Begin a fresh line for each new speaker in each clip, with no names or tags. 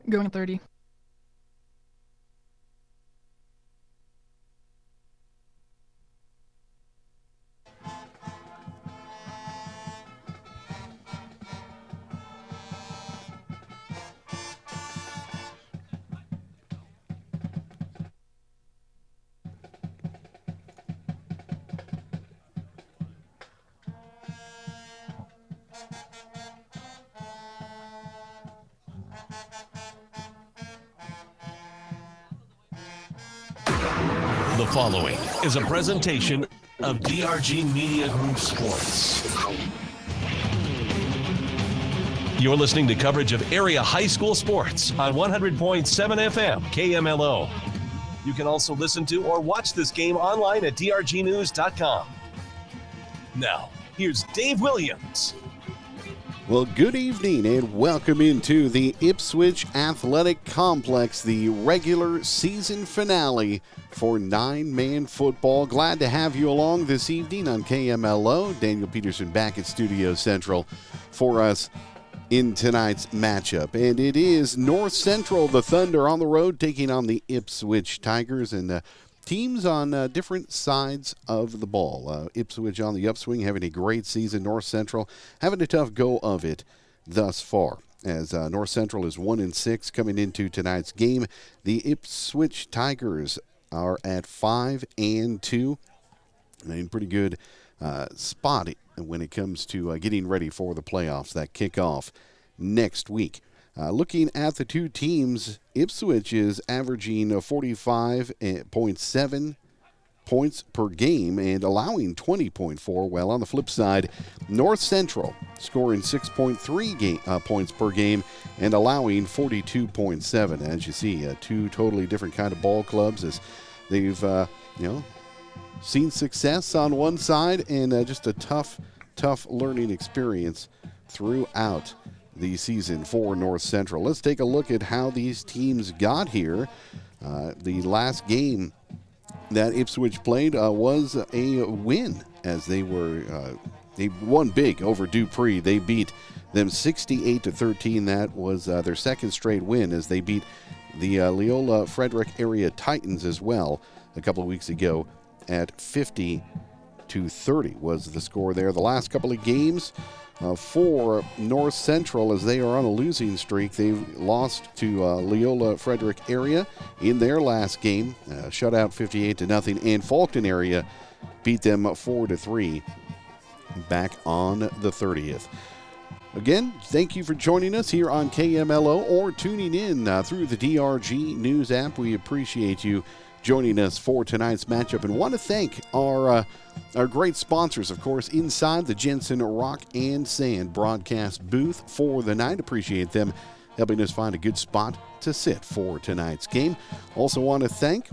Going 30.
The following is a presentation of DRG Media Group Sports. You're listening to coverage of area high school sports on 100.7 FM KMLO. You can also listen to or watch this game online at drgnews.com. Now, here's Dave Williams.
Well, good evening and welcome into the Ipswich Athletic Complex, the regular season finale for nine-man football. Glad to have you along this evening on KMLO. Daniel Peterson back at Studio Central for us in tonight's matchup. And it is North Central, the Thunder, on the road taking on the Ipswich Tigers. And teams on different sides of the ball. Ipswich on the upswing, having a great season. North Central having a tough go of it thus far, as North Central is 1-6 coming into tonight's game. The Ipswich Tigers are at 5-2, in pretty good spot when it comes to getting ready for the playoffs that kick off next week. Looking at the two teams, Ipswich is averaging 45.7 points per game and allowing 20.4. While on the flip side, North Central scoring 6.3 points per game and allowing 42.7. As you see, two totally different kind of ball clubs as they've seen success on one side and just a tough learning experience throughout the season for North Central. Let's take a look at how these teams got here. The last game that Ipswich played was a win, as they won big over Dupree. They beat them 68-13. That was their second straight win, as they beat the Leola Frederick area Titans as well a couple of weeks ago at 50-30 was the score there. The last couple of games for North Central, as they are on a losing streak, they've lost to Leola Frederick area in their last game, shutout 58-0, and Faulkton area beat them 4-3 back on the 30th. Again, thank you for joining us here on KMLO or tuning in through the DRG News app. We appreciate you joining us for tonight's matchup, and want to thank our great sponsors, of course, inside the Jensen Rock and Sand broadcast booth for the night. Appreciate them helping us find a good spot to sit for tonight's game. Also want to thank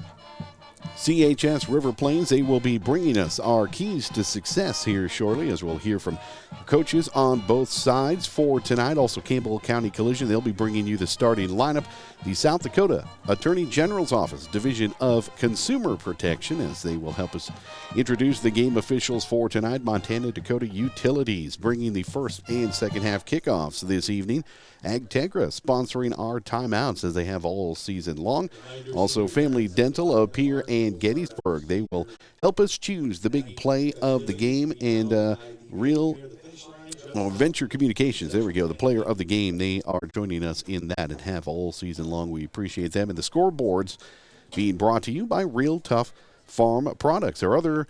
CHS River Plains. They will be bringing us our keys to success here shortly, as we'll hear from coaches on both sides for tonight. Also, Campbell County Collision, they'll be bringing you the starting lineup. The South Dakota Attorney General's Office, Division of Consumer Protection, as they will help us introduce the game officials for tonight. Montana Dakota Utilities bringing the first and second half kickoffs this evening. Agtegra sponsoring our timeouts, as they have all season long. Also, Family Dental of Pierre and Gettysburg. They will help us choose the big play of the game, and Venture Communications, there we go, the player of the game. They are joining us in that and have all season long. We appreciate them. And the scoreboards being brought to you by Real Tough Farm Products. Our other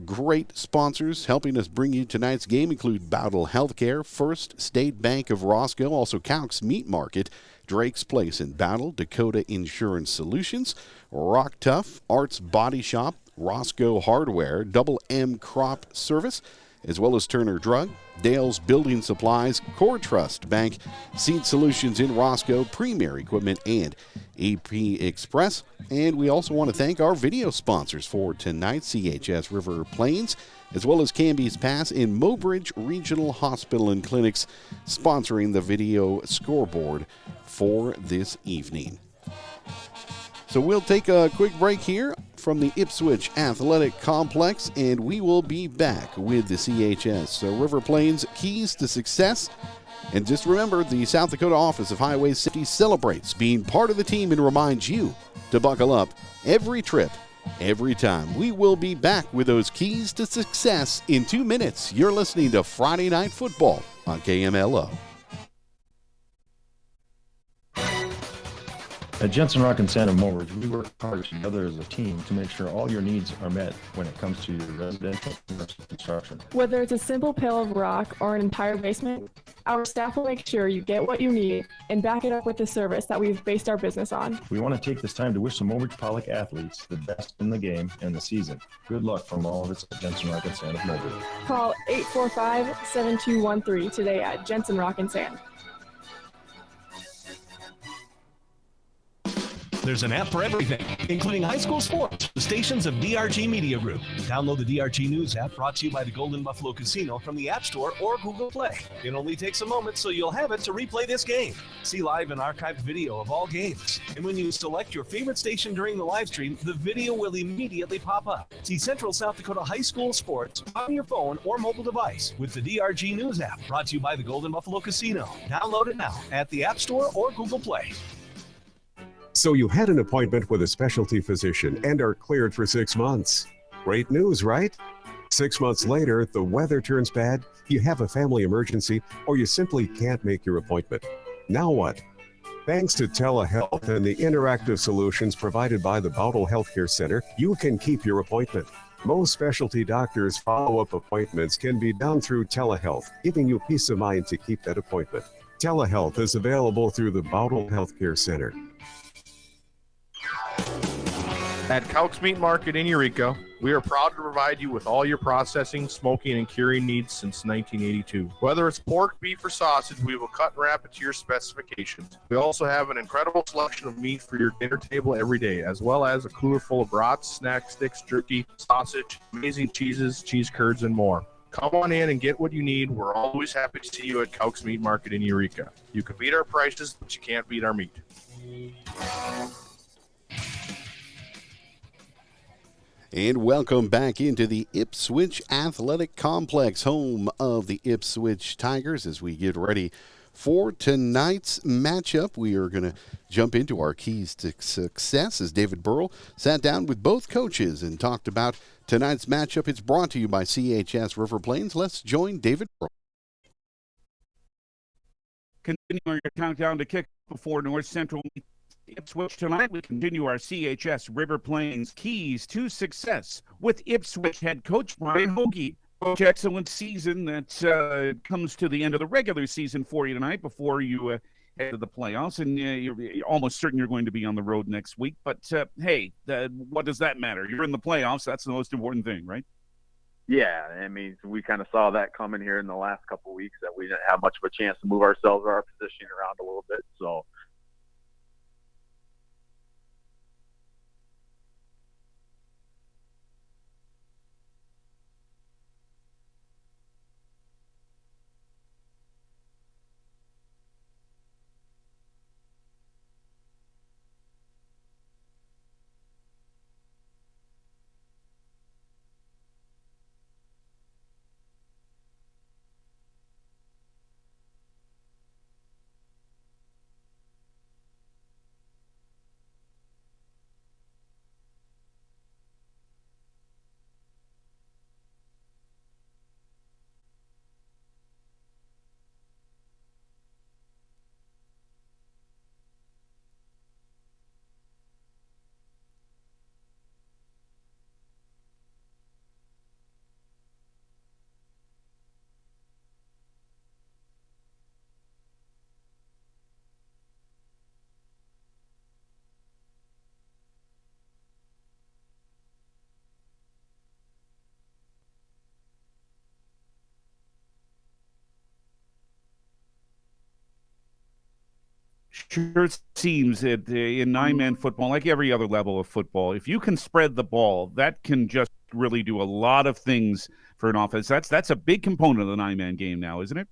great sponsors helping us bring you tonight's game include Bowdle Healthcare, First State Bank of Roscoe, also Counks Meat Market, Drake's Place in Bowdle, Dakota Insurance Solutions, Rock Tough, Arts Body Shop, Roscoe Hardware, Double M Crop Service, as well as Turner Drug, Dale's Building Supplies, Core Trust Bank, Seed Solutions in Roscoe, Premier Equipment, and AP Express. And we also want to thank our video sponsors for tonight, CHS River Plains, as well as Canby's Pass in Mobridge Regional Hospital and Clinics, sponsoring the video scoreboard for this evening. So we'll take a quick break here from the Ipswich Athletic Complex, and we will be back with the CHS River Plains Keys to Success And just remember, the South Dakota Office of Highway Safety celebrates being part of the team and reminds you to buckle up every trip, every time. We will be back with those keys to success in 2 minutes. You're listening to Friday Night Football on KMLO.
At Jensen Rock and Sand Mowers, we work hard together as a team to make sure all your needs are met when it comes to your residential and commercial construction.
Whether it's a simple pail of rock or an entire basement, our staff will make sure you get what you need and back it up with the service that we've based our business on.
We want to take this time to wish the Mowbridge Pollock athletes the best in the game and the season. Good luck from all of us at Jensen Rock and Sand of Mowbridge.
Call 845-7213 today at Jensen Rock and Sand.
There's an app for everything, including high school sports. The stations of DRG Media Group. Download the DRG News app, brought to you by the Golden Buffalo Casino from the App Store or Google Play. It only takes a moment, so you'll have it to replay this game. See live and archived video of all games. And when you select your favorite station during the live stream, the video will immediately pop up. See Central South Dakota high school sports on your phone or mobile device with the DRG News app, brought to you by the Golden Buffalo Casino. Download it now at the App Store or Google Play.
So you had an appointment with a specialty physician and are cleared for 6 months. Great news, right? 6 months later, the weather turns bad, you have a family emergency, or you simply can't make your appointment. Now what? Thanks to telehealth and the interactive solutions provided by the Bowdle Healthcare Center, you can keep your appointment. Most specialty doctors' follow-up appointments can be done through telehealth, giving you peace of mind to keep that appointment. Telehealth is available through the Bowdle Healthcare Center.
At Couch's Meat Market in Eureka, we are proud to provide you with all your processing, smoking, and curing needs since 1982. Whether it's pork, beef, or sausage, we will cut and wrap it to your specifications. We also have an incredible selection of meat for your dinner table every day, as well as a cooler full of brats, snack sticks, jerky, sausage, amazing cheeses, cheese curds, and more. Come on in and get what you need. We're always happy to see you at Couch's Meat Market in Eureka. You can beat our prices, but you can't beat our meat.
And welcome back into the Ipswich Athletic Complex, home of the Ipswich Tigers. As we get ready for tonight's matchup, we are going to jump into our keys to success as David Burrell sat down with both coaches and talked about tonight's matchup. It's brought to you by CHS River Plains. Let's join David Burrell.
Continuing your countdown to kick before North Central Ipswich tonight, we continue our CHS River Plains Keys to Success with Ipswich head coach Brian Hoagie. Coach, excellent season that comes to the end of the regular season for you tonight before you head to the playoffs, and you're almost certain you're going to be on the road next week. But, hey, what does that matter? You're in the playoffs. That's the most important thing, right?
Yeah, I mean, we kind of saw that coming here in the last couple of weeks that we didn't have much of a chance to move ourselves or our positioning around a little bit, so
Sure seems that in nine-man football, like every other level of football, if you can spread the ball, that can just really do a lot of things for an offense. That's a big component of the nine-man game now, isn't it?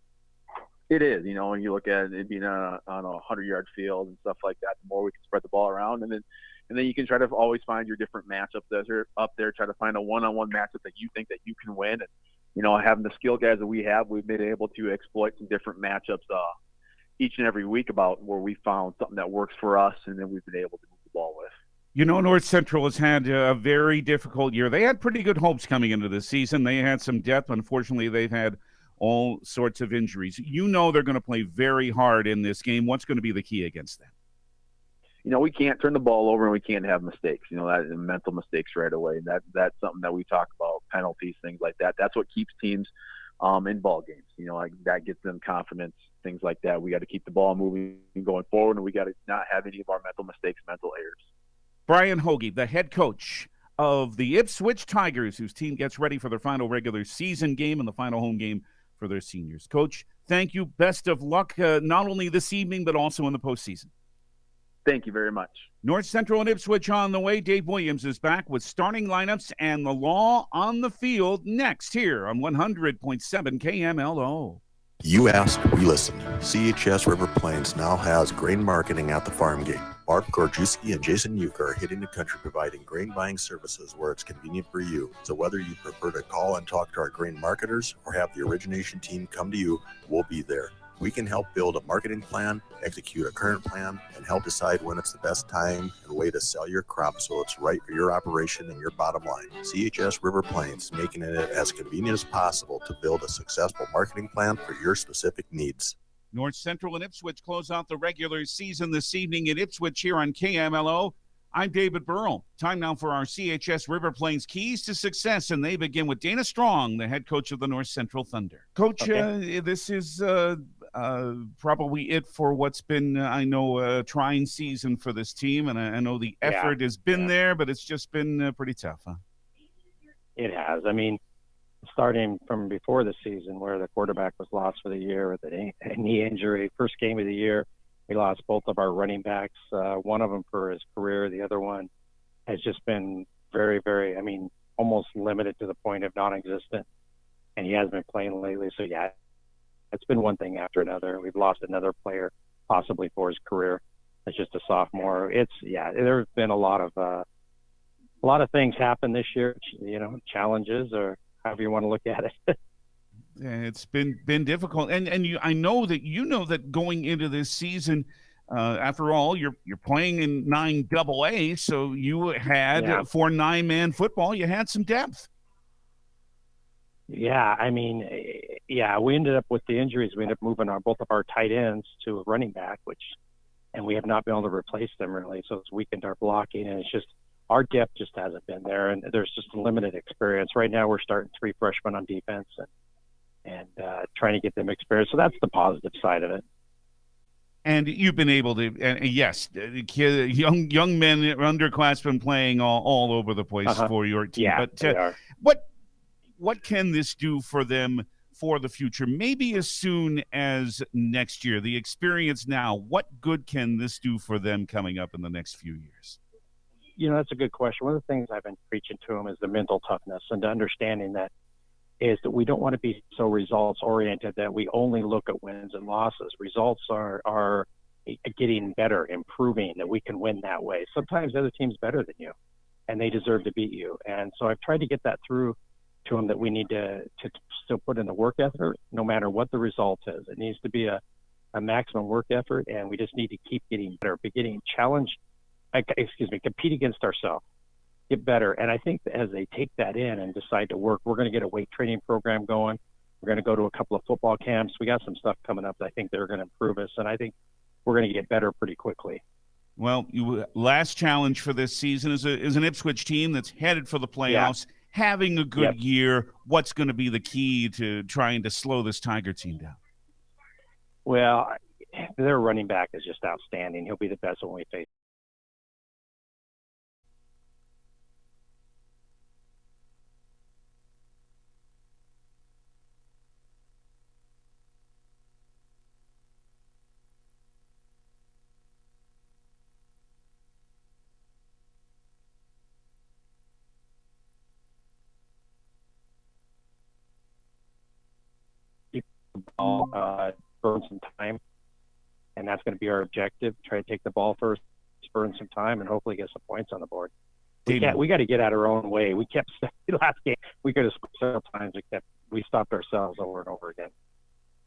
it is. You know, when you look at it being on a 100-yard field and stuff like that, the more we can spread the ball around, and then you can try to always find your different matchups that are up there. Try to find a one-on-one matchup that you think that you can win, having the skill guys that we have, we've been able to exploit some different matchups each and every week about where we found something that works for us, and then we've been able to move the ball with.
North Central has had a very difficult year. They had pretty good hopes coming into the season. They had some depth. Unfortunately, they've had all sorts of injuries. They're going to play very hard in this game. What's going to be the key against them?
We can't turn the ball over and we can't have mistakes, that mental mistakes right away. That's something that we talk about, penalties, things like that. That's what keeps teams in ball games. That gets them confidence, things like that. We got to keep the ball moving and going forward, and we got to not have any of our mental mistakes, mental errors.
Brian Hoagie, the head coach of the Ipswich Tigers, whose team gets ready for their final regular season game and the final home game for their seniors. Coach, thank you. Best of luck, not only this evening, but also in the postseason.
Thank you very much.
North Central and Ipswich on the way. Dave Williams is back with starting lineups and the law on the field next here on 100.7 KMLO.
You asked, we listened. CHS River Plains now has grain marketing at the farm gate. Barb Gorjuski and Jason Yuka are hitting the country providing grain buying services where it's convenient for you. So whether you prefer to call and talk to our grain marketers or have the origination team come to you, we'll be there. We can help build a marketing plan, execute a current plan, and help decide when it's the best time and way to sell your crop so it's right for your operation and your bottom line. CHS River Plains, making it as convenient as possible to build a successful marketing plan for your specific needs.
North Central and Ipswich close out the regular season this evening at Ipswich here on KMLO. I'm David Burrell. Time now for our CHS River Plains Keys to Success, and they begin with Dana Strong, the head coach of the North Central Thunder. Coach, this is probably it for what's been, a trying season for this team, and I know the effort has been there, but it's just been pretty tough, huh?
It has. Starting from before the season where the quarterback was lost for the year with a knee injury, first game of the year, we lost both of our running backs, one of them for his career. The other one has just been very, very, almost limited to the point of non-existent. And he hasn't been playing lately. So, it's been one thing after another. We've lost another player possibly for his career. It's just a sophomore. There's been a lot of things happen this year, challenges or however you want to look at it.
Yeah, it's been difficult, and I know that going into this season, after all, you're playing in 9AA, so you had for 9-man football, you had some depth.
Yeah, we ended up with the injuries. We ended up moving both of our tight ends to a running back, and we have not been able to replace them really. So it's weakened our blocking, and it's just our depth just hasn't been there, and there's just limited experience. Right now, we're starting 3 freshmen on defense, and trying to get them experience. So that's the positive side of it.
And you've been able to, young men, underclassmen playing all over the place for your team.
Yeah,
but
they are.
What can this do for them for the future? Maybe as soon as next year. The experience now, what good can this do for them coming up in the next few years?
That's a good question. One of the things I've been preaching to them is the mental toughness and the understanding that we don't want to be so results oriented that we only look at wins and losses. Results are getting better, improving, that we can win that way. Sometimes the other team's better than you and they deserve to beat you. And so I've tried to get that through to them, that we need to still put in the work effort no matter what the result is. It needs to be a maximum work effort, and we just need to keep getting better, compete against ourselves, get better. And I think that as they take that in and decide to work, we're going to get a weight training program going. We're going to go to a couple of football camps. We got some stuff coming up that I think they're going to improve us, and I think we're going to get better pretty quickly.
Well, last challenge for this season is an Ipswich team that's headed for the playoffs, having a good year. What's going to be the key to trying to slow this Tiger team down?
Well, their running back is just outstanding. He'll be the best when we face. Burn some time, and that's going to be our objective. Try to take the ball first, burn some time, and hopefully get some points on the board. We got to get out our own way. We kept last game. We could have scored several times. We kept we stopped ourselves over and over again.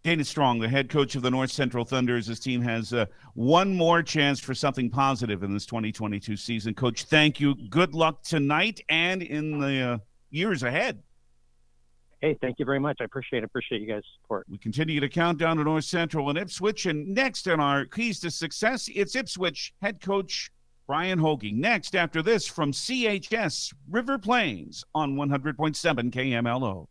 Dana Strong, the head coach of the North Central Thunders, his team has one more chance for something positive in this 2022 season. Coach, thank you. Good luck tonight and in the years ahead.
Hey, thank you very much. I appreciate you guys' support.
We continue to count down to North Central and Ipswich. And next on our Keys to Success, it's Ipswich head coach Brian Hoagie. Next after this from CHS River Plains on 100.7 KMLO.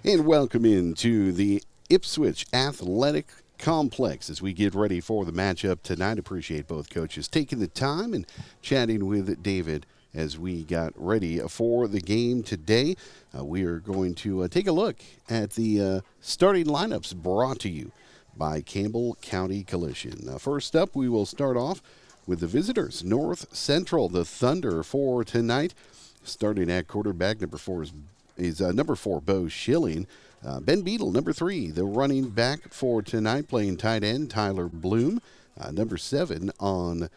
And welcome into the Ipswich Athletic Complex as we get ready for the matchup tonight. Appreciate both coaches taking the time and chatting with David as we got ready for the game today. We are going to take a look at the starting lineups brought to you by Campbell County Collision. First up, we will start off with the visitors, North Central, the Thunder for tonight. Starting at quarterback, number 4 is number 4, Bo Schilling. Ben Beadle, number 3, the running back for tonight, playing tight end, Tyler Bloom. Number 7 on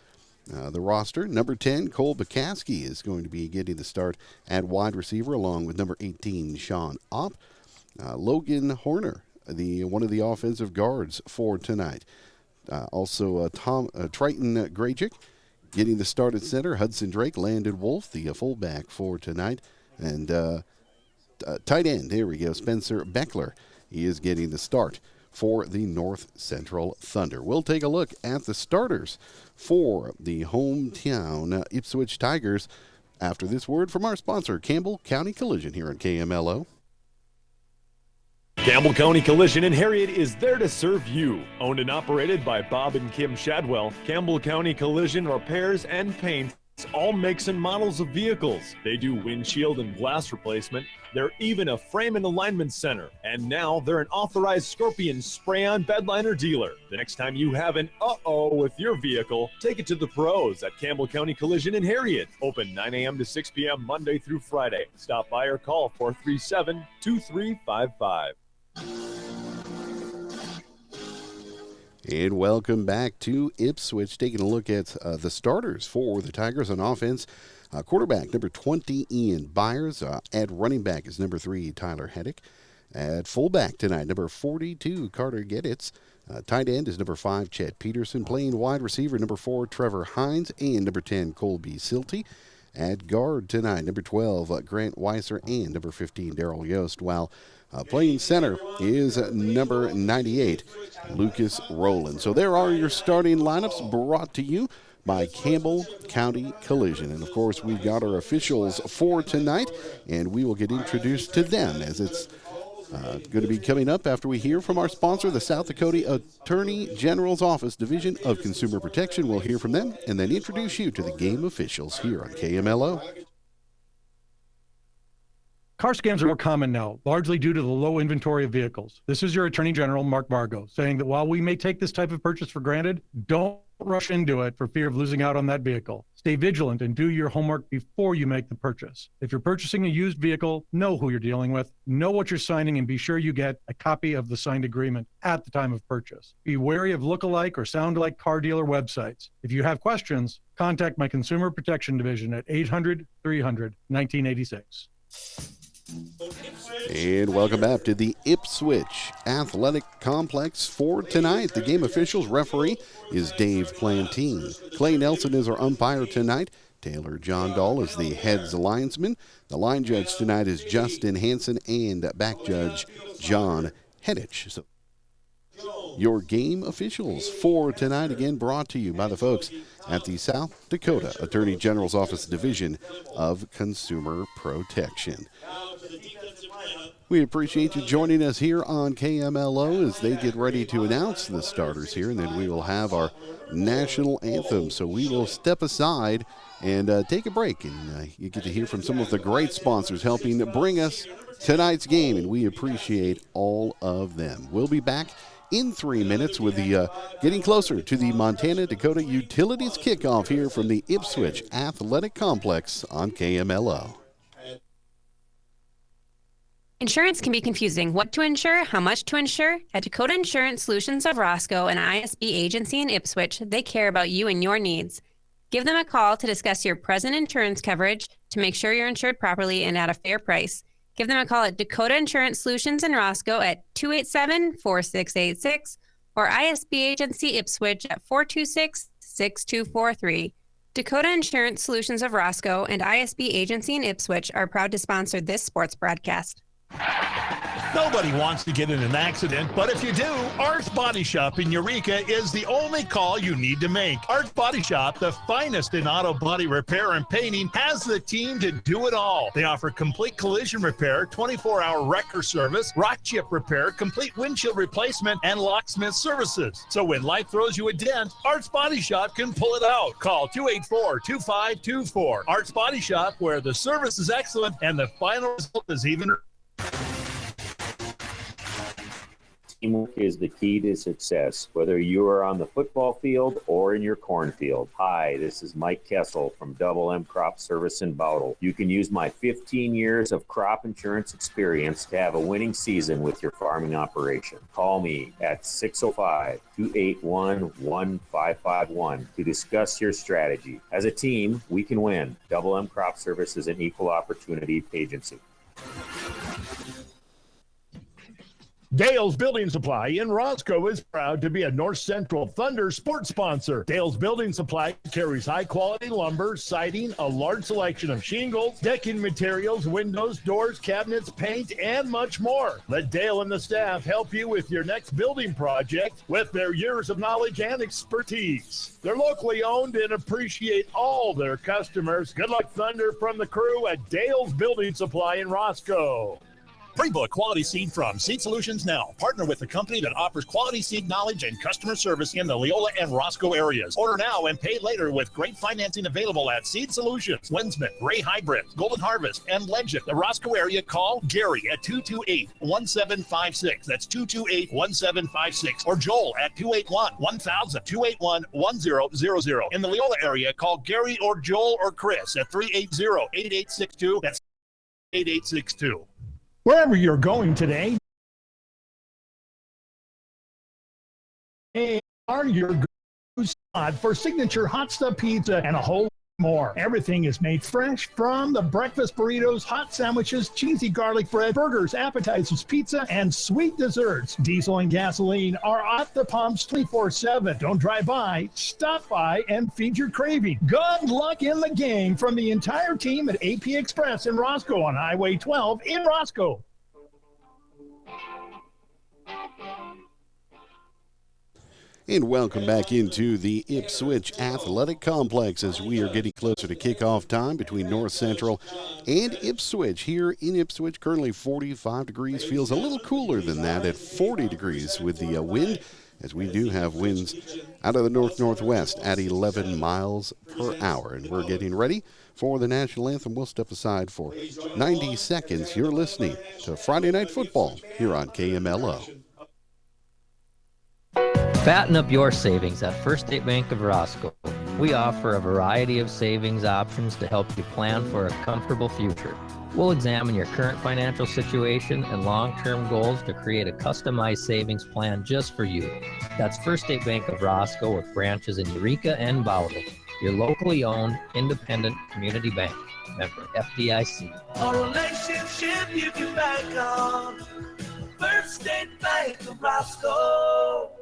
the roster. Number 10, Cole Bakaski is going to be getting the start at wide receiver, along with number 18, Sean Opp. Logan Horner, one of the offensive guards for tonight. Also, Triton Grajic getting the start at center. Hudson Drake, Landon Wolf, the fullback for tonight. And tight end, there we go, Spencer Beckler. He is getting the start for the North Central Thunder. We'll take a look at the starters for the hometown Ipswich Tigers after this word from our sponsor, Campbell County Collision, here on KMLO.
Campbell County Collision in Harriet is there to serve you. Owned and operated by Bob and Kim Shadwell, Campbell County Collision repairs and paints all makes and models of vehicles. They do windshield and glass replacement. They're even a frame and alignment center. And now they're an authorized Scorpion spray-on bedliner dealer. The next time you have an uh-oh with your vehicle, take it to the pros at Campbell County Collision in Harriet. Open 9 a.m. to 6 p.m. Monday through Friday. Stop by or call 437-2355.
And welcome back to Ipswich. Taking a look at the starters for the Tigers on offense. Quarterback, number 20, Ian Byers. At running back is number 3, Tyler Heddick. At fullback tonight, number 42, Carter Geditz. Tight end is number 5, Chet Peterson. Playing wide receiver, number 4, Trevor Hines. And number 10, Colby Silty. At guard tonight, number 12, Grant Weiser. And number 15, Daryl Yost. While playing center is number 98, Lucas Rowland. So there are your starting lineups brought to you by Campbell County Collision. And, of course, we've got our officials for tonight, and we will get introduced to them as it's going to be coming up after we hear from our sponsor, the South Dakota Attorney General's Office, Division of Consumer Protection. We'll hear from them and then introduce you to the game officials here on KMLO.
Car scams are more common now, largely due to the low inventory of vehicles. This is your Attorney General, Mark Vargo, saying that while we may take this type of purchase for granted, don't rush into it for fear of losing out on that vehicle. Stay vigilant and do your homework before you make the purchase. If you're purchasing a used vehicle, know who you're dealing with, know what you're signing, and be sure you get a copy of the signed agreement at the time of purchase. Be wary of look-alike or sound-alike car dealer websites. If you have questions, contact my Consumer Protection Division at 800-300-1986.
And welcome back to the Ipswich Athletic Complex for tonight. The game officials referee is Dave Plantine. Clay Nelson is our umpire tonight. Taylor John Dahl is the heads linesman. The line judge tonight is Justin Hansen and back judge John Hedich. So your game officials for tonight, again brought to you by the folks at the South Dakota Attorney General's Office Division of Consumer Protection. We appreciate you joining us here on KMLO as they get ready to announce the starters here, and then we will have our national anthem. So we will step aside and take a break, and you get to hear from some of the great sponsors helping bring us tonight's game, and we appreciate all of them. We'll be back in 3 minutes with the getting closer to the Montana-Dakota Utilities kickoff here from the Ipswich Athletic Complex on KMLO.
Insurance can be confusing. What to insure, how much to insure? At Dakota Insurance Solutions of Roscoe, an ISB agency in Ipswich, they care about you and your needs. Give them a call to discuss your present insurance coverage, to make sure you're insured properly and at a fair price. Give them a call at Dakota Insurance Solutions in Roscoe at 287-4686 or ISB Agency Ipswich at 426-6243. Dakota Insurance Solutions of Roscoe and ISB Agency in Ipswich are proud to sponsor this sports broadcast.
Nobody wants to get in an accident, but if you do, Art's Body Shop in Eureka is the only call you need to make. Art's Body Shop, the finest in auto body repair and painting, has the team to do it all. They offer complete collision repair, 24-hour wrecker service, rock chip repair, complete windshield replacement, and locksmith services. So when life throws you a dent, Art's Body Shop can pull it out. Call 284-2524. Art's Body Shop, where the service is excellent and the final result is even.
Teamwork is the key to success, whether you are on the football field or in your cornfield. Hi, this is Mike Kessel from Double M Crop Service in Bowdle. You can use my 15 years of crop insurance experience to have a winning season with your farming operation. Call me at 605-281-1551 to discuss your strategy. As a team, we can win. Double M Crop Service is an equal opportunity agency.
Dale's Building Supply in Roscoe is proud to be a North Central Thunder sports sponsor. Dale's Building Supply carries high-quality lumber, siding, a large selection of shingles, decking materials, windows, doors, cabinets, paint, and much more. Let Dale and the staff help you with your next building project with their years of knowledge and expertise. They're locally owned and appreciate all their customers. Good luck, Thunder, from the crew at Dale's Building Supply in Roscoe.
Pre-book quality seed from Seed Solutions Now. Partner with the company that offers quality seed knowledge and customer service in the Leola and Roscoe areas. Order now and pay later with great financing available at Seed Solutions, Winsman, Ray Hybrid, Golden Harvest, and Legend. The Roscoe area, call Gary at 228-1756. That's 228-1756. Or Joel at 281-1000, 281-1000. In the Leola area, call Gary or Joel or Chris at 380-8862. That's 8862.
Wherever you're going today, are your go-to spot for signature hot stuff pizza and a whole lot more. Everything is made fresh, from the breakfast burritos, hot sandwiches, cheesy garlic bread, burgers, appetizers, pizza, and sweet desserts. Diesel and gasoline are at the pumps 24/7. Don't drive by, stop by, and feed your craving. Good luck in the game from the entire team at AP Express in Roscoe on Highway 12 in Roscoe.
And welcome back into the Ipswich Athletic Complex as we are getting closer to kickoff time between North Central and Ipswich. Here in Ipswich, currently 45 degrees. Feels a little cooler than that at 40 degrees with the wind, as we do have winds out of the north-northwest at 11 miles per hour. And we're getting ready for the national anthem. We'll step aside for 90 seconds. You're listening to Friday Night Football here on KMLO.
Fatten up your savings at First State Bank of Roscoe. We offer a variety of savings options to help you plan for a comfortable future. We'll examine your current financial situation and long-term goals to create a customized savings plan just for you. That's First State Bank of Roscoe with branches in Eureka and Bowdle. Your locally owned, independent community bank. Member FDIC.
A relationship you can bank on. First State Bank of Roscoe.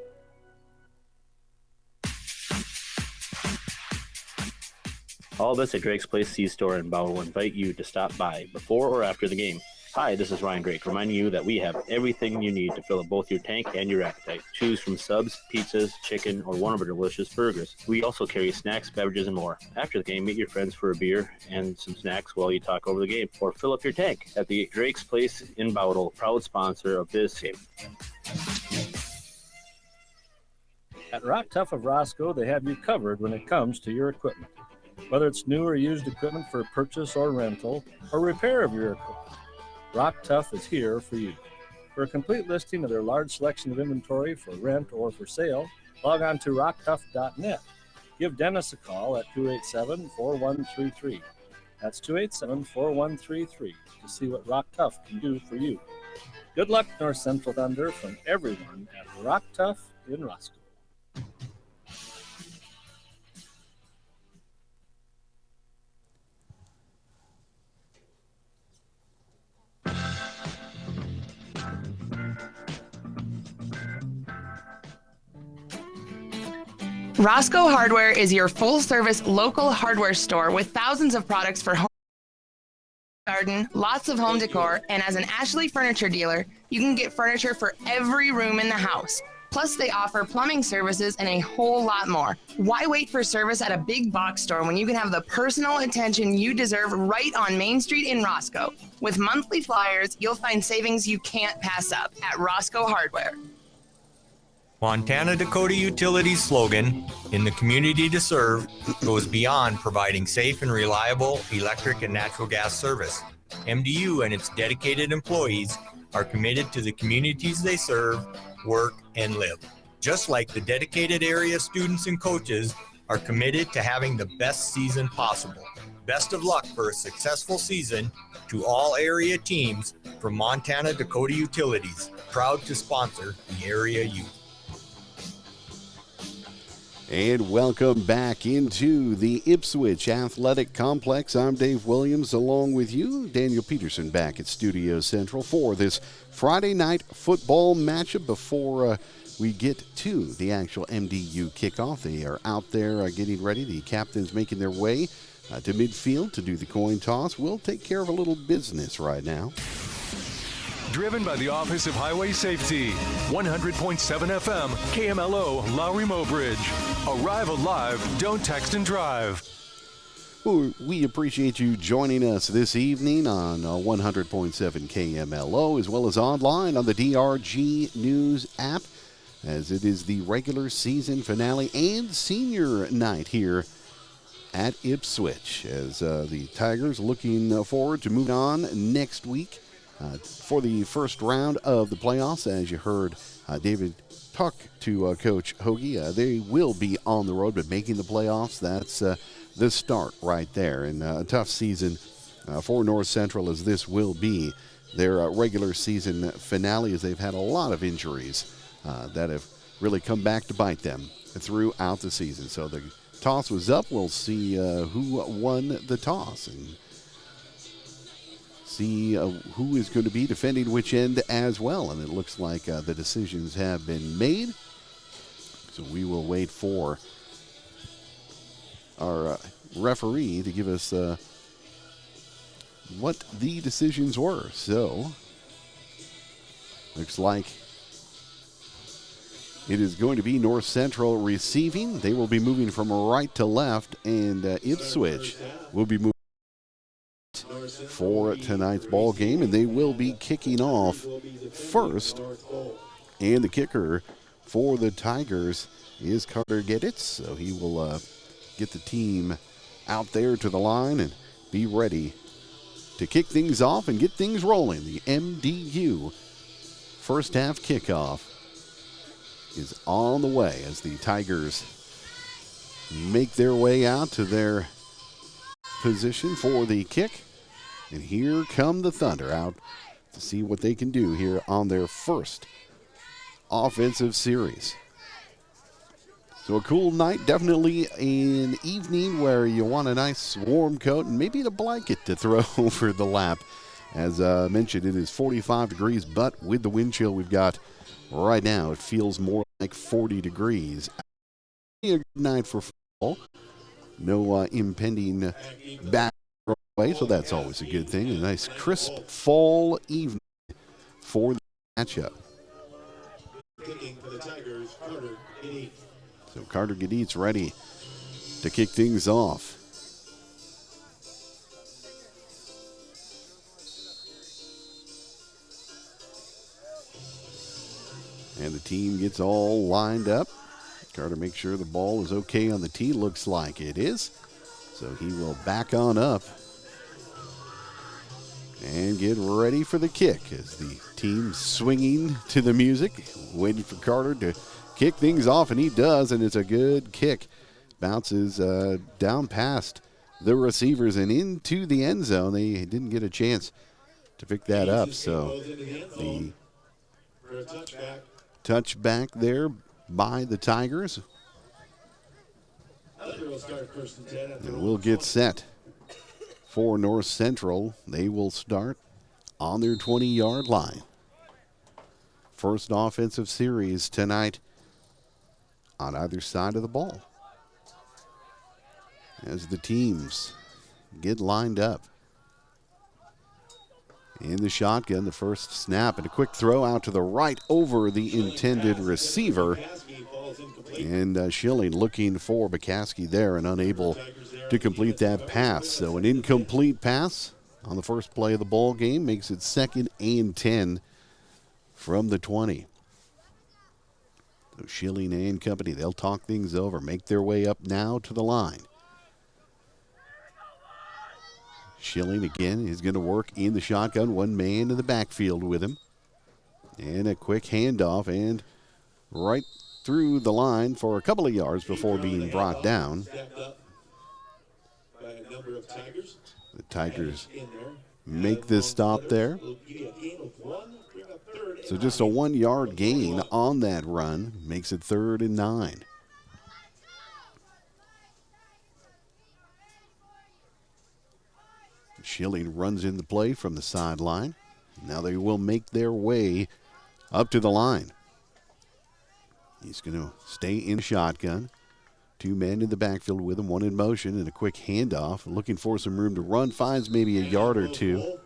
All of us at Drake's Place C-Store in Bowdle invite you to stop by before or after the game. Hi, this is Ryan Drake, reminding you that we have everything you need to fill up both your tank and your appetite. Choose from subs, pizzas, chicken, or one of our delicious burgers. We also carry snacks, beverages, and more. After the game, meet your friends for a beer and some snacks while you talk over the game, or fill up your tank at the Drake's Place in Bowdle, proud sponsor of this game.
At Rock Tough of Roscoe, they have you covered when it comes to your equipment. Whether it's new or used equipment for purchase or rental, or repair of your equipment, Rock Tough is here for you. For a complete listing of their large selection of inventory for rent or for sale, log on to rocktough.net. Give Dennis a call at 287-4133. That's 287-4133 to see what Rock Tough can do for you. Good luck, North Central Thunder, from everyone at Rock Tough in Roscoe.
Roscoe Hardware is your full-service local hardware store with thousands of products for home, garden, lots of home decor, and as an Ashley furniture dealer, you can get furniture for every room in the house. Plus, they offer plumbing services and a whole lot more. Why wait for service at a big box store when you can have the personal attention you deserve right on Main Street in Roscoe? With monthly flyers, you'll find savings you can't pass up at Roscoe Hardware.
Montana Dakota Utilities' slogan, "In the community to serve," goes beyond providing safe and reliable electric and natural gas service. MDU and its dedicated employees are committed to the communities they serve, work, and live. Just like the dedicated area students and coaches are committed to having the best season possible. Best of luck for a successful season to all area teams from Montana Dakota Utilities, proud to sponsor the area youth.
And welcome back into the Ipswich Athletic Complex. I'm Dave Williams along with you, Daniel Peterson, back at Studio Central for this Friday night football matchup before we get to the actual MDU kickoff. They are out there getting ready. The captains making their way to midfield to do the coin toss. We'll take care of a little business right now.
Driven by the Office of Highway Safety. 100.7 FM, KMLO, Lowry Mobridge. Arrive alive, don't text and drive.
Well, we appreciate you joining us this evening on 100.7 KMLO, as well as online on the DRG News app, as it is the regular season finale and senior night here at Ipswich, as the Tigers looking forward to moving on next week for the first round of the playoffs. As you heard David talk to Coach Hoagie, they will be on the road, but making the playoffs, that's the start right there. And a tough season for North Central, as this will be their regular season finale, as they've had a lot of injuries that have really come back to bite them throughout the season. So the toss was up. We'll see who won the toss and see who is going to be defending which end as well. And it looks like the decisions have been made. So we will wait for our referee to give us what the decisions were. So looks like it is going to be North Central receiving. They will be moving from right to left, and Ipswich will be moving for tonight's ball game, and they will be kicking off first. And the kicker for the Tigers is Carter Geditz, so he will get the team out there to the line and be ready to kick things off and get things rolling. The MDU first half kickoff is on the way as the Tigers make their way out to their position for the kick. And here come the Thunder out to see what they can do here on their first offensive series. So a cool night, definitely an evening where you want a nice warm coat and maybe a blanket to throw over the lap. As mentioned, it is 45 degrees, but with the wind chill we've got right now, it feels more like 40 degrees. A good night for football. No impending back away, so that's always a good thing. A nice crisp fall evening for the matchup. So Carter Geditz ready to kick things off. And the team gets all lined up. Carter makes sure the ball is okay on the tee. Looks like it is. So he will back on up and get ready for the kick as the team swinging to the music, waiting for Carter to kick things off, and he does, and it's a good kick. Bounces down past the receivers and into the end zone. They didn't get a chance to pick that up, so the touchback there by the Tigers. And we'll get set for North Central. They will start on their 20-yard line. First offensive series tonight on either side of the ball. as the teams get lined up. In the shotgun, the first snap and a quick throw out to the right over the intended receiver. And Schilling looking for Bukowski there and unable to complete that pass. So an incomplete pass on the first play of the ball game makes it 2nd and 10 from the 20. So Schilling and company, they'll talk things over, make their way up now to the line. Schilling again is going to work in the shotgun. One man in the backfield with him. And a quick handoff and right through the line for a couple of yards before being brought down. The Tigers make this stop there. So just a 1-yard gain on that run makes it 3rd and 9. Schilling runs in the play from the sideline. Now they will make their way up to the line. He's going to stay in shotgun. 2 men in the backfield with him, 1 in motion, and a quick handoff. Looking for some room to run, finds maybe a yard or 2.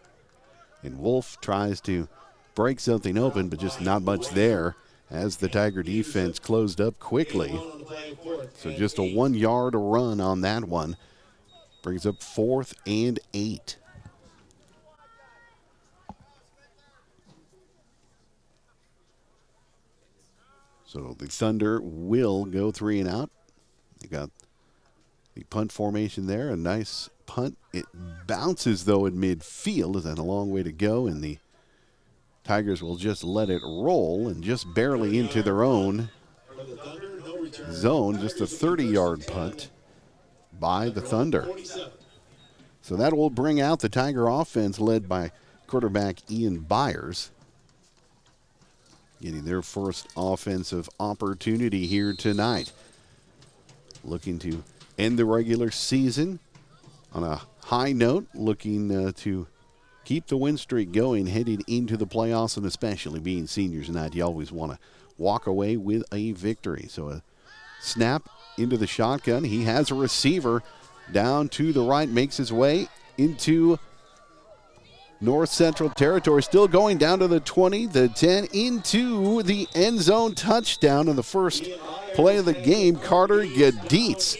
And Wolf tries to break something open, but just not much there as the Tiger defense closed up quickly. So just a 1-yard run on that one. Brings up 4th and 8. So the Thunder will go 3 and out. They got the punt formation there. A nice punt. It bounces, though, in midfield. Is that a long way to go? And the Tigers will just let it roll and just barely into their own zone. Just a 30-yard punt by the Thunder. So that will bring out the Tiger offense led by quarterback Ian Byers, getting their first offensive opportunity here tonight. Looking to end the regular season on a high note, looking to keep the win streak going heading into the playoffs, and especially being seniors tonight, you always want to walk away with a victory. So a snap into the shotgun. He has a receiver down to the right, makes his way into North Central territory, still going down to the 20, the 10, into the end zone. Touchdown on the first play of the game. Carter Gaditz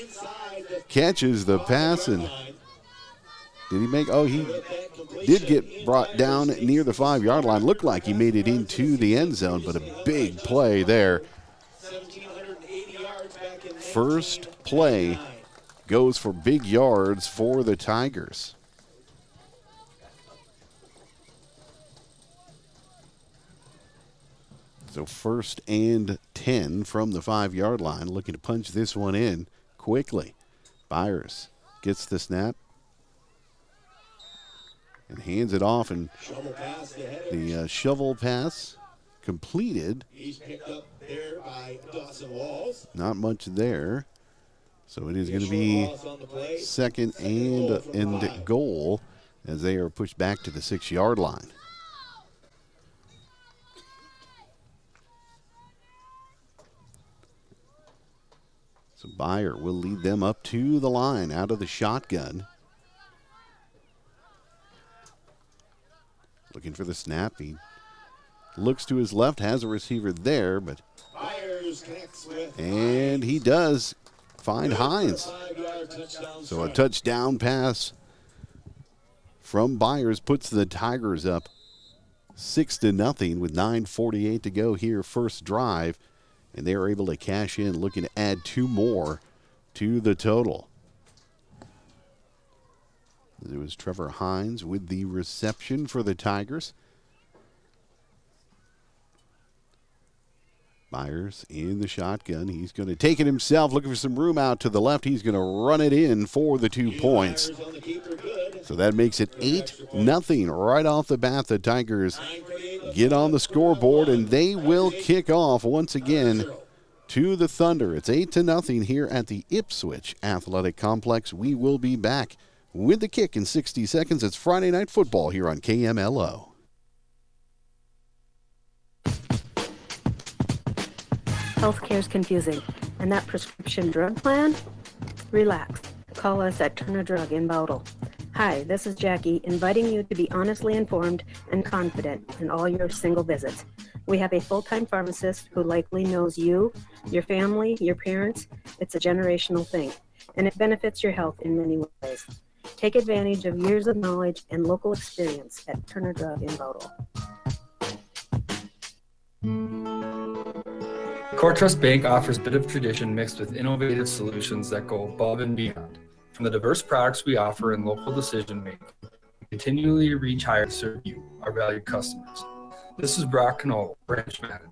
catches the pass, and did he make, he did get brought down near the 5-yard line. Looked like he made it into the end zone, but a big play there. First play goes for big yards for the Tigers. So 1st and 10 from the 5-yard line, looking to punch this one in quickly. Byers gets the snap and hands it off, and the shovel pass completed.
He's picked up there by Dawson Walls.
Not much there. So it is going to be 2nd and goal as they are pushed back to the 6-yard line. So Byer will lead them up to the line out of the shotgun. Looking for the snap. He looks to his left, has a receiver there, but and he does find Hines. So a touchdown pass from Byers puts the Tigers up 6-0 with 9:48 to go here, first drive, and they are able to cash in, looking to add 2 more to the total. It was Trevor Hines with the reception for the Tigers. Byers in the shotgun. He's going to take it himself, looking for some room out to the left. He's going to run it in for the 2 points. So that makes it 8-0 right off the bat. The Tigers get on the scoreboard, and they will kick off once again to the Thunder. It's 8-0 here at the Ipswich Athletic Complex. We will be back with the kick in 60 seconds. It's Friday Night Football here on KMLO.
Healthcare is confusing, and that prescription drug plan? Relax. call us at Turner Drug in Bowdle. Hi, this is Jackie, inviting you to be honestly informed and confident in all your single visits. We have a full-time pharmacist who likely knows you, your family, your parents. It's a generational thing, and it benefits your health in many ways. Take advantage of years of knowledge and local experience at Turner Drug in Bowdle.
Core Trust Bank offers a bit of tradition mixed with innovative solutions that go above and beyond. From the diverse products we offer and local decision making, we continually reach higher to serve you, our valued customers. This is Brock Knoll, branch manager,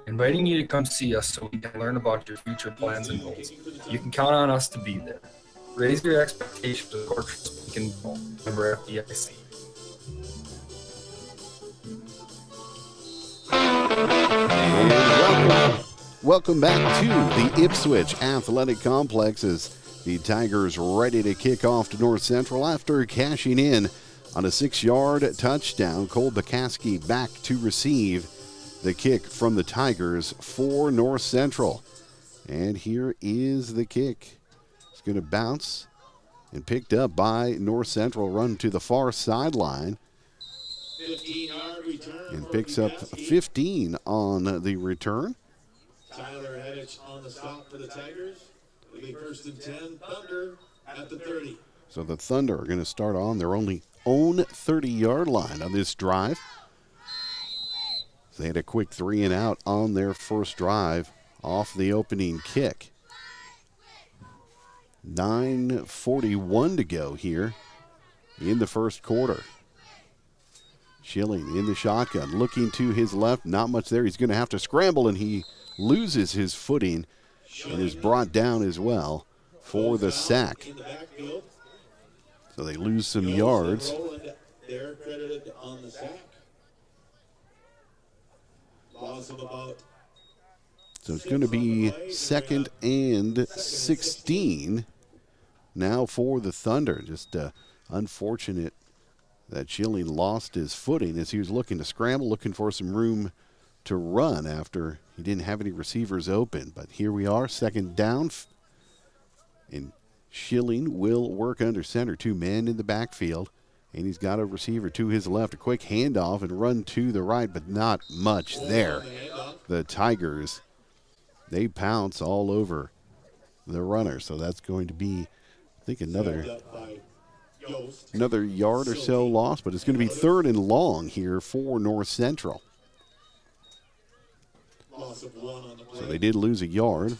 inviting you to come see us so we can learn about your future plans and goals. You can count on us to be there. Raise your expectations with Core Trust Bank and member FDIC.
Welcome back to the Ipswich Athletic Complex as the Tigers ready to kick off to North Central after cashing in on a 6-yard touchdown. Cole Bakaski back to receive the kick from the Tigers for North Central. And here is the kick. It's going to bounce and picked up by North Central, run to the far sideline.
15-yard return.
And picks up 15 on the return.
Tyler Heddich on the stop for the Tigers. It'll be 1st and 10. Thunder at the 30.
So the Thunder are going to start on their own 30-yard line on this drive. They had a quick 3 and out on their first drive off the opening kick. 9:41 to go here in the first quarter. Schilling in the shotgun, looking to his left. Not much there. He's going to have to scramble, and he loses his footing and is brought down as well for the sack. So they lose some yards.
They're credited on the sack. Loss of about.
So it's going to be 2nd and 16 now for the Thunder. Just unfortunate that Schilling lost his footing as he was looking to scramble, looking for some room to run after he didn't have any receivers open. But here we are, 2nd down. And Schilling will work under center, 2 men in the backfield. And he's got a receiver to his left, a quick handoff and run to the right, but not much there. The Tigers, they pounce all over the runner. So that's going to be, I think, another yard or so lost, but it's going to be 3rd and long here for North Central. So they did lose a yard.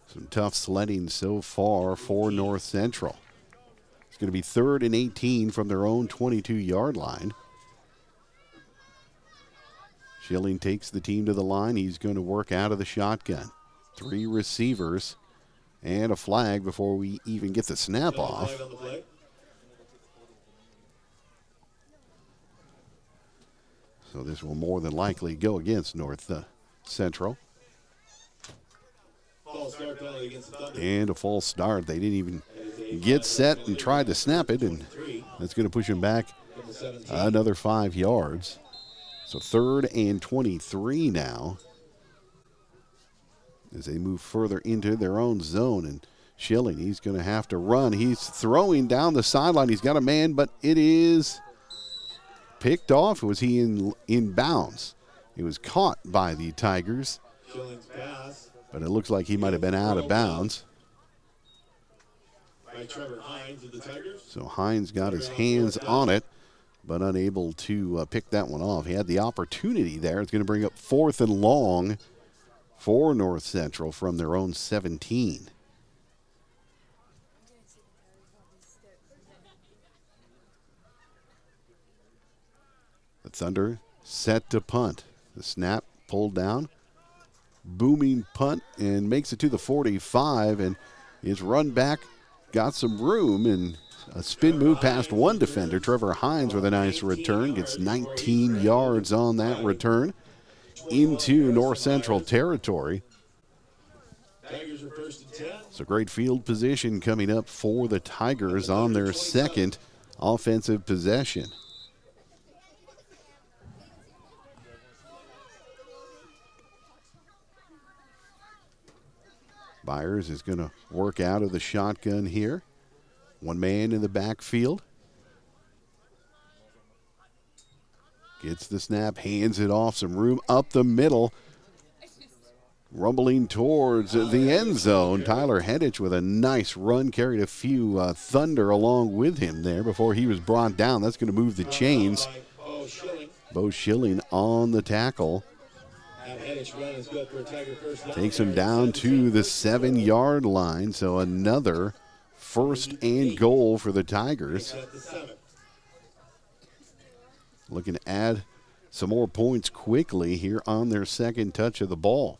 Some tough sledding so far for North Central. It's going to be 3rd and 18 from their own 22-yard line. Schilling takes the team to the line. He's going to work out of the shotgun. 3 receivers and a flag before we even get the snap off. So this will more than likely go against North Central. And a false start. They didn't even get set and tried to snap it, and that's going to push him back another 5 yards. So 3rd and 23 now as they move further into their own zone. And Schilling, he's going to have to run. He's throwing down the sideline. He's got a man, but it is picked off. Was he in bounds? It was caught by the Tigers. But it looks like he might have been out of bounds.
By Trevor Hines of the Tigers.
So Hines got his hands on it, but unable to pick that one off. He had the opportunity there. It's going to bring up 4th and long for North Central from their own 17. The Thunder set to punt. The snap pulled down. Booming punt and makes it to the 45, and his run back got some room and a spin move past one defender. Trevor Hines with a nice return, gets 19 yards on that return into North Central territory. So great field position coming up for the Tigers on their 2nd offensive possession. Byers is going to work out of the shotgun here. One man in the backfield. Gets the snap, hands it off, some room up the middle. Rumbling towards the end zone. Tyler Hedich with a nice run, carried a few Thunder along with him there before he was brought down. That's going to move the chains. Bo Schilling on the tackle. Takes him down to the 7-yard line, so another 1st and goal for the Tigers. Looking to add some more points quickly here on their second touch of the ball.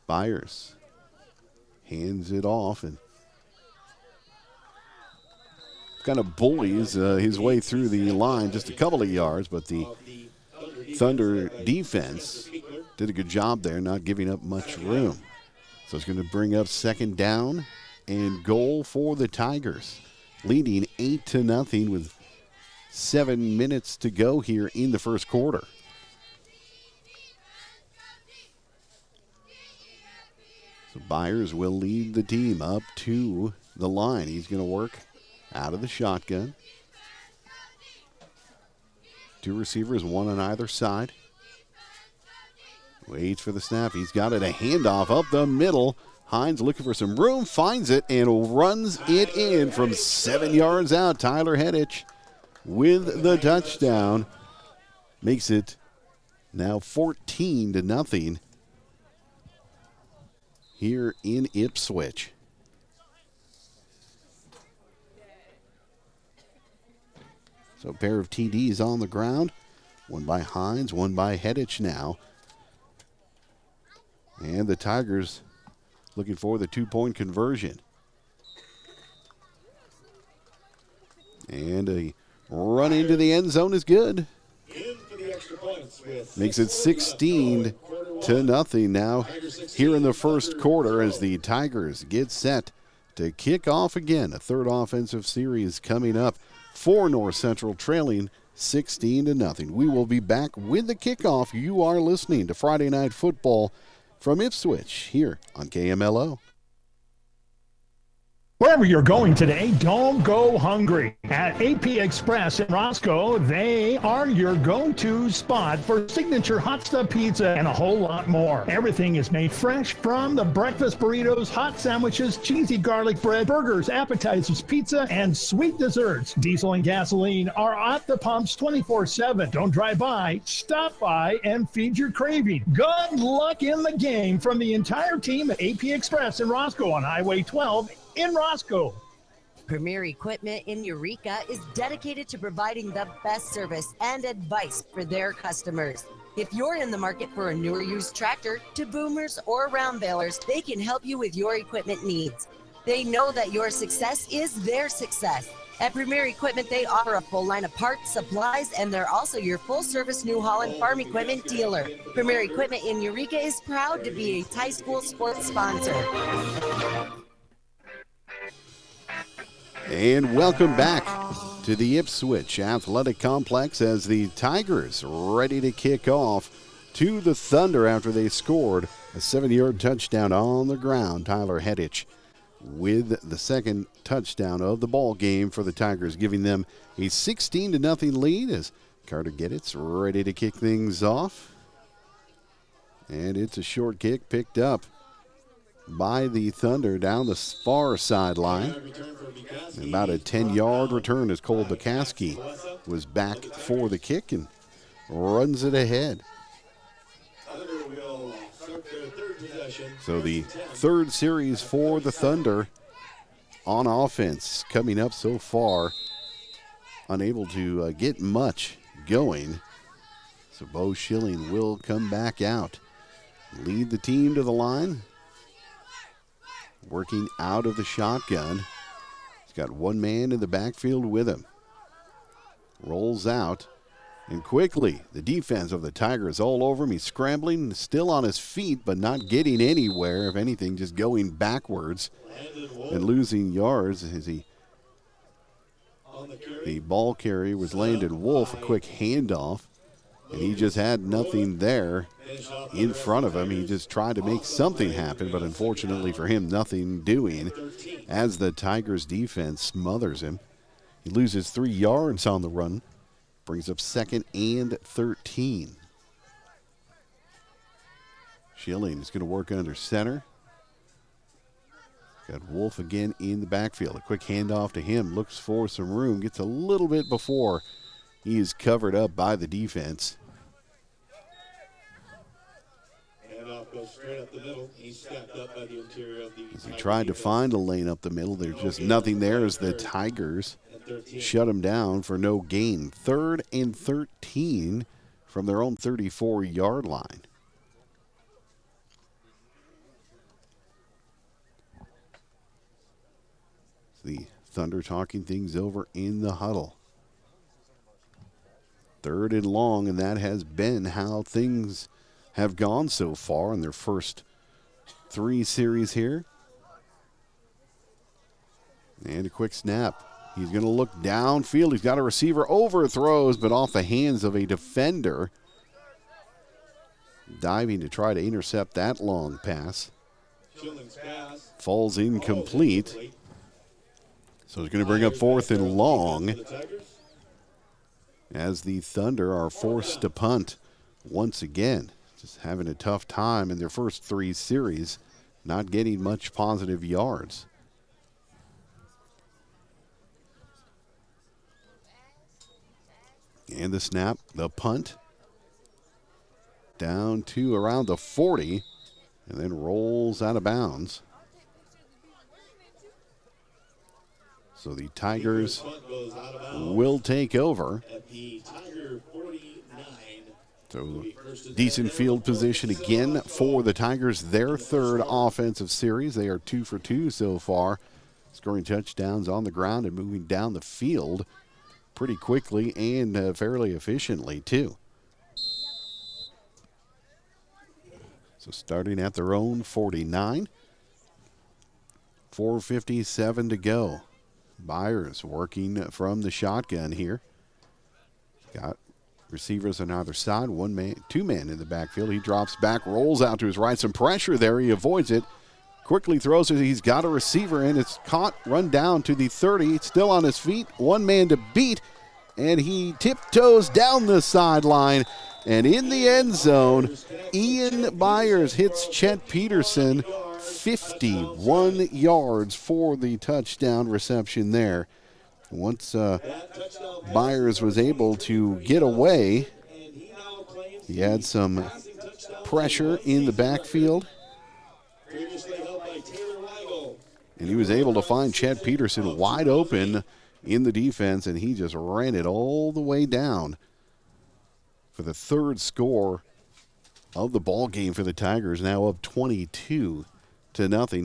Byers hands it off and kind of bullies his way through the line just a couple of yards, but the Thunder defense did a good job there, not giving up much room. So it's going to bring up 2nd down and goal for the Tigers, leading 8-0 with 7 minutes to go here in the first quarter. So Byers will lead the team up to the line. He's going to work out of the shotgun. 2 receivers, 1 on either side. Waits for the snap. He's got it, a handoff up the middle. Hines looking for some room, finds it, and runs it in from 7 yards out. Tyler Hedich with the touchdown. Makes it now 14-0 here in Ipswich. So a pair of TDs on the ground. One by Hines, one by Hedich now. And the Tigers looking for the 2-point conversion. And a run into the end zone is good. Makes it 16-0 now here in the first quarter as the Tigers get set to kick off again. A 3rd offensive series coming up for North Central, trailing 16-0. We will be back with the kickoff. You are listening to Friday Night Football from Ipswich here on KMLO.
Wherever you're going today, don't go hungry. At AP Express in Roscoe, they are your go-to spot for signature hot stuff pizza and a whole lot more. Everything is made fresh, from the breakfast burritos, hot sandwiches, cheesy garlic bread, burgers, appetizers, pizza, and sweet desserts. Diesel and gasoline are at the pumps 24/7. Don't drive by, stop by, and feed your craving. Good luck in the game from the entire team at AP Express in Roscoe on Highway 12 in Roscoe.
Premier Equipment in Eureka is dedicated to providing the best service and advice for their customers. If you're in the market for a newer used tractor, to boomers or round balers, they can help you with your equipment needs. They know that your success is their success. At Premier Equipment, they offer a full line of parts, supplies, and they're also your full-service New Holland farm equipment dealer. Premier Equipment in Eureka is proud to be a Thai School sports sponsor.
And welcome back to the Ipswich Athletic Complex as the Tigers ready to kick off to the Thunder after they scored a 7-yard touchdown on the ground. Tyler Hedich with the second touchdown of the ball game for the Tigers, giving them a 16-0 lead as Carter Gettitz ready to kick things off. And it's a short kick picked up by the Thunder down the far sideline. About a 10-yard return as Cole Bukowski was back for the kick and runs it ahead. So the 3rd series for the Thunder on offense coming up so far. Unable to get much going. So Bo Schilling will come back out. Lead the team to the line. Working out of the shotgun. He's got one man in the backfield with him. Rolls out. And quickly, the defense of the Tigers all over him. He's scrambling, still on his feet, but not getting anywhere. If anything, just going backwards and losing yards as the ball carrier was Landon Wolf. A quick handoff, and he just had nothing there. in front of him. He just tried to make something happen, but unfortunately for him, nothing doing as the Tigers defense smothers him. He loses 3 yards on the run, brings up 2nd and 13. Schilling is going to work under center. Got Wolf again in the backfield. A quick handoff to him. Looks for some room. Gets a little bit before he is covered up by the defense.
Handoff goes straight up the middle. He's stacked up by the interior of the
As he tried to find a lane up the middle, there's just nothing there as the Tigers shut him down for no gain. 3rd and 13 from their own 34-yard line. The Thunder talking things over in the huddle. 3rd and long, and that has been how things have gone so far in their first 3 series here. And a quick snap. He's going to look downfield. He's got a receiver, overthrows, but off the hands of a defender. Diving to try to intercept that long pass. Falls incomplete. So it's going to bring up 4th and long as the Thunder are forced to punt once again. Just having a tough time in their first 3 series, not getting much positive yards. And the snap, the punt, down to around the 40, and then rolls out of bounds. So the Tigers will take over. So decent field position again for the Tigers. Their 3rd offensive series. They are 2 for 2 so far. Scoring touchdowns on the ground and moving down the field pretty quickly and fairly efficiently too. So starting at their own 49. 4:57 to go. Byers working from the shotgun here. Got receivers on either side. 2 men in the backfield. He drops back, rolls out to his right. Some pressure there. He avoids it. Quickly throws it. He's got a receiver, and it's caught, run down to the 30. Still on his feet. 1 man to beat, and he tiptoes down the sideline. And in the end zone, Ian Byers hits Chet Peterson. 51 yards for the touchdown reception there. Once Byers was able to get away, he had some pressure in the backfield, and he was able to find Chet Peterson wide open in the defense, and he just ran it all the way down for the 3rd score of the ball game for the Tigers, now up 22-0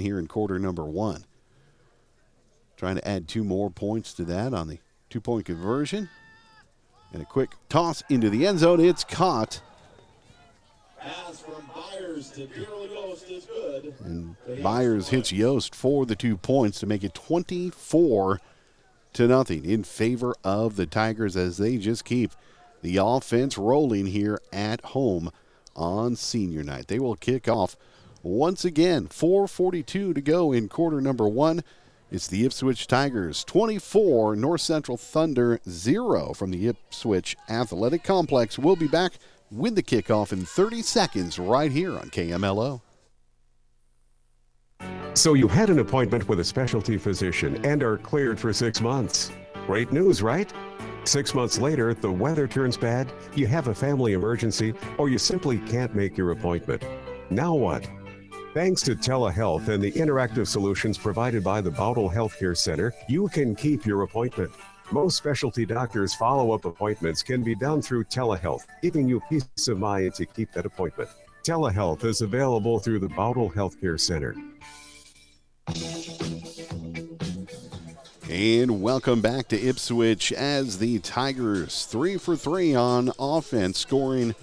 here in quarter number 1. Trying to add 2 more points to that on the 2-point conversion. And a quick toss into the end zone. It's caught.
Pass from Byers to Daryl Yost is good.
And Byers hits Yost for the 2 points to make it 24-0 in favor of the Tigers as they just keep the offense rolling here at home on senior night. They will kick off once again. 4:42 to go in quarter number 1. It's the Ipswich Tigers 24, North Central Thunder 0 from the Ipswich Athletic Complex. We'll be back with the kickoff in 30 seconds right here on KMLO.
So you had an appointment with a specialty physician and are cleared for 6 months. Great news, right? 6 months later, the weather turns bad, you have a family emergency, or you simply can't make your appointment. Now what? Thanks to telehealth and the interactive solutions provided by the Bowdle Healthcare Center, you can keep your appointment. Most specialty doctors' follow-up appointments can be done through telehealth, giving you peace of mind to keep that appointment. Telehealth is available through the Bowdle Healthcare Center.
And welcome back to Ipswich as the Tigers 3 for 3 on offense, scoring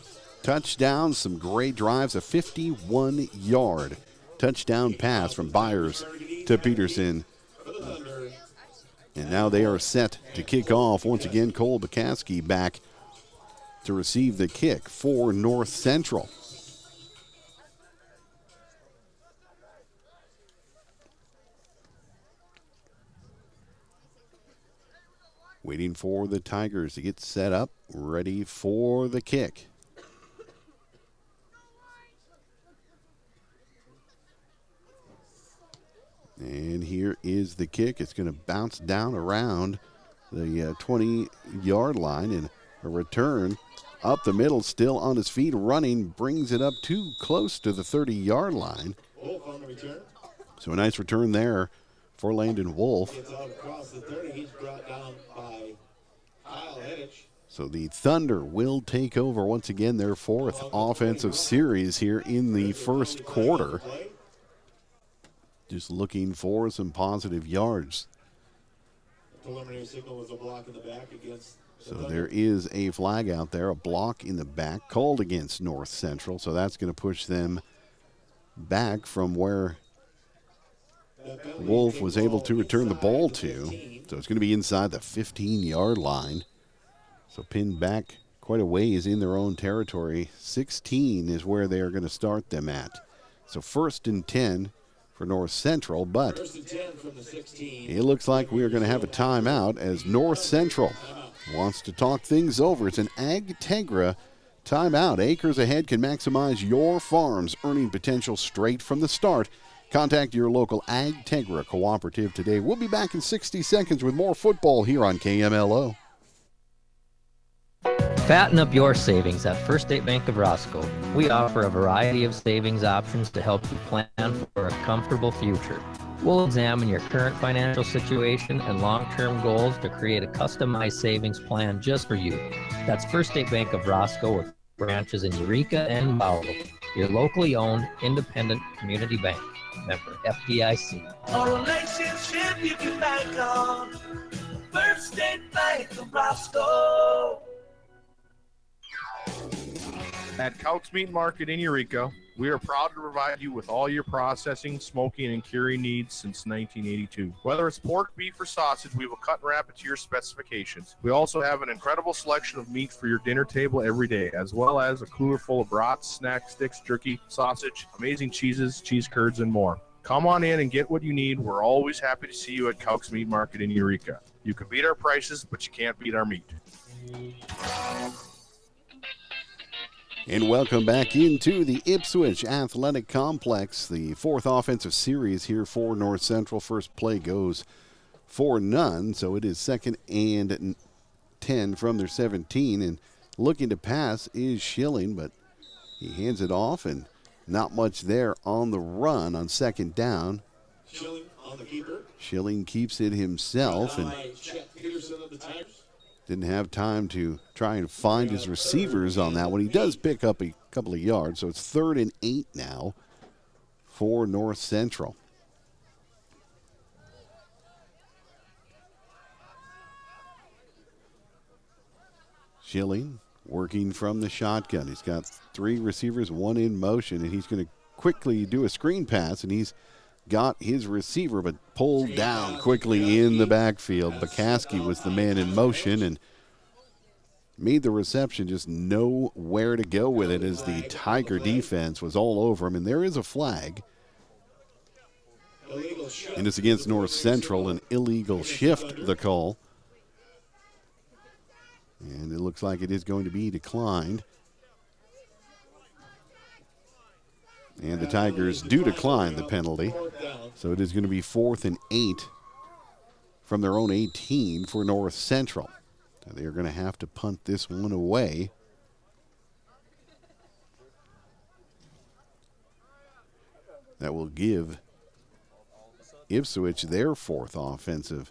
touchdowns, some great drives, a 51-yard touchdown pass from Byers to Peterson. And now they are set to kick off. Once again, Cole Bukowski back to receive the kick for North Central. Waiting for the Tigers to get set up, ready for the kick. And here is the kick. It's going to bounce down around the 20-yard line, and a return up the middle, still on his feet, running, brings it up too close to the 30-yard line.
Wolf on the return.
So a nice return there for Landon Wolf.
Gets out across the 30. He's brought down by Kyle Hedich.
So the Thunder will take over once again their fourth offensive series here in the first quarter. Just looking for some positive yards.
The preliminary signal was a block in the back against the
So
Thunder.
there is a flag out there, a block in the back called against North Central. So that's going to push them back from where Wolf was able to return the ball to. So it's going to be inside the 15-yard line. So pinned back quite a ways in their own territory. 16 is where they are going to start them at. So 1st and 10 for North Central, but
1st and 10 from the 16.
it looks like we are going to have a timeout as North Central wants to talk things over. It's an Ag Tegra timeout. Acres ahead can maximize your farm's earning potential straight from the start. Contact your local Ag Tegra cooperative today. We'll be back in 60 seconds with more football here on KMLO.
Fatten up your savings at First State Bank of Roscoe. We offer a variety of savings options to help you plan for a comfortable future. We'll examine your current financial situation and long-term goals to create a customized savings plan just for you. That's First State Bank of Roscoe with branches in Eureka and Bowral. Your locally owned, independent community bank. Member FDIC.
A relationship you can bank on. First State Bank of Roscoe.
At Couch Meat Market in Eureka, we are proud to provide you with all your processing, smoking, and curing needs since 1982. Whether it's pork, beef, or sausage, we will cut and wrap it to your specifications. We also have an incredible selection of meat for your dinner table every day, as well as a cooler full of brats, snack sticks, jerky, sausage, amazing cheeses, cheese curds, and more. Come on in and get what you need. We're always happy to see you at Couch Meat Market in Eureka. You can beat our prices, but you can't beat our meat.
And welcome back into the Ipswich Athletic Complex, the fourth offensive series here for North Central. First play goes for none, so it is 2nd and 10 from their 17. And looking to pass is Schilling, but he hands it off, and not much there on the run on 2nd down.
Schilling on the keeper.
Schilling keeps it himself, and
Chet Peterson of the Tigers.
didn't have time to try and find his receivers on that one. He does pick up a couple of yards, so it's 3rd and 8 now for North Central. Schilling working from the shotgun. He's got 3 receivers, 1 in motion, and he's going to quickly do a screen pass, and he's got his receiver, but pulled down quickly in the backfield. Bakaski was the man in motion and made the reception, just know where to go with it as the Tiger defense was all over him. And there is a flag. And it's against North Central, an illegal shift, the call. And it looks like it is going to be declined. And the Tigers do decline the penalty. So it is going to be 4th and 8 from their own 18 for North Central. So they're going to have to punt this one away. That will give Ipswich their 4th offensive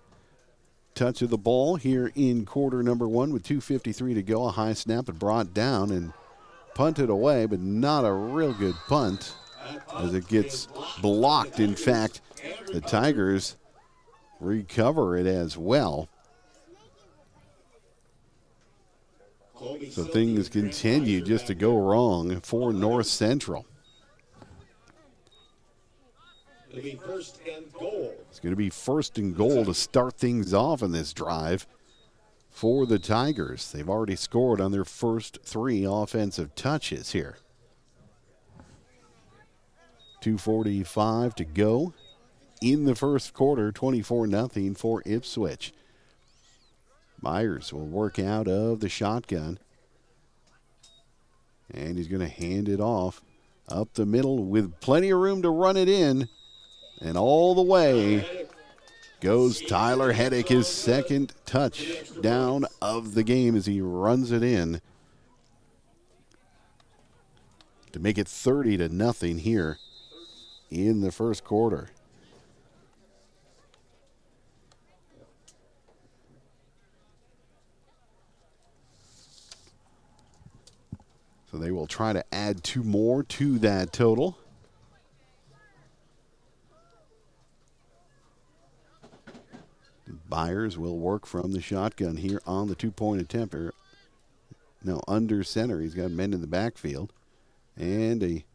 touch of the ball here in quarter number 1 with 2:53 to go. A high snap and brought down and punted away, but not a real good punt as it gets blocked. In fact, the Tigers recover it as well. So things continue just to go wrong for North Central.
It'll be 1st and goal.
It's going to be 1st and goal to start things off in this drive for the Tigers. They've already scored on their first 3 offensive touches here. 2:45 to go in the first quarter, 24-0 for Ipswich. Myers will work out of the shotgun. And he's going to hand it off up the middle with plenty of room to run it in. And all the way goes Tyler Heddick, his second touchdown of the game as he runs it in to make it 30-0 here in the first quarter. So they will try to add 2 more to that total. Byers will work from the shotgun here on the 2-point attempt. No, under center. He's got men in the backfield. And a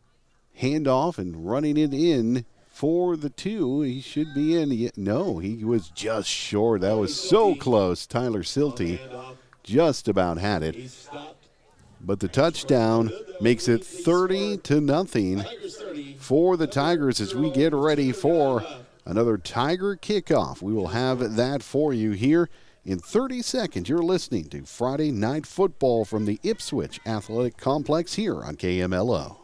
handoff and running it in for the 2. He should be in. No, he was just short. That was so close. Tyler Silty just about had it. But the touchdown makes it 30-0 for the Tigers as we get ready for another Tiger kickoff. We will have that for you here in 30 seconds. You're listening to Friday Night Football from the Ipswich Athletic Complex here on KMLO.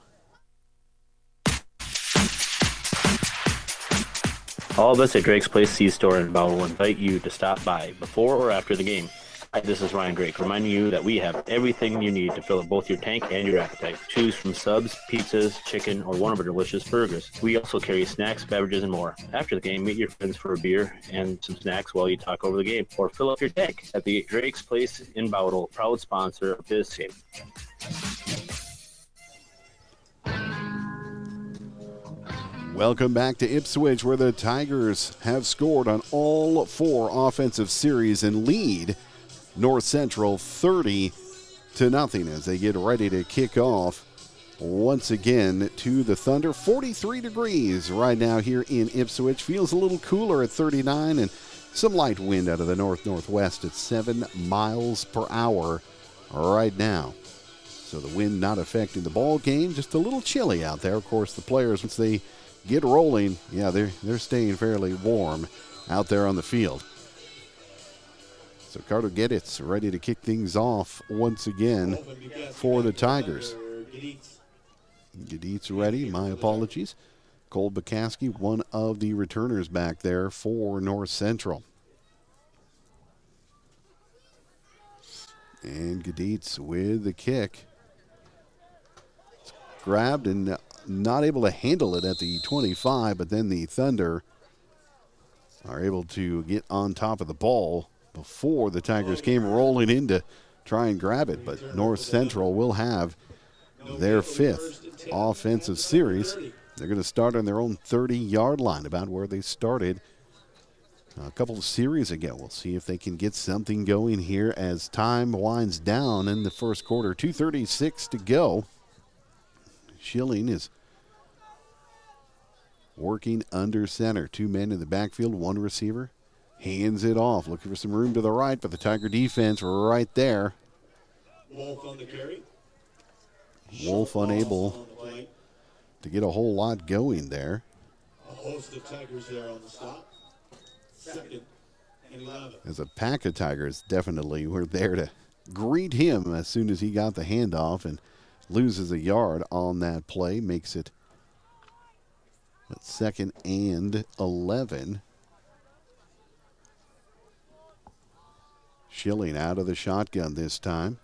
All of us at Drake's Place C-Store in Bowell invite you to stop by before or after the game. Hi, this is Ryan Drake, reminding you that we have everything you need to fill up both your tank and your appetite. Choose from subs, pizzas, chicken, or one of our delicious burgers. We also carry snacks, beverages, and more. After the game, meet your friends for a beer and some snacks while you talk over the game, or fill up your tank at the Drake's Place in Bowdle, proud sponsor of this game.
Welcome back to Ipswich, where the Tigers have scored on all 4 offensive series and lead North Central 30-0 as they get ready to kick off once again to the Thunder. 43 degrees right now here in Ipswich. Feels a little cooler at 39 and some light wind out of the north-northwest at 7 miles per hour right now. So the wind not affecting the ball game, just a little chilly out there. Of course, the players, once they get rolling, yeah, they're staying fairly warm out there on the field. So Carter Geditz ready to kick things off once again for the Tigers. Geditz ready, my apologies. Cole Bukowski, one of the returners back there for North Central. And Geditz with the kick. Grabbed and not able to handle it at the 25, but then the Thunder are able to get on top of the ball before the Tigers came rolling in to try and grab it. But North Central will have their 5th offensive series. They're going to start on their own 30-yard line, about where they started a couple of series ago. We'll see if they can get something going here as time winds down in the first quarter. 2:36 to go. Schilling is working under center. 2 men in the backfield, 1 receiver. Hands it off, looking for some room to the right, but the Tiger defense right there.
Wolf on the carry.
Wolf unable to get a whole lot going there.
A host of Tigers there on the stop. 2nd and 11.
As a pack of Tigers definitely were there to greet him as soon as he got the handoff and loses a yard on that play. Makes it 2nd and 11. Schilling out of the shotgun this time.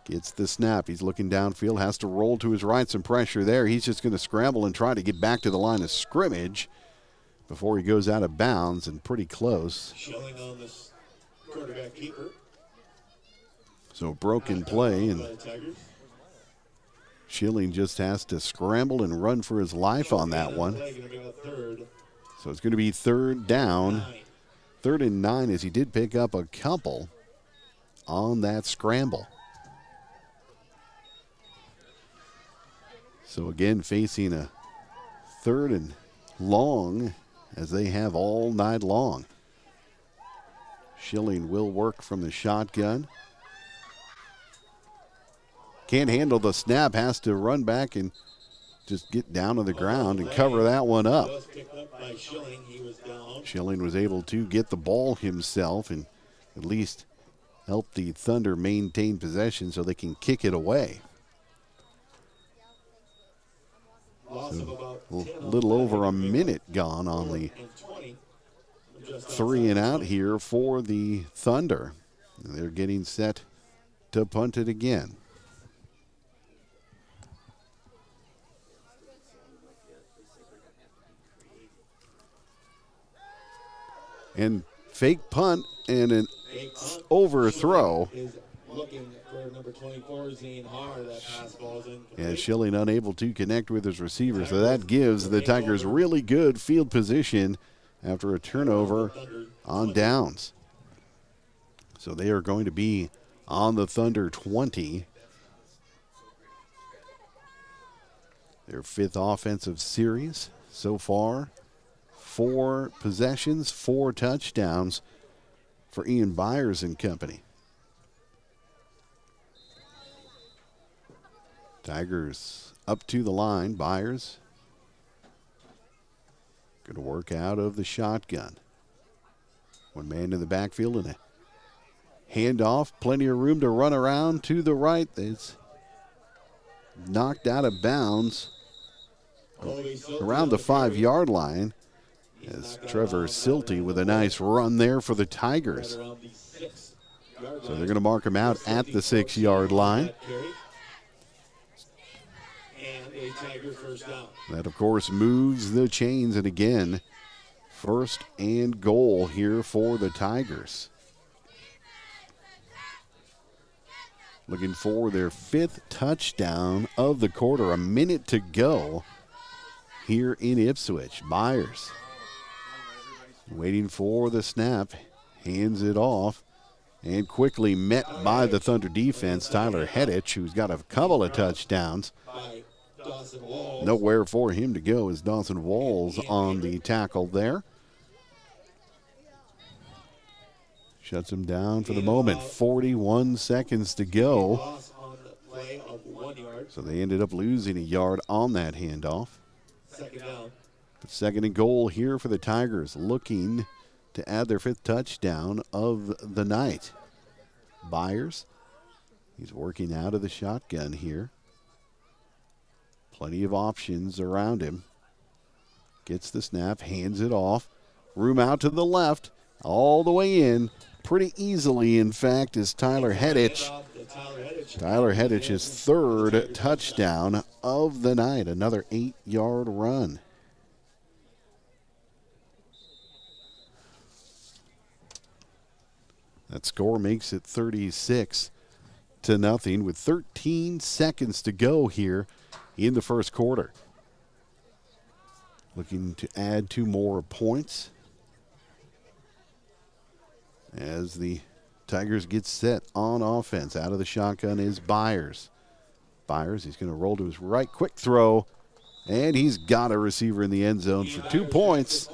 Gets the snap. He's looking downfield. Has to roll to his right. Some pressure there. He's just going to scramble and try to get back to the line of scrimmage before he goes out of bounds, and pretty close.
Schilling on this quarterback keeper.
So broken play, and Schilling just has to scramble and run for his life on that one. So it's going to be 3rd down. 3rd and 9, as he did pick up a couple on that scramble. So again, facing a 3rd and long, as they have all night long. Schilling will work from the shotgun. Can't handle the snap, has to run back and just get down on the ground and cover that one up.
Was picked up by Schilling. He was down.
Schilling was able to get the ball himself and at least help the Thunder maintain possession so they can kick it away. So a little over a minute gone on the 3 and out here for the Thunder. They're getting set to punt it again. And fake punt and an overthrow.
Looking for number 24, Zane Har. That pass ball's in.
And Schilling unable to connect with his receiver, so that gives the Tigers really good field position after a turnover on downs. So they are going to be on the Thunder 20. Their 5th offensive series so far. 4 possessions, 4 touchdowns for Ian Byers and company. Tigers up to the line. Byers going to work out of the shotgun. One man in the backfield and a handoff. Plenty of room to run around to the right. It's knocked out of bounds around the 5-yard line as Trevor Silty with a nice run there for the Tigers. So they're going to mark him out at the 6-yard line.
A Tiger first down.
That, of course, moves the chains. And again, 1st and goal here for the Tigers. Looking for their 5th touchdown of the quarter. A minute to go here in Ipswich. Byers waiting for the snap. Hands it off. And quickly met by the Thunder defense. Tyler Hedich, who's got a couple of touchdowns. Nowhere for him to go as Dawson Walls on the tackle there. Shuts him down for the moment. 41 seconds to go. So they ended up losing a yard on that handoff.
Second down.
But 2nd and goal here for the Tigers, looking to add their 5th touchdown of the night. Byers, he's working out of the shotgun here. Plenty of options around him. Gets the snap, hands it off. Room out to the left, all the way in. Pretty easily, in fact, is Tyler Hedich. Tyler Hedich's 3rd touchdown of the night. Another 8-yard run. That score makes it 36-0 with 13 seconds to go here in the first quarter. Looking to add 2 more points as the Tigers get set on offense. Out of the shotgun is Byers. Byers, he's going to roll to his right. Quick throw, and he's got a receiver in the end zone for 2 points.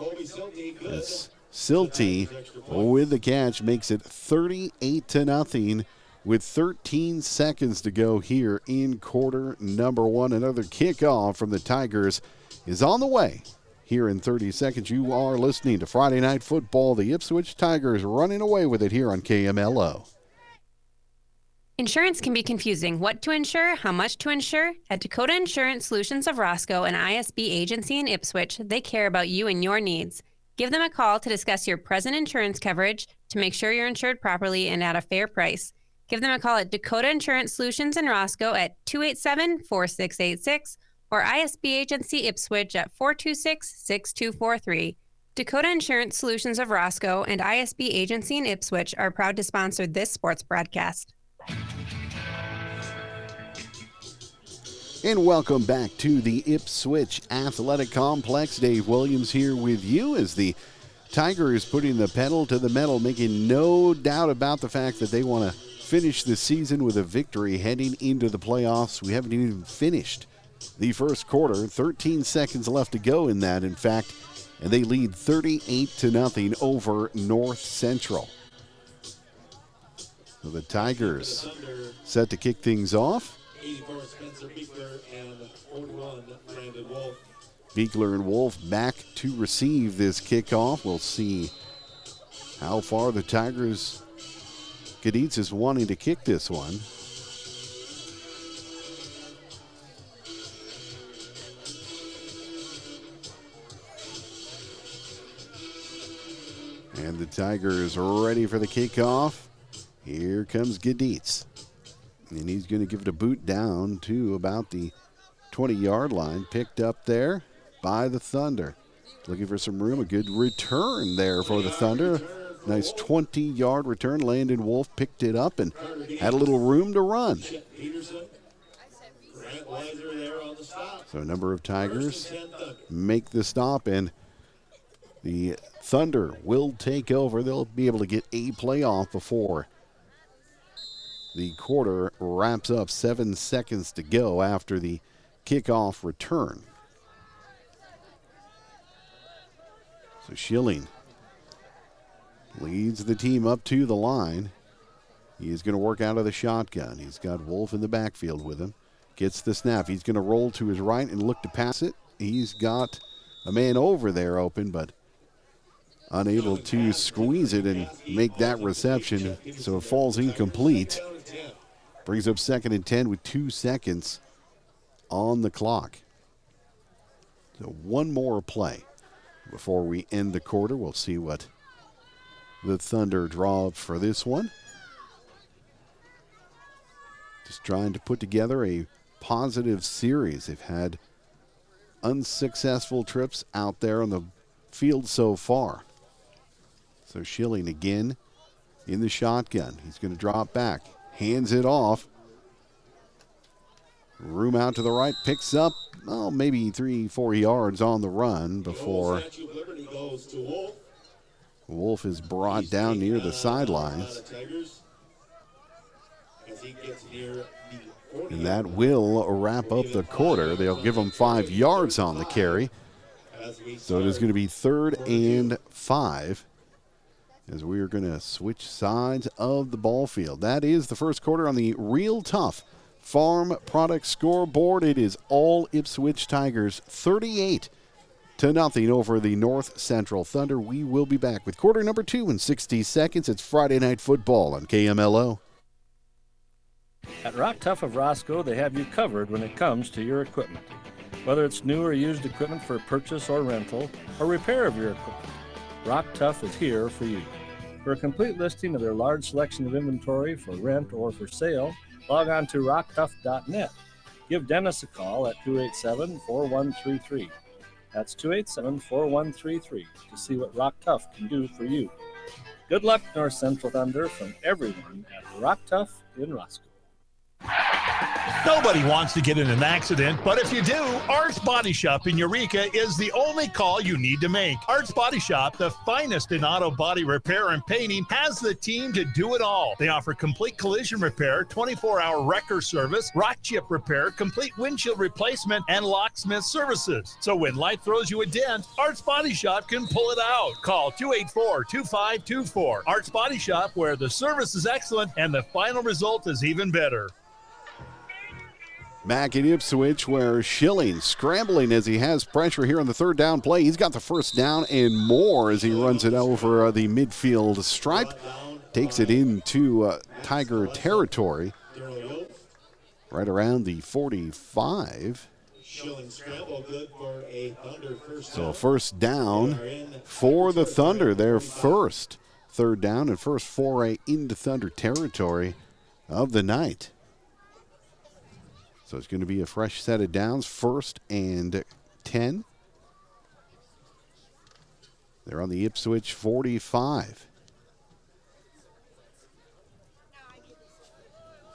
It's Silty with the catch, makes it 38-0 with 13 seconds to go here in quarter number 1. Another kickoff from the Tigers is on the way here in 30 seconds. You are listening to Friday Night Football. The Ipswich Tigers running away with it here on KMLO.
Insurance can be confusing. What to insure, how much to insure? At Dakota Insurance Solutions of Roscoe, an ISB agency in Ipswich, they care about you and your needs. Give them a call to discuss your present insurance coverage to make sure you're insured properly and at a fair price. Give them a call at Dakota Insurance Solutions in Roscoe at 287-4686 or ISB Agency Ipswich at 426-6243. Dakota Insurance Solutions of Roscoe and ISB Agency in Ipswich are proud to sponsor this sports broadcast.
And welcome back to the Ipswich Athletic Complex. Dave Williams here with you as the Tigers putting the pedal to the metal, making no doubt about the fact that they want to finish the season with a victory heading into the playoffs. We haven't even finished the first quarter. 13 seconds left to go in that, in fact, and they lead 38-0 over North Central. So the Tigers set to kick things off.
84 Spencer Beekler and 41 on Brandon Wolf.
Beekler and Wolf back to receive this kickoff. We'll see how far the Tigers. Gaditz is wanting to kick this one. And the Tigers are ready for the kickoff. Here comes Gaditz. And he's going to give it a boot down to about the 20-yard line. Picked up there by the Thunder. Looking for some room. A good return there for the Thunder. Nice 20-yard return. Landon Wolf picked it up and had a little room to run. So a number of Tigers make the stop, and the Thunder will take over. They'll be able to get a playoff before the quarter wraps up. 7 seconds to go after the kickoff return. So Schilling leads the team up to the line. He is going to work out of the shotgun. He's got Wolf in the backfield with him. Gets the snap. He's going to roll to his right and look to pass it. He's got a man over there open, but unable to squeeze it and make that reception, so it falls incomplete. Brings up 2nd and 10 with 2 seconds on the clock. So one more play before we end the quarter. We'll see what the Thunder draw up for this one. Just trying to put together a positive series. They've had unsuccessful trips out there on the field so far. So Schilling again in the shotgun. He's going to drop back. Hands it off. Room out to the right. Picks up, maybe 3-4 yards on the run before Wolf is brought down near the sidelines. And that will wrap up the quarter. They'll give him 5 yards on the carry. So it is going to be 3rd and 5 as we are going to switch sides of the ball field. That is the first quarter on the Real Tough Farm Product scoreboard. It is all Ipswich Tigers 38-0 over the North Central Thunder. We will be back with quarter number 2 in 60 seconds. It's Friday Night Football on KMLO.
At Rock Tough of Roscoe, they have you covered when it comes to your equipment. Whether it's new or used equipment for purchase or rental, or repair of your equipment, Rock Tough is here for you. For a complete listing of their large selection of inventory for rent or for sale, log on to rocktough.net. Give Dennis a call at 287-4133. That's 287-4133 to see what Rock Tough can do for you. Good luck, North Central Thunder, from everyone at Rock Tough in Roscoe.
Nobody wants to get in an accident, but if you do, Art's Body Shop in Eureka is the only call you need to make. Art's Body Shop, the finest in auto body repair and painting, has the team to do it all. They offer complete collision repair, 24-hour wrecker service, rock chip repair, complete windshield replacement, and locksmith services. So when life throws you a dent, Art's Body Shop can pull it out. Call 284-2524. Art's Body Shop, where the service is excellent and the final result is even better.
Back in Ipswich, where Schilling scrambling as he has pressure here on the 3rd down play. He's got the 1st down and more as he runs it over the midfield stripe. Takes it into Tiger territory. Right around the 45. So 1st down for the Thunder. Their first 3rd down and first foray into Thunder territory of the night. So it's going to be a fresh set of downs, 1st and 10. They're on the Ipswich 45.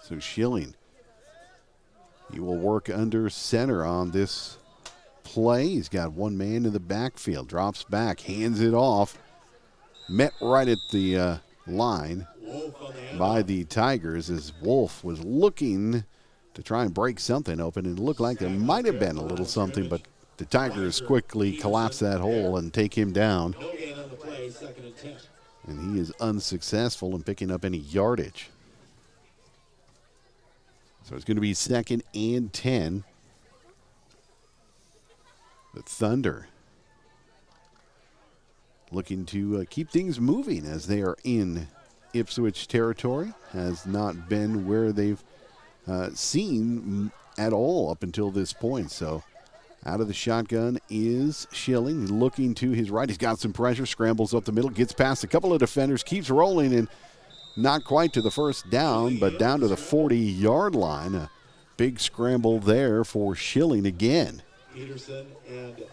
So Schilling, he will work under center on this play. He's got one man in the backfield, drops back, hands it off. Met right at the line by the Tigers as Wolf was looking to try and break something open. It looked like there might have been a little something, but the Tigers quickly collapse that hole and take him down. And he is unsuccessful in picking up any yardage. So it's going to be 2nd and 10. The Thunder looking to keep things moving as they are in Ipswich territory. Has not been where they've seen at all up until this point. So out of the shotgun is Schilling, looking to his right. He's got some pressure, scrambles up the middle, gets past a couple of defenders, keeps rolling, and not quite to the first down, but down to the 40-yard line. A big scramble there for Schilling again.
Peterson and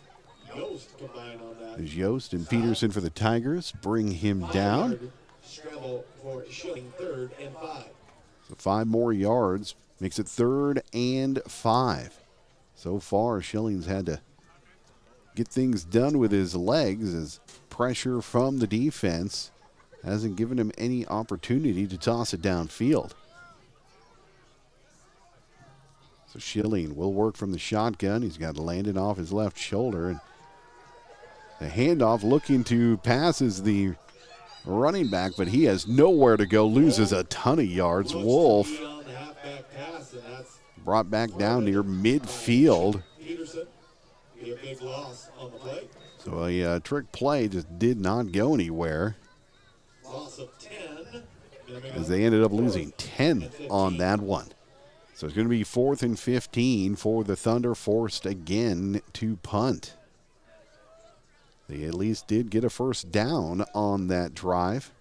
Yost combine on that.
As Yost and Peterson for the Tigers bring him down.
Scramble for Schilling, 3rd and 5.
So 5 more yards makes it 3rd and 5. So far, Schilling's had to get things done with his legs as pressure from the defense hasn't given him any opportunity to toss it downfield. So Schilling will work from the shotgun. He's got Landon off his left shoulder. And the handoff looking to pass is the running back, but he has nowhere to go, loses a ton of yards. Wolf brought back down near midfield.
Peterson, be a big loss on the play.
So a trick play just did not go anywhere,
Loss of 10.
as they ended up losing 10 on that one. So it's going to be 4th and 15 for the Thunder, forced again to punt. They at least did get a first down on that drive.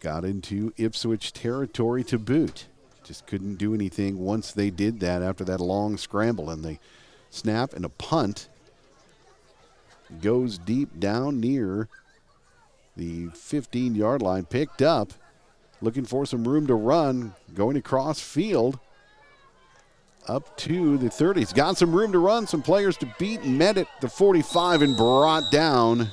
Got into Ipswich territory to boot. Just couldn't do anything once they did that after that long scramble. And they snap and a punt goes deep down near the 15-yard line. Picked up, looking for some room to run, going across field up to the 30. He's got some room to run, some players to beat, met at the 45 and brought down.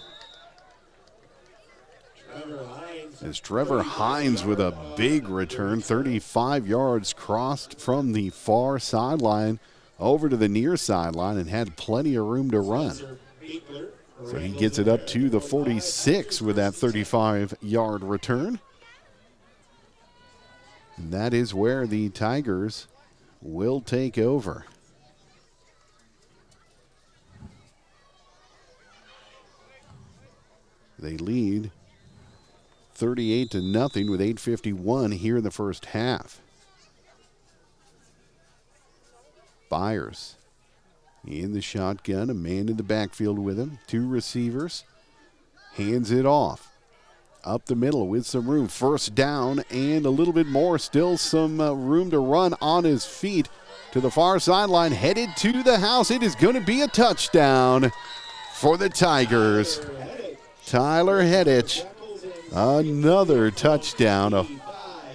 As Trevor Hines with a big return, 35 yards, crossed from the far sideline over to the near sideline and had plenty of room to run. So he gets it up to the 46 with that 35-yard return. And that is where the Tigers will take over. They lead 38-0 with 8:51 here in the first half. Byers in the shotgun, a man in the backfield with him, 2 receivers, hands it off. Up the middle with some room, first down and a little bit more, still some room to run on his feet to the far sideline, headed to the house. It is going to be a touchdown for the Tigers. Tyler Hedich, another touchdown, a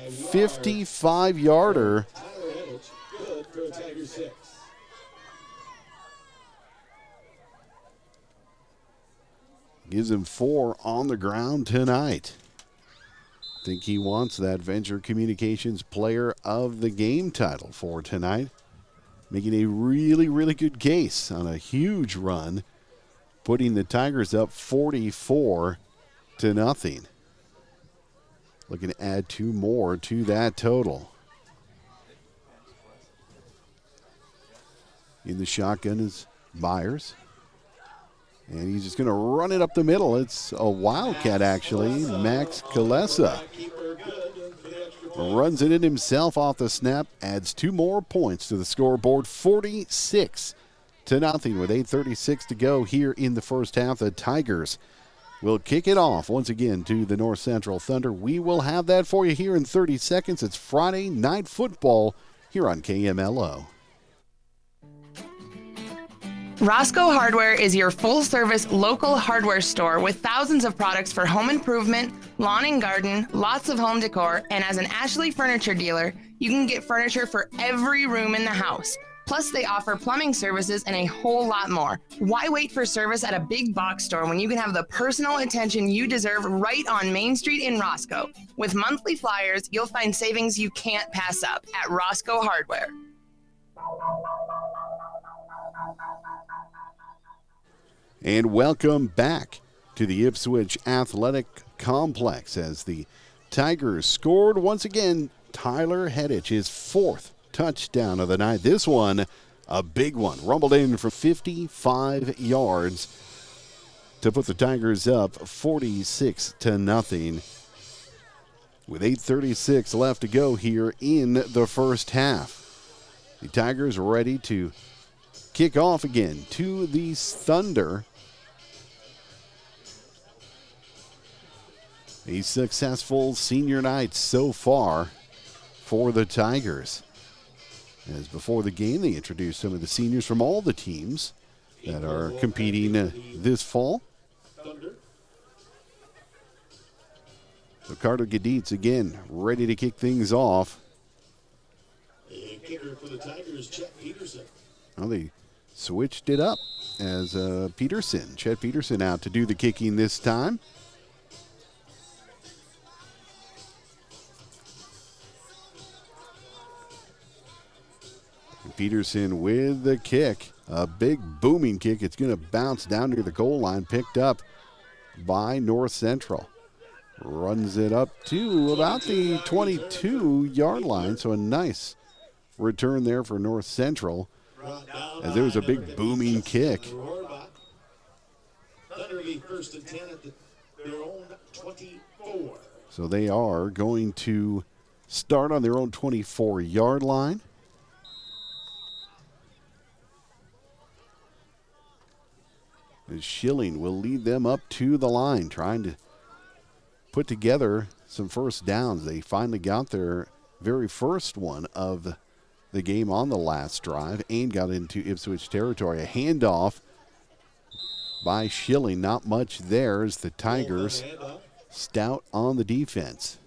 55-yarder. Gives him 4 on the ground tonight. I think he wants that Venture Communications Player of the Game title for tonight. Making a really, really good case on a huge run, putting the Tigers up 44-0. Looking to add 2 more to that total. In the shotgun is Byers. And he's just going to run it up the middle. It's a Wildcat, actually. Max Kalesa runs it in himself off the snap, adds 2 more points to the scoreboard, 46-0 with 8:36 to go here in the first half. The Tigers will kick it off once again to the North Central Thunder. We will have that for you here in 30 seconds. It's Friday Night Football here on KMLO.
Roscoe Hardware is your full-service local hardware store with thousands of products for home improvement, lawn and garden, lots of home decor, and as an Ashley furniture dealer, you can get furniture for every room in the house. Plus, they offer plumbing services and a whole lot more. Why wait for service at a big box store when you can have the personal attention you deserve right on Main Street in Roscoe? With monthly flyers, you'll find savings you can't pass up at Roscoe Hardware.
And welcome back to the Ipswich Athletic Complex as the Tigers scored once again. Tyler Hedich, his 4th touchdown of the night. This one A big one. Rumbled in for 55 yards to put the Tigers up 46-0. With 8:36 left to go here in the first half. The Tigers ready to kick off again to the Thunder. A successful senior night so far for the Tigers. As before the game, they introduced some of the seniors from all the teams that are competing this fall. So Carter Gaditz again ready to kick things off.
A kicker for the Tigers, Chet Peterson.
Well, they switched it up as Chet Peterson out to do the kicking this time. Peterson with the kick. A big booming kick. It's going to bounce down near the goal line. Picked up by North Central. Runs it up to about the 22-yard line. So a nice return there for North Central. As there was a big booming kick.
Thunder lead first and 10 at their own 24.
So they are going to start on their own 24-yard line. As Schilling will lead them up to the line, trying to put together some first downs. They finally got their very first one of the game on the last drive and got into Ipswich territory. A handoff by Schilling. Not much there as the Tigers stout on the defense.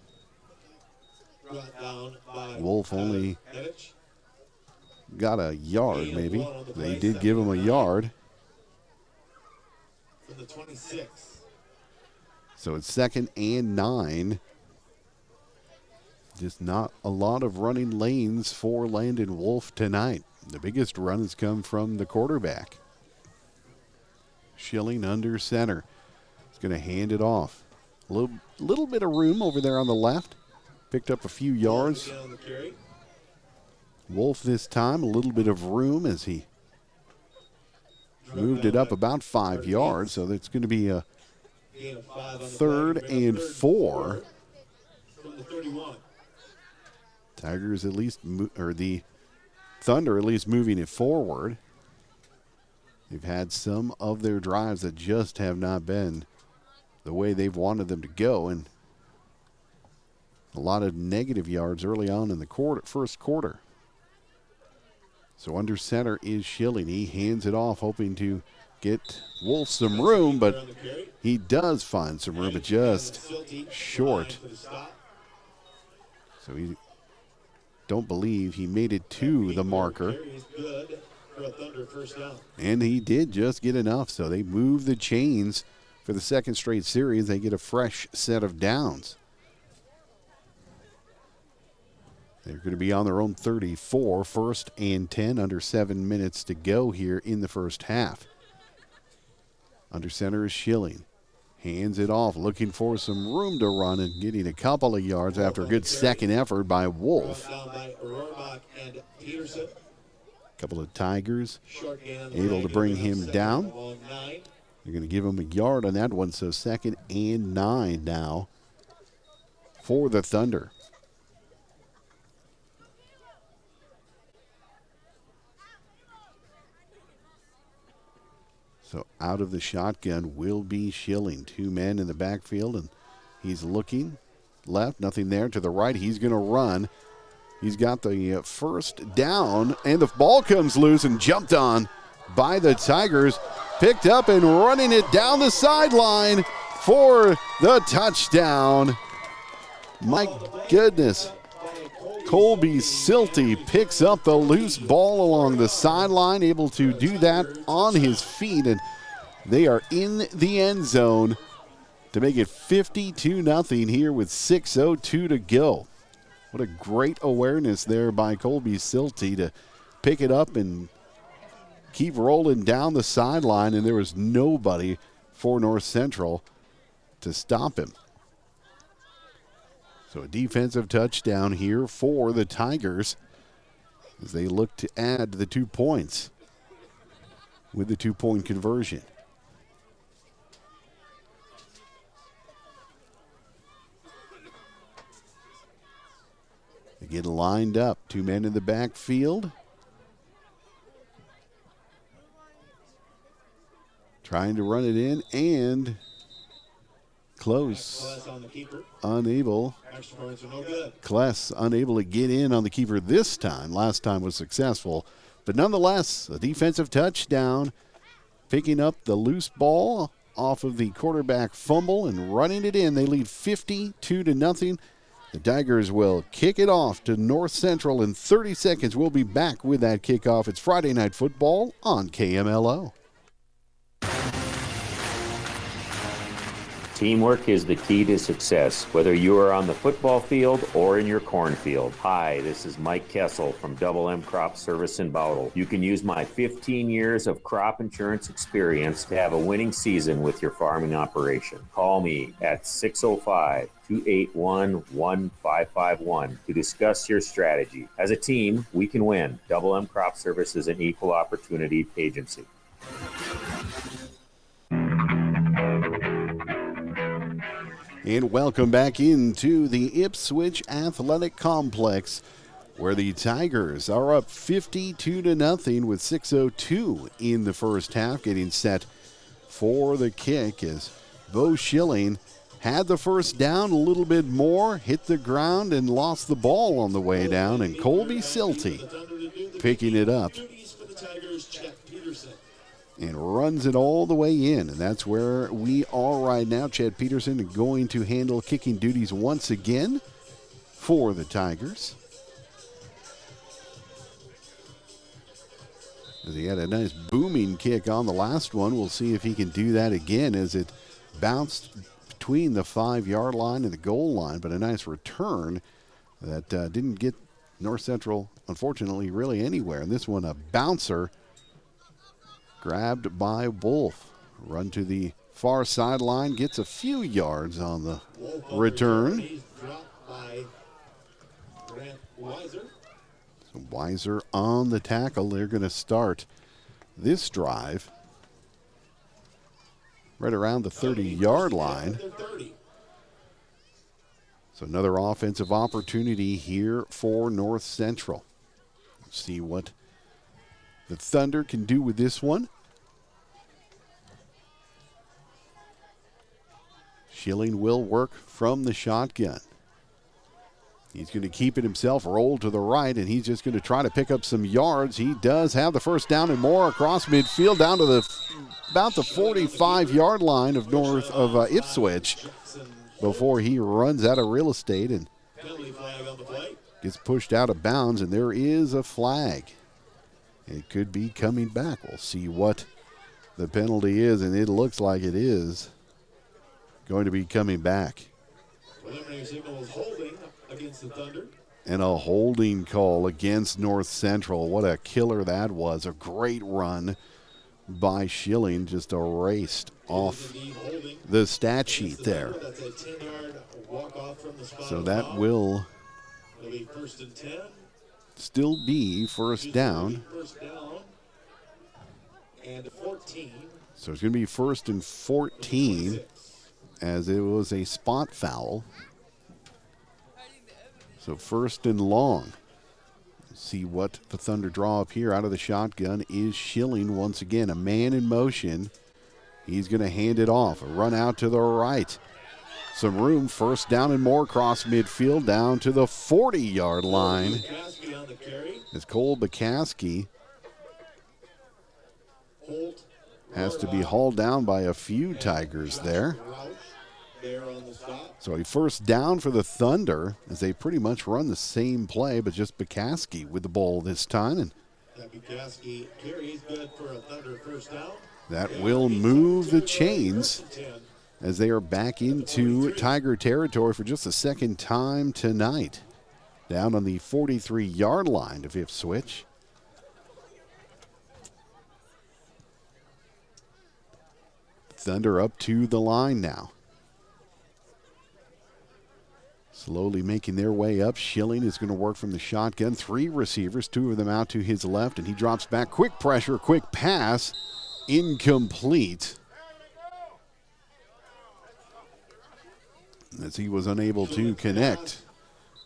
Wolf only got a yard, maybe. They did give him a yard.
From the 26.
So it's 2nd and 9. Just not a lot of running lanes for Landon Wolf tonight. The biggest run has come from the quarterback. Schilling under center. He's going to hand it off. A little bit of room over there on the left. Picked up a few yards. Wolf this time, a little bit of room as he moved it up about 5 yards, so that's going to be a 3rd and 4. Tigers at least, or the Thunder at least moving it forward. They've had some of their drives that just have not been the way they've wanted them to go, and a lot of negative yards early on in the first quarter. So under center is Schilling. He hands it off, hoping to get Wolf some room, but he does find some room, but just short. So he don't believe he made it to the marker. And he did just get enough, so they move the chains for the second straight series. They get a fresh set of downs. They're going to be on their own 34, 1st and 10, under 7 minutes to go here in the first half. Under center is Schilling. Hands it off, looking for some room to run and getting a couple of yards after a good second effort by Wolf. A couple of Tigers able to bring him down. They're going to give him a yard on that one, so 2nd and 9 now for the Thunder. So out of the shotgun will be Schilling. 2 men in the backfield, and he's looking left, nothing there. To the right, he's going to run. He's got the first down, and the ball comes loose and jumped on by the Tigers. Picked up and running it down the sideline for the touchdown. My goodness. Colby Silty picks up the loose ball along the sideline, able to do that on his feet, and they are in the end zone to make it 52-0 here with 6:02 to go. What a great awareness there by Colby Silty to pick it up and keep rolling down the sideline, and there was nobody for North Central to stop him. So a defensive touchdown here for the Tigers as they look to add the 2 points with the 2-point conversion. They get lined up. 2 men in the backfield. Trying to run it in and close. Unable.
Extra points are no good.
Kless unable to get in on the keeper this time. Last time was successful. But nonetheless, a defensive touchdown. Picking up the loose ball off of the quarterback fumble and running it in. They lead 52-0. The Tigers will kick it off to North Central in 30 seconds. We'll be back with that kickoff. It's Friday Night Football on KMLO.
Teamwork is the key to success, whether you are on the football field or in your cornfield. Hi, this is Mike Kessel from Double M Crop Service in Bowdle. You can use my 15 years of crop insurance experience to have a winning season with your farming operation. Call me at 605-281-1551 to discuss your strategy. As a team, we can win. Double M Crop Service is an equal opportunity agency.
And welcome back into the Ipswich Athletic Complex, where the Tigers are up 52-0 with 6:02 in the first half, getting set for the kick as Bo Schilling had the first down a little bit more, hit the ground and lost the ball on the way down, and Colby Silty picking it up and runs it all the way in. And that's where we are right now. Chad Peterson going to handle kicking duties once again for the Tigers. As he had a nice booming kick on the last one. We'll see if he can do that again as it bounced between the 5-yard line and the goal line. But a nice return that didn't get North Central, unfortunately, really anywhere. And this one, a bouncer grabbed by Wolf. Run to the far sideline, gets a few yards on the return.
He's dropped by Grant Weiser.
So Weiser on the tackle. They're going to start this drive right around the 30-yard line. So another offensive opportunity here for North Central. Let's see what the Thunder can do with this one. Schilling will work from the shotgun. He's going to keep it himself, roll to the right, and he's just going to try to pick up some yards. He does have the first down and more across midfield down to about the 45-yard line of Ipswich before he runs out of real estate and gets pushed out of bounds, and there is a flag. It could be coming back. We'll see what the penalty is, and it looks like it is going to be coming back.
Preliminary signal is holding against the Thunder.
And a holding call against North Central. What a killer that was. A great run by Schilling, just erased off the stat sheet there.
That's a 10-yard walk-off from the spot.
So that will
It'll be 1st and 10.
still be first down.
First down and 14.
So it's going to be 1st and 14 as it was a spot foul. So 1st and long. See what the Thunder draw up here out of the shotgun is Schilling once again. A man in motion. He's going to hand it off. A run out to the right. Some room. First down and more across midfield down to the 40-yard line. As Cole Bakaski has to be hauled down by a few Tigers there. So a first down for the Thunder as they pretty much run the same play, but just Bakaski with the ball this time. And
Bakaski carry is good for a Thunder first down.
that will move the chains as they are back into Tiger territory for just the second time tonight. Down on the 43-yard line of Ipswich. Thunder up to the line now. Slowly making their way up. Schilling is going to work from the shotgun. 3 receivers, 2 of them out to his left, and he drops back. Quick pressure, quick pass. Incomplete. As he was unable to connect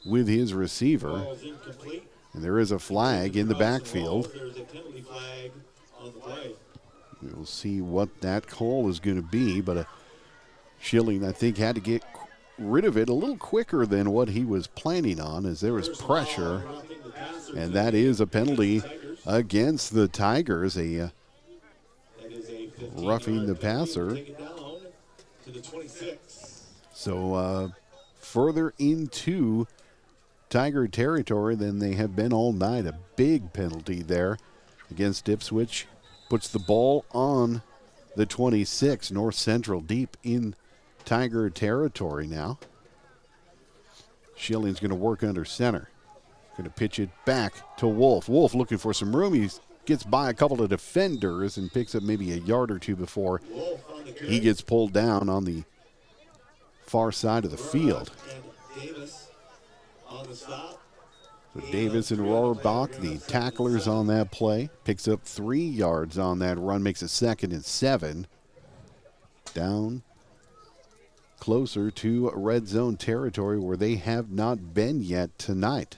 with his receiver. And there is a flag in the backfield. We'll see what that call is going to be, but Schilling, I think, had to get rid of it a little quicker than what he was planning on, as there was pressure, and that is a penalty against the Tigers, a roughing the passer. So further into Tiger territory than they have been all night. A big penalty there against Ipswich. Puts the ball on the 26. North Central deep in Tiger territory now. Schilling's going to work under center. Going to pitch it back to Wolf. Wolf looking for some room. He gets by a couple of defenders and picks up maybe a yard or two before he gets pulled down on the far side of the field. So Davis and Rohrbach, the tacklers on that play, picks up 3 yards on that run, makes it 2nd and 7. Down closer to red zone territory where they have not been yet tonight.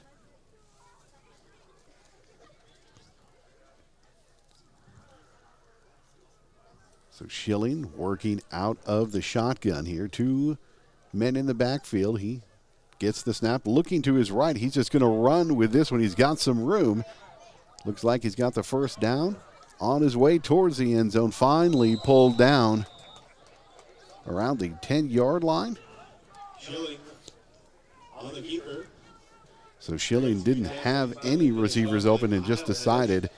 So Schilling working out of the shotgun here. 2 men in the backfield. He gets the snap, looking to his right. He's just going to run with this one. He's got some room. Looks like he's got the first down. On his way towards the end zone. Finally pulled down around the 10-yard line.
Schilling on the keeper.
So Schilling didn't have any receivers open and just decided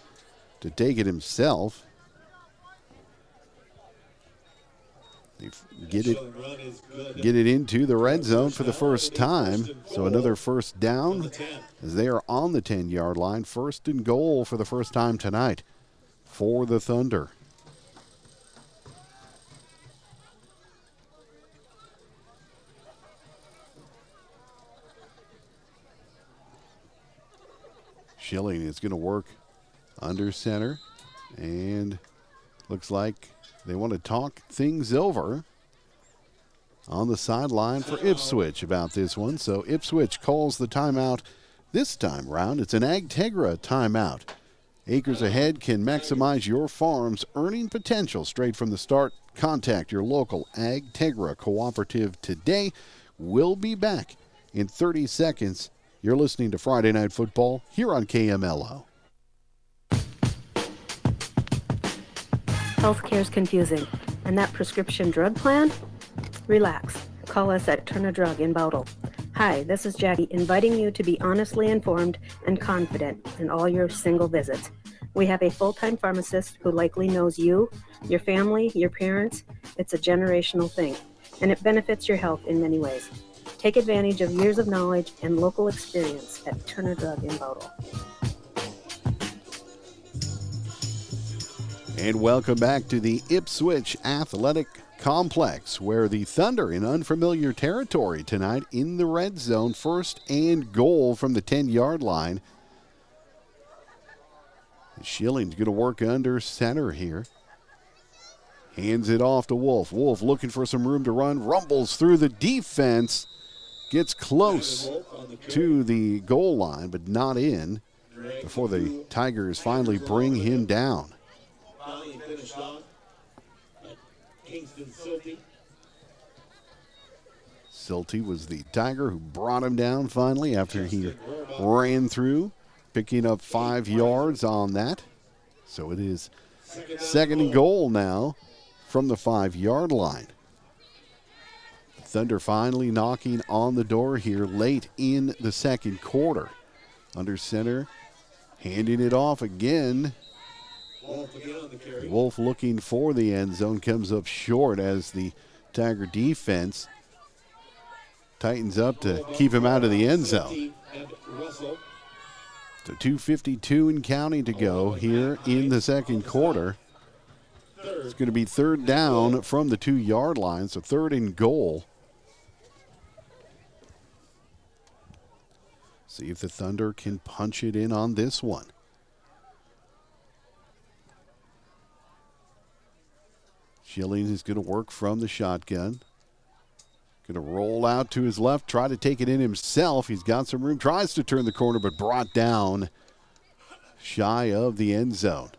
to take it himself. They get it into the red zone for the first time. So another first down as they are on the 10-yard line. 1st and goal for the first time tonight for the Thunder. Schilling is going to work under center, and looks like they want to talk things over on the sideline for Ipswich about this one. So Ipswich calls the timeout this time round. It's an Agtegra timeout. Acres Ahead can maximize your farm's earning potential straight from the start. Contact your local Agtegra cooperative today. We'll be back in 30 seconds. You're listening to Friday Night Football here on KMLO.
Healthcare's confusing. And that prescription drug plan? Relax. Call us at Turner Drug in Bowdle. Hi, this is Jackie, inviting you to be honestly informed and confident in all your single visits. We have a full-time pharmacist who likely knows you, your family, your parents. It's a generational thing, and it benefits your health in many ways. Take advantage of years of knowledge and local experience at Turner Drug in Bowdle.
And welcome back to the Ipswich Athletic Complex, where the Thunder in unfamiliar territory tonight in the red zone. 1st and goal from the 10-yard line. Schilling's going to work under center here. Hands it off to Wolf. Wolf looking for some room to run. Rumbles through the defense. Gets close to the goal line, but not in before the Tigers finally bring him down. Silty was the Tiger who brought him down finally after he ran through, picking up 5 yards on that. So it is 2nd and goal now from the 5-yard line. Thunder finally knocking on the door here late in the 2nd quarter. Under center, handing it off again. Wolf looking for the end zone, comes up short as the Tiger defense tightens up to keep him out of the end zone. So 2:52 and counting to go here in the 2nd quarter. It's going to be 3rd down from the 2-yard line, so 3rd and goal. See if the Thunder can punch it in on this one. Schilling is going to work from the shotgun. Going to roll out to his left, try to take it in himself. He's got some room, tries to turn the corner, but brought down shy of the end zone.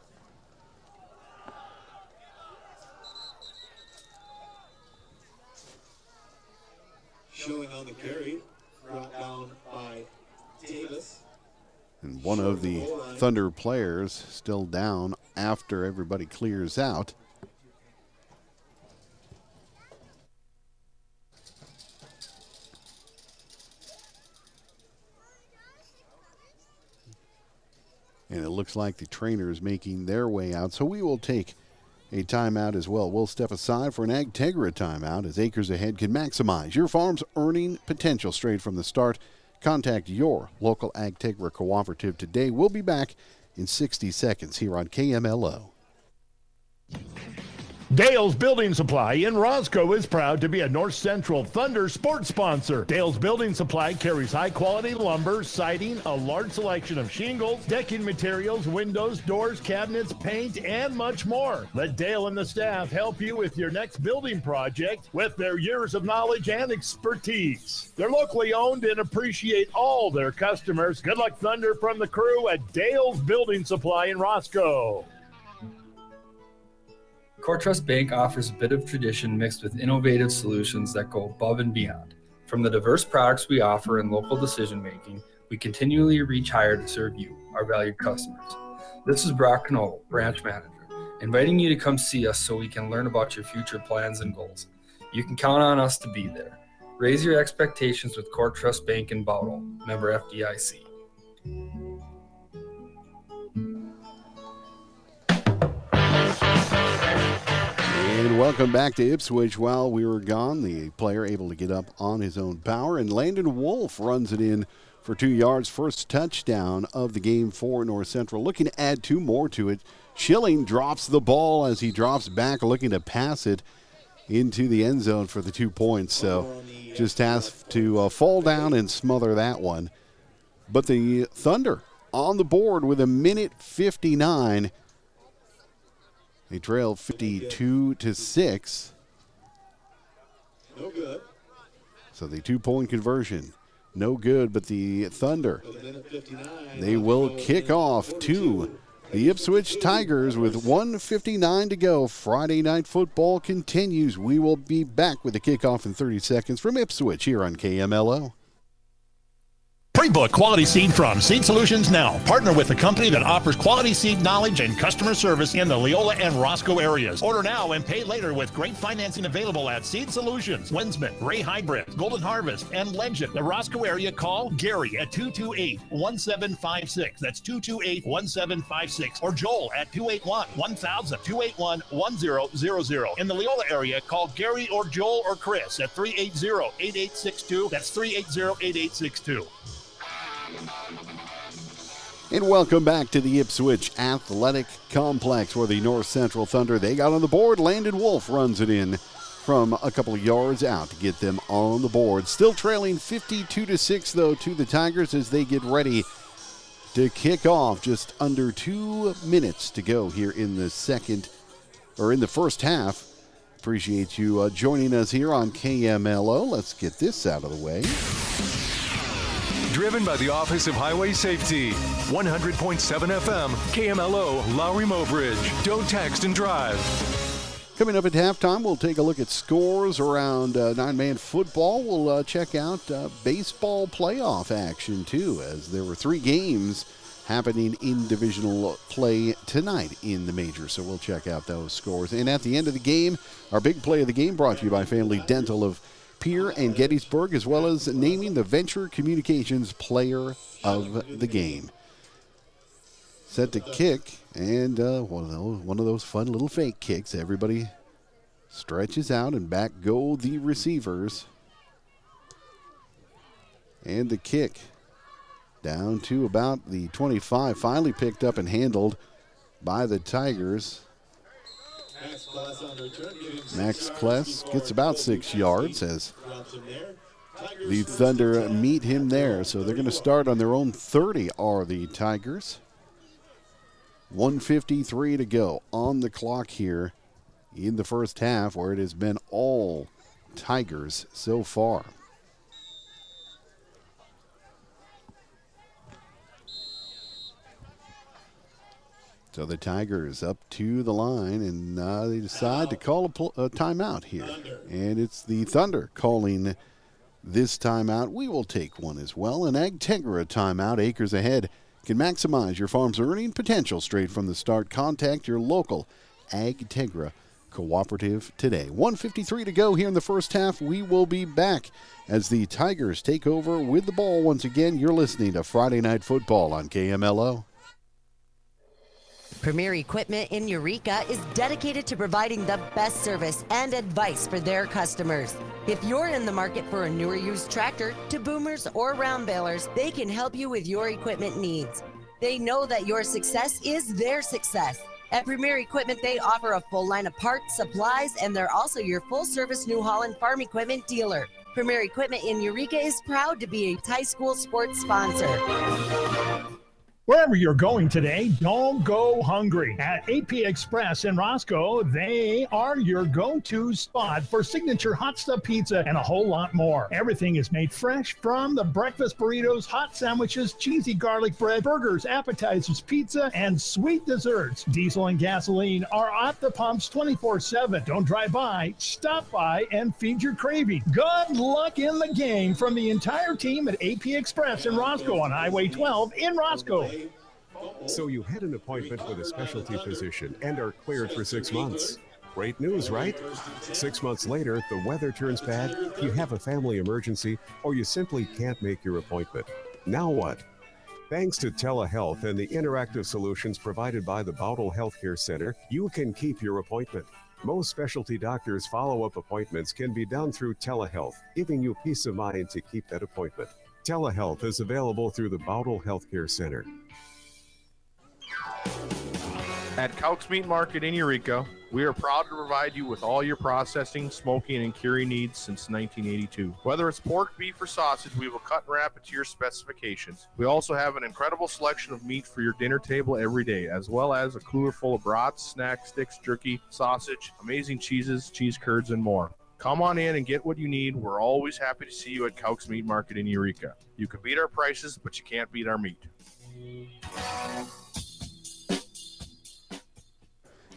Showing on the carry, brought down by Davis.
And one of the Thunder players still down after everybody clears out. And it looks like the trainer is making their way out. So we will take a timeout as well. We'll step aside for an Agtegra timeout as Acres Ahead can maximize your farm's earning potential straight from the start. Contact your local Agtegra cooperative today. We'll be back in 60 seconds here on KMLO.
Dale's Building Supply in Roscoe is proud to be a North Central Thunder sports sponsor. Dale's Building Supply carries high-quality lumber, siding, a large selection of shingles, decking materials, windows, doors, cabinets, paint, and much more. Let Dale and the staff help you with your next building project with their years of knowledge and expertise. They're locally owned and appreciate all their customers. Good luck, Thunder, from the crew at Dale's Building Supply in Roscoe.
Core Trust Bank offers a bit of tradition mixed with innovative solutions that go above and beyond. From the diverse products we offer in local decision making, we continually reach higher to serve you, our valued customers. This is Brock Knoll, branch manager, inviting you to come see us so we can learn about your future plans and goals. You can count on us to be there. Raise your expectations with Core Trust Bank in Bowdle, member FDIC.
And welcome back to Ipswich. While we were gone, the player able to get up on his own power, and Landon Wolf runs it in for 2 yards. First touchdown of the game for North Central. Looking to add 2 more to it. Schilling drops the ball as he drops back, looking to pass it into the end zone for the 2 points. So just has to fall down and smother that one. But the Thunder on the board with 1:59. They trail 52-6.
No good.
So the 2-point conversion, no good, but the Thunder, they will kick off to the Ipswich Tigers with 1:59 to go. Friday Night Football continues. We will be back with the kickoff in 30 seconds from Ipswich here on KMLO.
Pre-book quality seed from Seed Solutions now. Partner with the company that offers quality seed knowledge and customer service in the Leola and Roscoe areas. Order now and pay later with great financing available at Seed Solutions, Winsman, Ray Hybrid, Golden Harvest, and Legend. The Roscoe area, call Gary at 228-1756. That's 228-1756. Or Joel at 281-1000, 281-1000. In the Leola area, call Gary or Joel or Chris at 380-8862. That's 380-8862.
And welcome back to the Ipswich Athletic Complex, where the North Central Thunder, they got on the board. Landon Wolf runs it in from a couple of yards out to get them on the board. Still trailing 52-6, though, to the Tigers as they get ready to kick off. Just under 2 minutes to go here in the first half. Appreciate you joining us here on KMLO. Let's get this out of the way.
Driven by the Office of Highway Safety. 100.7 FM, KMLO, Lowry Mobridge. Don't text and drive.
Coming up at halftime, we'll take a look at scores around nine-man football. We'll check out baseball playoff action, too, as there were 3 games happening in divisional play tonight in the major. So we'll check out those scores. And at the end of the game, our big play of the game brought to you by Family Dental of Pier and Gettysburg, as well as naming the Venture Communications Player of the Game. Set to kick, and one of those fun little fake kicks. Everybody stretches out, and back go the receivers. And the kick down to about the 25, finally picked up and handled by the Tigers. Max Kless gets about 6 yards as the Thunder meet him there. So they're going to start on their own 30 are the Tigers. 1:53 to go on the clock here in the first half, where it has been all Tigers so far. So the Tigers up to the line, and they decide to call a timeout here. And it's the Thunder calling this timeout. We will take one as well. An Agtegra timeout, acres ahead, can maximize your farm's earning potential straight from the start. Contact your local Agtegra cooperative today. 1:53 to go here in the first half. We will be back as the Tigers take over with the ball once again. You're listening to Friday Night Football on KMLO.
Premier Equipment in Eureka is dedicated to providing the best service and advice for their customers. If you're in the market for a newer used tractor, to boomers or round balers, they can help you with your equipment needs. They know that your success is their success. At Premier Equipment, they offer a full line of parts, supplies, and they're also your full-service New Holland farm equipment dealer. Premier Equipment in Eureka is proud to be a high school sports sponsor.
Wherever you're going today, don't go hungry. At AP Express in Roscoe, they are your go-to spot for signature hot stuff pizza and a whole lot more. Everything is made fresh, from the breakfast burritos, hot sandwiches, cheesy garlic bread, burgers, appetizers, pizza, and sweet desserts. Diesel and gasoline are at the pumps 24/7. Don't drive by, stop by, and feed your craving. Good luck in the game from the entire team at AP Express in Roscoe on Highway 12 in Roscoe.
So you had an appointment with a specialty physician and are cleared for 6 months. Great news, right? 6 months later, the weather turns bad, you have a family emergency, or you simply can't make your appointment. Now what? Thanks to telehealth and the interactive solutions provided by the Bowdle Healthcare Center, you can keep your appointment. Most specialty doctors' follow-up appointments can be done through telehealth, giving you peace of mind to keep that appointment. Telehealth is available through the Bowdle Healthcare Center.
At Couch Meat Market in Eureka, we are proud to provide you with all your processing, smoking, and curing needs since 1982. Whether it's pork, beef, or sausage, we will cut and wrap it to your specifications. We also have an incredible selection of meat for your dinner table every day, as well as a cooler full of brats, snacks, sticks, jerky, sausage, amazing cheeses, cheese curds, and more. Come on in and get what you need. We're always happy to see you at Couch Meat Market in Eureka. You can beat our prices, but you can't beat our meat.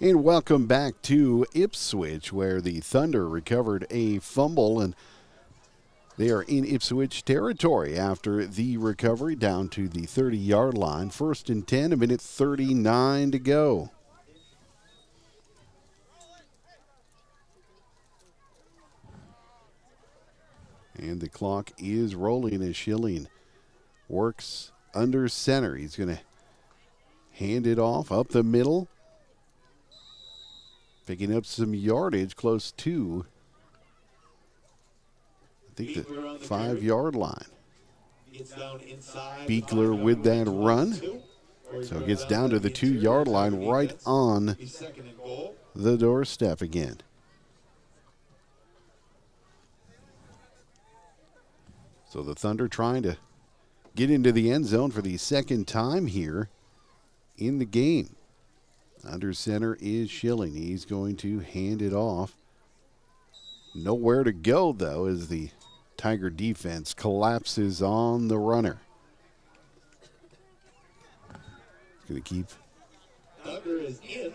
And welcome back to Ipswich, where the Thunder recovered a fumble, and they are in Ipswich territory after the recovery down to the 30-yard line. 1st and 10, 1:39 to go. And the clock is rolling as Schilling works under center. He's going to hand it off up the middle. Picking up some yardage close to, I think, the 5-yard line. Beekler with that run. So it gets down to the 2-yard line, right on the doorstep again. So the Thunder trying to get into the end zone for the second time here in the game. Under center is Schilling. He's going to hand it off. Nowhere to go, though, as the Tiger defense collapses on the runner. He's going to keep.
Thunder is in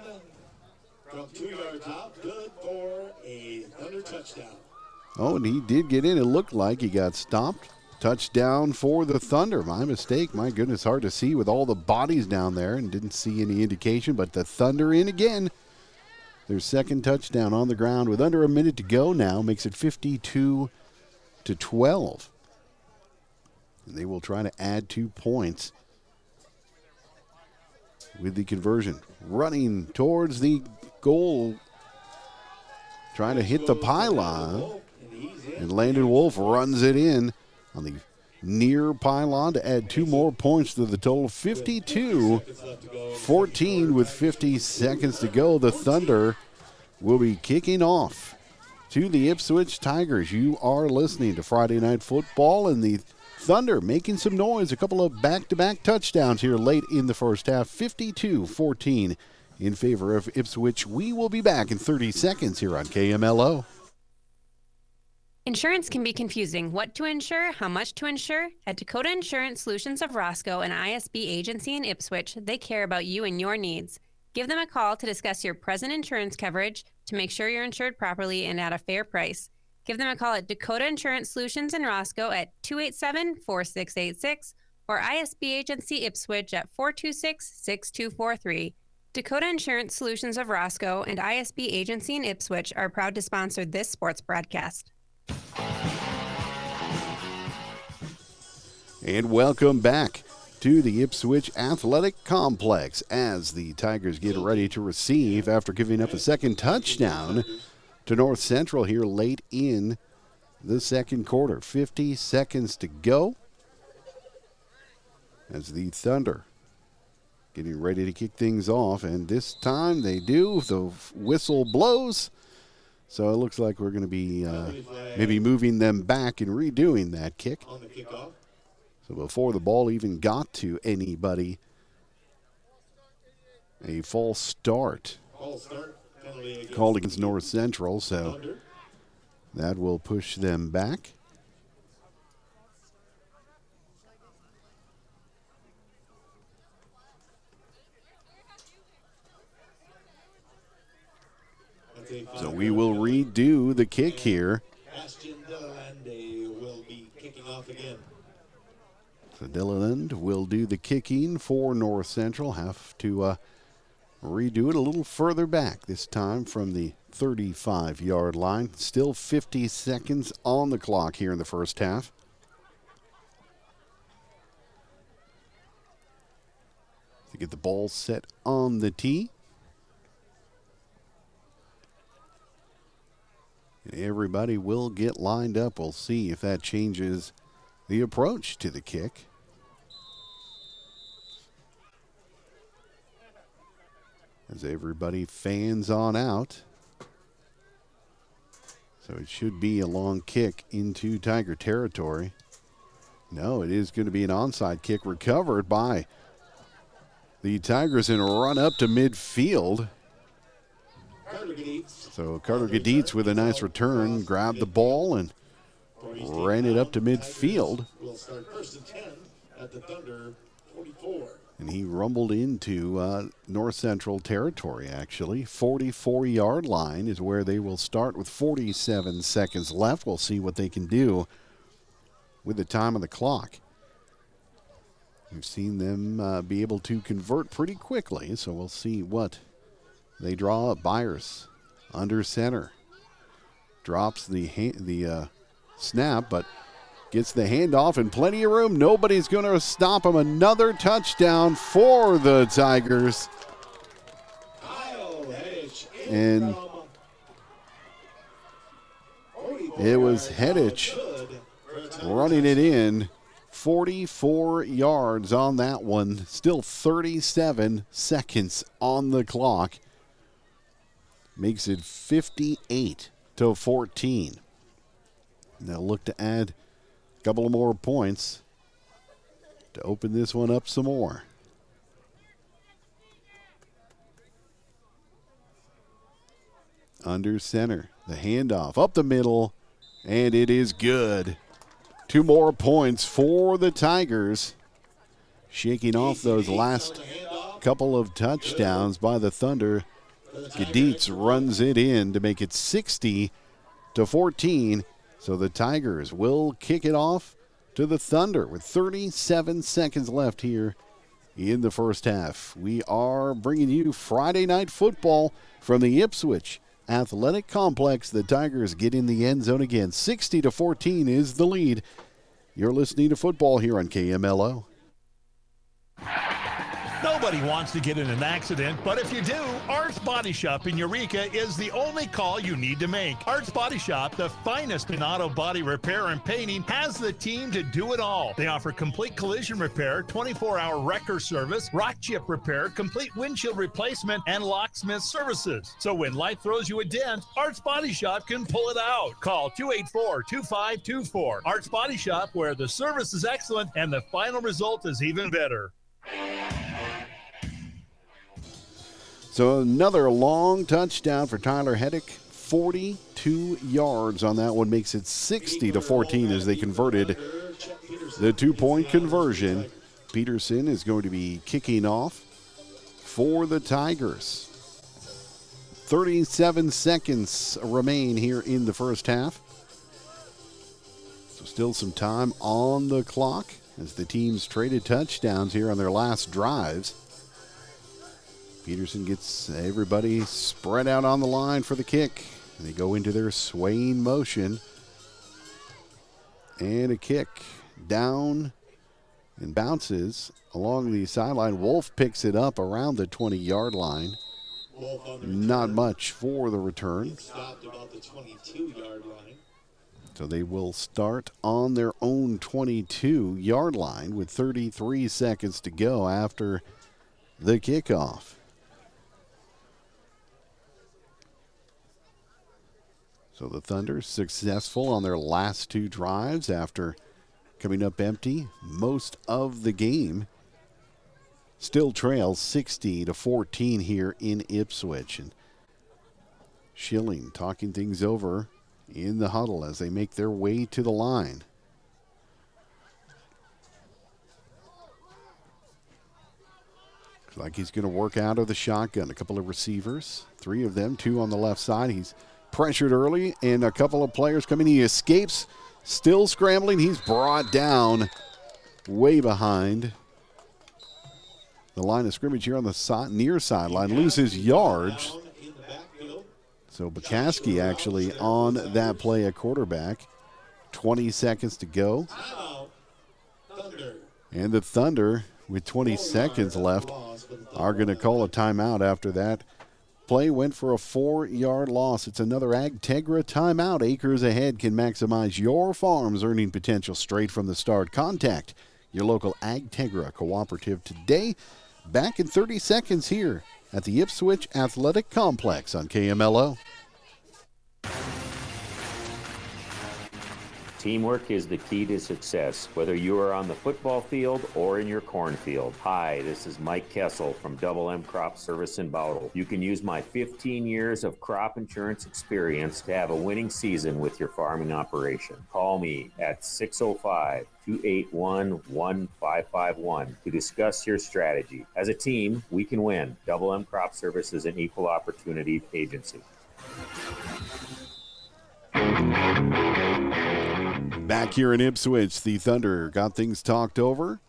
from 2 yards out. Good for a Thunder touchdown.
Oh, and he did get in. It looked like he got stopped. Touchdown for the Thunder. My mistake. My goodness, hard to see with all the bodies down there, and didn't see any indication, but the Thunder in again. Their second touchdown on the ground with under a minute to go now. Makes it 52-12. And they will try to add 2 points with the conversion. Running towards the goal. Trying to hit the pylon. And Landon Wolf runs it in on the near pylon to add 2 more points to the total. 52-14 with 50 seconds to go. The Thunder will be kicking off to the Ipswich Tigers. You are listening to Friday Night Football, and the Thunder making some noise. A couple of back-to-back touchdowns here late in the first half. 52-14 in favor of Ipswich. We will be back in 30 seconds here on KMLO.
Insurance can be confusing. What to insure, how much to insure? At Dakota Insurance Solutions of Roscoe, an ISB agency in Ipswich, they care about you and your needs. Give them a call to discuss your present insurance coverage to make sure you're insured properly and at a fair price. Give them a call at Dakota Insurance Solutions in Roscoe at 287-4686 or ISB Agency Ipswich at 426-6243. Dakota Insurance Solutions of Roscoe and ISB Agency in Ipswich are proud to sponsor this sports broadcast.
And welcome back to the Ipswich Athletic Complex as the Tigers get ready to receive after giving up a second touchdown to North Central here late in the second quarter. 50 seconds to go as the Thunder getting ready to kick things off, and this time they do. The whistle blows, so it looks like we're going to be maybe moving them back and redoing that kick.
On the kickoff.
So before the ball even got to anybody, a false start called against North Central, so that will push them back. So we will redo the kick here.
Ashton Delalande will be kicking off again.
So Dilleland will do the kicking for North Central. Have to redo it a little further back, this time from the 35-yard line. Still 50 seconds on the clock here in the first half. To get the ball set on the tee. And everybody will get lined up. We'll see if that changes the approach to the kick. As everybody fans on out. So it should be a long kick into Tiger territory. No, it is going to be an onside kick recovered by the Tigers and run up to midfield. So Carter Gaditz with a nice return, grabbed the ball and ran it up to midfield.
We'll start first and 10 at the Thunder 44.
And he rumbled into North Central territory, actually. 44-yard line is where they will start with 47 seconds left. We'll see what they can do with the time on the clock. We've seen them be able to convert pretty quickly, so we'll see what they draw up. Byers under center. Drops the snap, but gets the handoff and plenty of room. Nobody's going to stop him. Another touchdown for the Tigers. And it was Hedich running it in. 44 yards on that one. Still 37 seconds on the clock. Makes it 58-14. They'll look to add a couple of more points to open this one up some more. Under center, the handoff up the middle, and it is good. 2 more points for the Tigers. Shaking off those last couple of touchdowns by the Thunder. Gaditz runs it in to make it 60-14. So the Tigers will kick it off to the Thunder with 37 seconds left here in the first half. We are bringing you Friday Night Football from the Ipswich Athletic Complex. The Tigers get in the end zone again. 60-14 is the lead. You're listening to football here on KMLO.
Nobody wants to get in an accident, but if you do, Art's Body Shop in Eureka is the only call you need to make. Art's Body Shop, the finest in auto body repair and painting, has the team to do it all. They offer complete collision repair, 24-hour wrecker service, rock chip repair, complete windshield replacement, and locksmith services. So when life throws you a dent, Art's Body Shop can pull it out. Call 284-2524. Art's Body Shop, where the service is excellent and the final result is even better.
So another long touchdown for Tyler Heddick. 42 yards on that one, makes it 60-14 as they converted the two-point conversion. Peterson is going to be kicking off for the Tigers. 37 seconds remain here in the first half. So still some time on the clock as the teams traded touchdowns here on their last drives. Peterson gets everybody spread out on the line for the kick. They go into their swaying motion. And a kick down and bounces along the sideline. Wolf picks it up around the 20-yard line. Not much for the return.
Stopped about the 22-yard line.
So they will start on their own 22-yard line with 33 seconds to go after the kickoff. So the Thunder successful on their last two drives after coming up empty most of the game. Still trails 60-14 here in Ipswich. And Schilling talking things over in the huddle as they make their way to the line. Looks like he's going to work out of the shotgun. A couple of receivers, three of them, two on the left side. He's pressured early, and a couple of players coming. He escapes, still scrambling. He's brought down way behind the line of scrimmage here on the near sideline. Loses yards. So Bukowski actually on that play at quarterback. 20 seconds to go. And the Thunder, with 20 seconds left, are going to call a timeout after that. Play went for a 4-yard loss. It's another Agtegra timeout. Acres ahead can maximize your farm's earning potential straight from the start. Contact your local Agtegra cooperative today. Back in 30 seconds here at the Ipswich Athletic Complex on KMLO.
Teamwork is the key to success, whether you are on the football field or in your cornfield. Hi, this is Mike Kessel from Double M Crop Service in Bowdle. You can use my 15 years of crop insurance experience to have a winning season with your farming operation. Call me at 605-281-1551 to discuss your strategy. As a team, we can win. Double M Crop Service is an equal opportunity agency.
Back here in Ipswich, the Thunder got things talked over.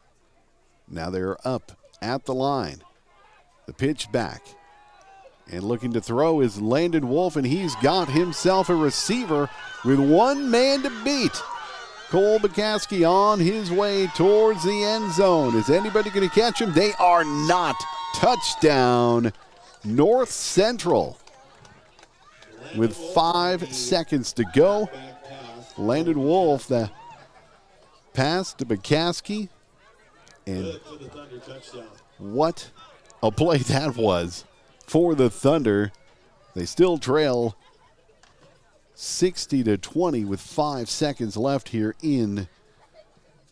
Now they're up at the line. The pitch back. And looking to throw is Landon Wolf, and he's got himself a receiver with one man to beat. Cole Bukowski on his way towards the end zone. Is anybody going to catch him? They are not. Touchdown, North Central. With 5 seconds to go, Landon Wolf, the pass to Bukowski, and what a play that was for the Thunder. They still trail 60-20 with 5 seconds left here in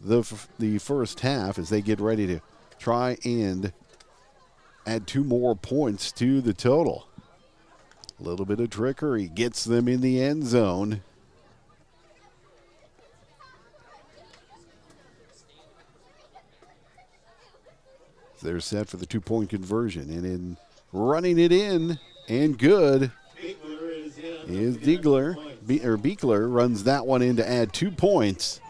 the first half as they get ready to try and add 2 more points to the total. A little bit of trickery gets them in the end zone. They're set for the 2-point conversion, and in running it in and good is Beekler runs that one in to add 2 points.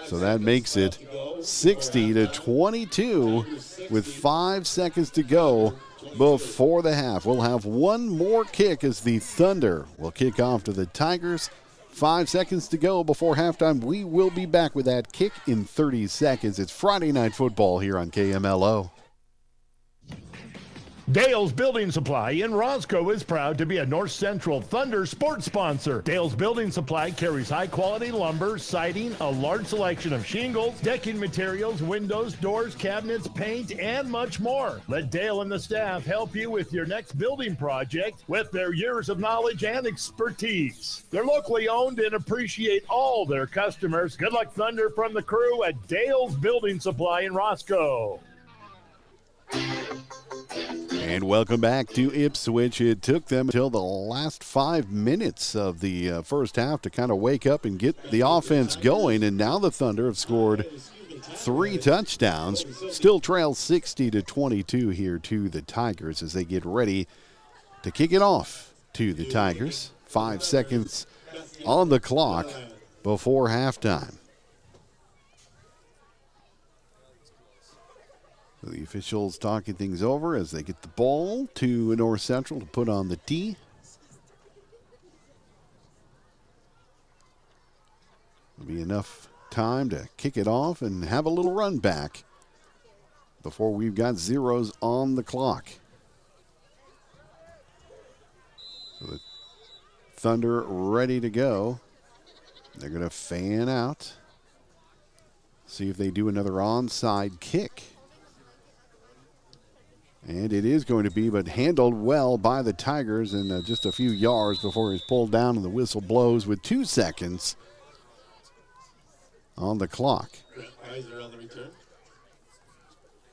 So that makes it 60-22 with 5 seconds to go before the half. We'll have one more kick as the Thunder will kick off to the Tigers' 5 seconds to go before halftime. We will be back with that kick in 30 seconds. It's Friday Night Football here on KMLO.
Dale's Building Supply in Roscoe is proud to be a North Central Thunder sports sponsor. Dale's Building Supply carries high-quality lumber, siding, a large selection of shingles, decking materials, windows, doors, cabinets, paint, and much more. Let Dale and the staff help you with your next building project with their years of knowledge and expertise. They're locally owned and appreciate all their customers. Good luck, Thunder, from the crew at Dale's Building Supply in Roscoe.
And welcome back to Ipswich. It took them until the last 5 minutes of the first half to kind of wake up and get the offense going. And now the Thunder have scored 3 touchdowns. Still trail 60-22 here to the Tigers as they get ready to kick it off to the Tigers. 5 seconds on the clock before halftime. The officials talking things over as they get the ball to North Central to put on the tee. There'll be enough time to kick it off and have a little run back before we've got zeros on the clock. So the Thunder ready to go. They're going to fan out. See if they do another onside kick. And it is going to be, but handled well by the Tigers, and just a few yards before he's pulled down and the whistle blows with 2 seconds on the clock.
Kaiser on the return.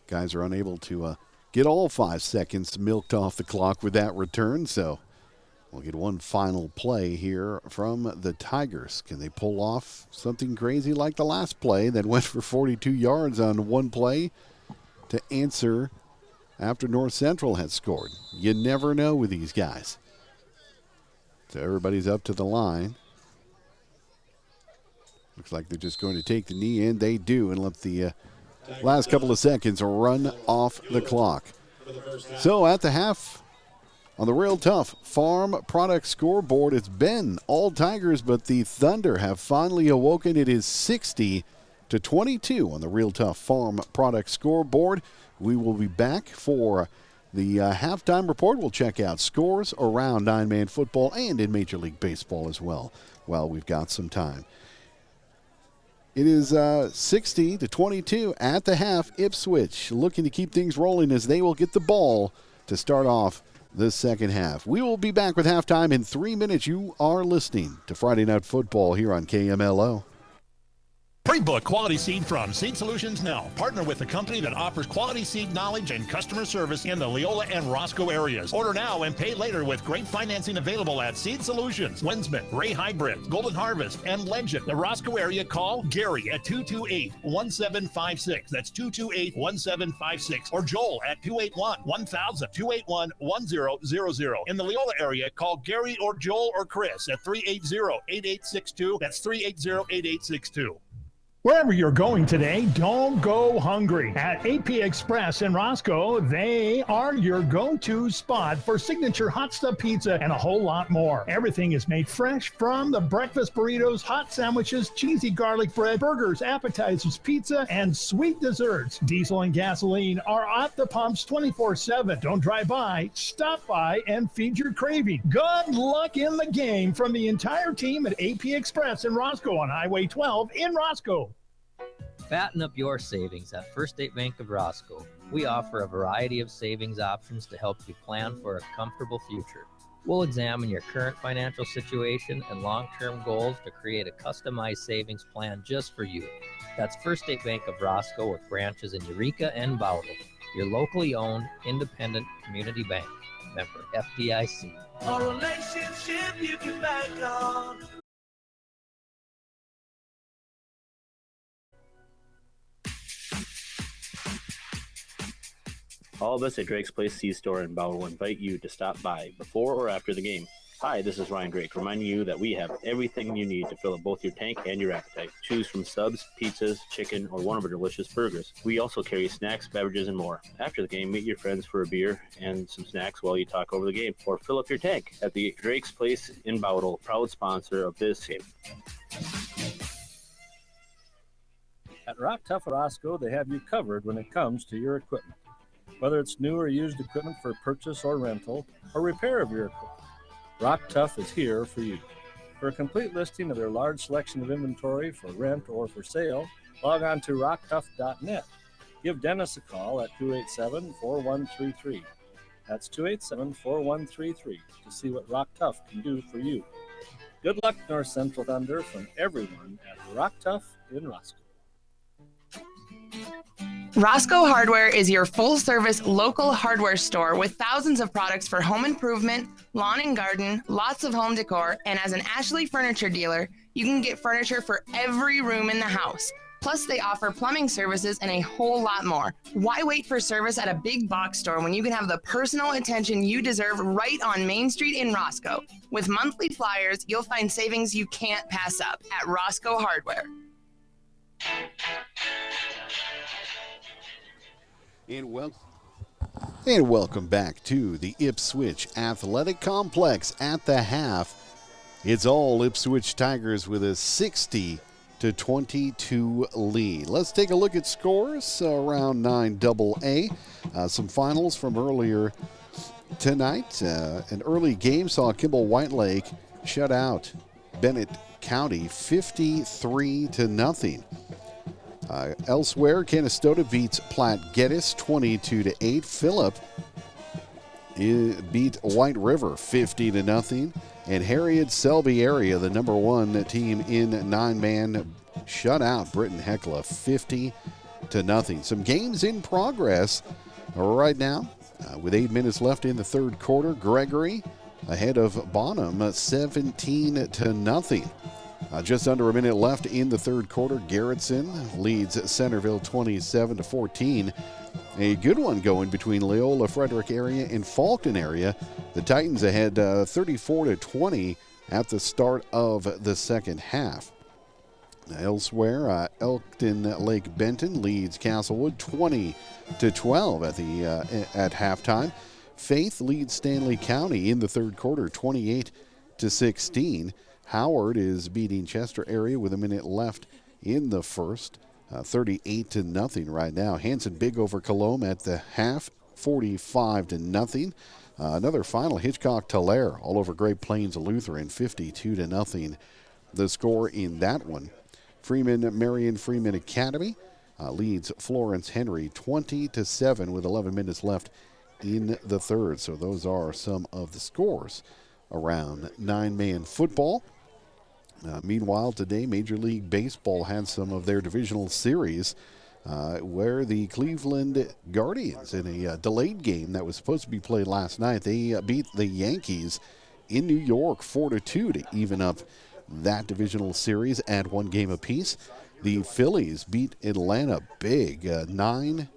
Guys are unable to get all 5 seconds milked off the clock with that return, so we'll get one final play here from the Tigers. Can they pull off something crazy like the last play that went for 42 yards on one play to answer after North Central had scored? You never know with these guys. So everybody's up to the line. Looks like they're just going to take the knee in. They do, and let the last couple of seconds run off the clock. So at the half, on the Real Tough Farm Product scoreboard, it's been all Tigers, but the Thunder have finally awoken. It is 60-22 on the Real Tough Farm Product scoreboard. We will be back for the halftime report. We'll check out scores around nine-man football and in Major League Baseball as well while we've got some time. It is 60-22 at the half. Ipswich looking to keep things rolling as they will get the ball to start off the second half. We will be back with halftime in 3 minutes. You are listening to Friday Night Football here on KMLO.
Pre-book quality seed from Seed Solutions now. Partner with the company that offers quality seed knowledge and customer service in the Leola and Roscoe areas. Order now and pay later with great financing available at Seed Solutions, Winsman, Ray Hybrids, Golden Harvest, and Legend. The Roscoe area, call Gary at 228-1756. That's 228-1756. Or Joel at 281-1000, 281-1000. In the Leola area, call Gary or Joel or Chris at 380-8862. That's 380-8862.
Wherever you're going today, don't go hungry. At AP Express in Roscoe, they are your go-to spot for signature hot stuff pizza and a whole lot more. Everything is made fresh, from the breakfast burritos, hot sandwiches, cheesy garlic bread, burgers, appetizers, pizza, and sweet desserts. Diesel and gasoline are at the pumps 24/7. Don't drive by, stop by, and feed your craving. Good luck in the game from the entire team at AP Express in Roscoe on Highway 12 in Roscoe.
Fatten up your savings at First State Bank of Roscoe. We offer a variety of savings options to help you plan for a comfortable future. We'll examine your current financial situation and long-term goals to create a customized savings plan just for you. That's First State Bank of Roscoe with branches in Eureka and Bowdle. Your locally owned, independent community bank. Member FDIC.
A relationship you can bank on.
All of us at Drake's Place C-Store in Bowdle invite you to stop by before or after the game. Hi, this is Ryan Drake, reminding you that we have everything you need to fill up both your tank and your appetite. Choose from subs, pizzas, chicken, or one of our delicious burgers. We also carry snacks, beverages, and more. After the game, meet your friends for a beer and some snacks while you talk over the game, or fill up your tank at the Drake's Place in Bowdle, proud sponsor of this game.
At Rock Tough Roscoe, they have you covered when it comes to your equipment. Whether it's new or used equipment for purchase or rental, or repair of your equipment, Rock Tough is here for you. For a complete listing of their large selection of inventory for rent or for sale, log on to rocktough.net. Give Dennis a call at 287-4133. That's 287-4133 to see what Rock Tough can do for you. Good luck, North Central Thunder, from everyone at Rock Tough in Roscoe.
Roscoe Hardware is your full-service local hardware store with thousands of products for home improvement, lawn and garden, lots of home decor, and as an Ashley furniture dealer, you can get furniture for every room in the house. Plus, they offer plumbing services and a whole lot more. Why wait for service at a big box store when you can have the personal attention you deserve right on Main Street in Roscoe? With monthly flyers, you'll find savings you can't pass up at Roscoe Hardware.
And welcome back to the Ipswich Athletic Complex. At the half, it's all Ipswich Tigers with a 60-22 lead. Let's take a look at scores around 9AA. Some finals from earlier tonight. An early game saw Kimball Whitelake shut out Bennett County 53-0. Elsewhere, Canastota beats Platte Geddes 22-8. Phillip beat White River 50-0. And Harriet Selby area, the number one team in 9-man, shut out Britton Hecla 50-0. Some games in progress right now. With 8 minutes left in the third quarter, Gregory ahead of Bonham 17-0. Just under a minute left in the third quarter. Garrettson leads Centerville 27-14. A good one going between Loyola Frederick area and Falcon area. The Titans ahead 34-20 at the start of the second half. Elsewhere, Elkton Lake Benton leads Castlewood 20-12 at halftime. Faith leads Stanley County in the third quarter 28-16. Howard is beating Chester area with a minute left in the first, 38-0 right now. Hanson big over Colombe at the half, 45-0. Another final, Hitchcock Tulare all over Great Plains Lutheran, 52-0. The score in that one. Marion Freeman Academy leads Florence Henry 20-7 with 11 minutes left in the third. So those are some of the scores around 9-man football. Meanwhile, today, Major League Baseball had some of their divisional series where the Cleveland Guardians, in a delayed game that was supposed to be played last night, they beat the Yankees in New York 4-2 to even up that divisional series at 1 game apiece. The Phillies beat Atlanta big, 9-1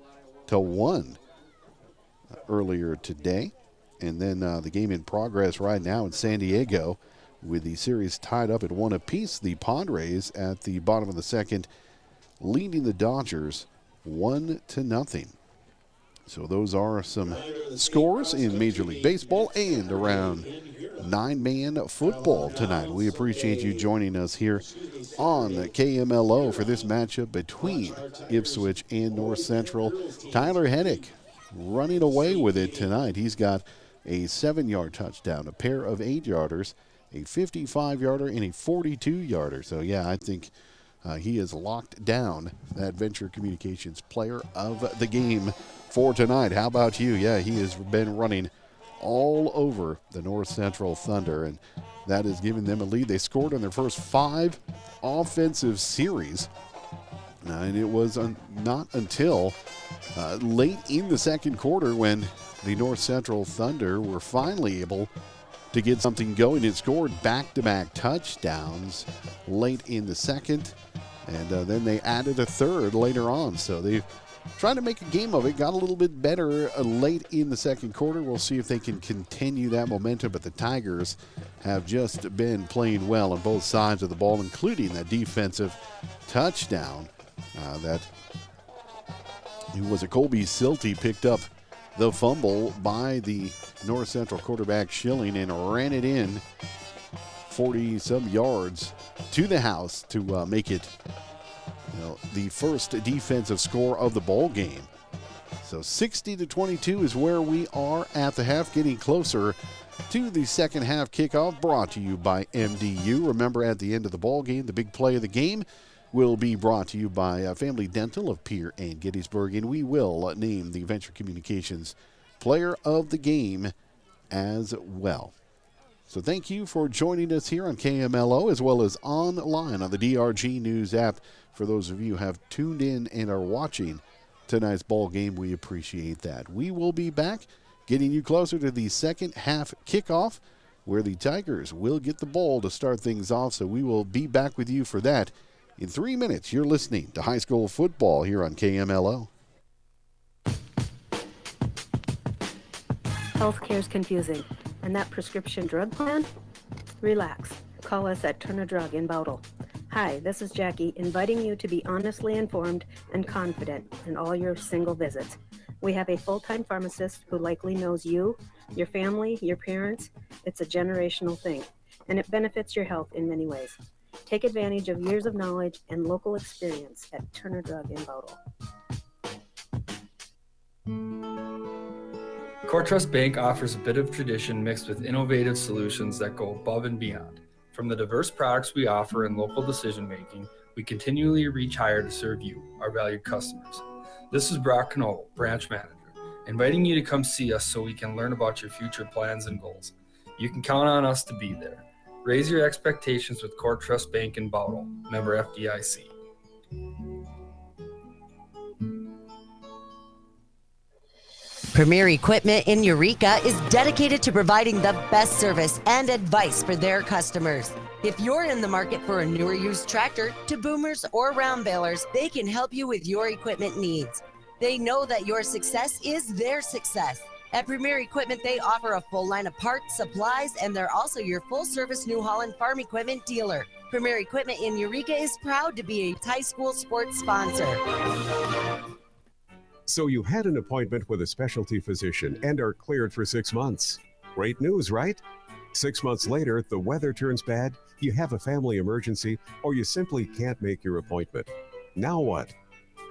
earlier today. And then the game in progress right now in San Diego, with the series tied up at 1 apiece. The Padres at the bottom of the second leading the Dodgers 1-0. So those are some scores in Major League Baseball and around 9-man football tonight. We appreciate you joining us here on KMLO for this matchup between Ipswich and North Central. Tyler Heddick running away with it tonight. He's got a 7-yard touchdown, a pair of 8-yarders, a 55-yarder, and a 42-yarder. So, yeah, I think he has locked down that Venture Communications player of the game for tonight. How about you? Yeah, he has been running all over the North Central Thunder, and that has given them a lead. They scored on their first 5 offensive series, and it was not until late in the second quarter when the North Central Thunder were finally able to get something going. It scored back-to-back touchdowns late in the second, and then they added a third later on. So they've trying to make a game of it. Got a little bit better late in the second quarter. We'll see if they can continue that momentum, but the Tigers have just been playing well on both sides of the ball, including that defensive touchdown that it was a Colby Silty picked up the fumble by the North Central quarterback Schilling and ran it in 40-some yards to the house to make it the first defensive score of the ball game. So 60-22 is where we are at the half, getting closer to the second half kickoff, brought to you by MDU. Remember, at the end of the ball game, the big play of the game will be brought to you by Family Dental of Pier and Gettysburg, and we will name the Venture Communications Player of the Game as well. So thank you for joining us here on KMLO as well as online on the DRG News app. For those of you who have tuned in and are watching tonight's ball game, we appreciate that. We will be back getting you closer to the second half kickoff where the Tigers will get the ball to start things off. So we will be back with you for that in 3 minutes. You're listening to high school football here on KMLO.
Healthcare is confusing. And that prescription drug plan? Relax. Call us at Turner Drug in Bowdle. Hi, this is Jackie, inviting you to be honestly informed and confident in all your single visits. We have a full-time pharmacist who likely knows you, your family, your parents. It's a generational thing, and it benefits your health in many ways. Take advantage of years of knowledge and local experience at Turner Drug in Bowdle.
Core Trust Bank offers a bit of tradition mixed with innovative solutions that go above and beyond. From the diverse products we offer and local decision-making, we continually reach higher to serve you, our valued customers. This is Brock Knoll, Branch Manager, inviting you to come see us so we can learn about your future plans and goals. You can count on us to be there. Raise your expectations with Core Trust Bank in Bowdle, member FDIC.
Premier Equipment in Eureka is dedicated to providing the best service and advice for their customers. If you're in the market for a newer used tractor, to boomers or round balers, they can help you with your equipment needs. They know that your success is their success. At Premier Equipment, they offer a full line of parts, supplies, and they're also your full-service New Holland farm equipment dealer. Premier Equipment in Eureka is proud to be a high school sports sponsor.
So you had an appointment with a specialty physician and are cleared for 6 months. Great news, right? 6 months later, the weather turns bad, you have a family emergency, or you simply can't make your appointment. Now what?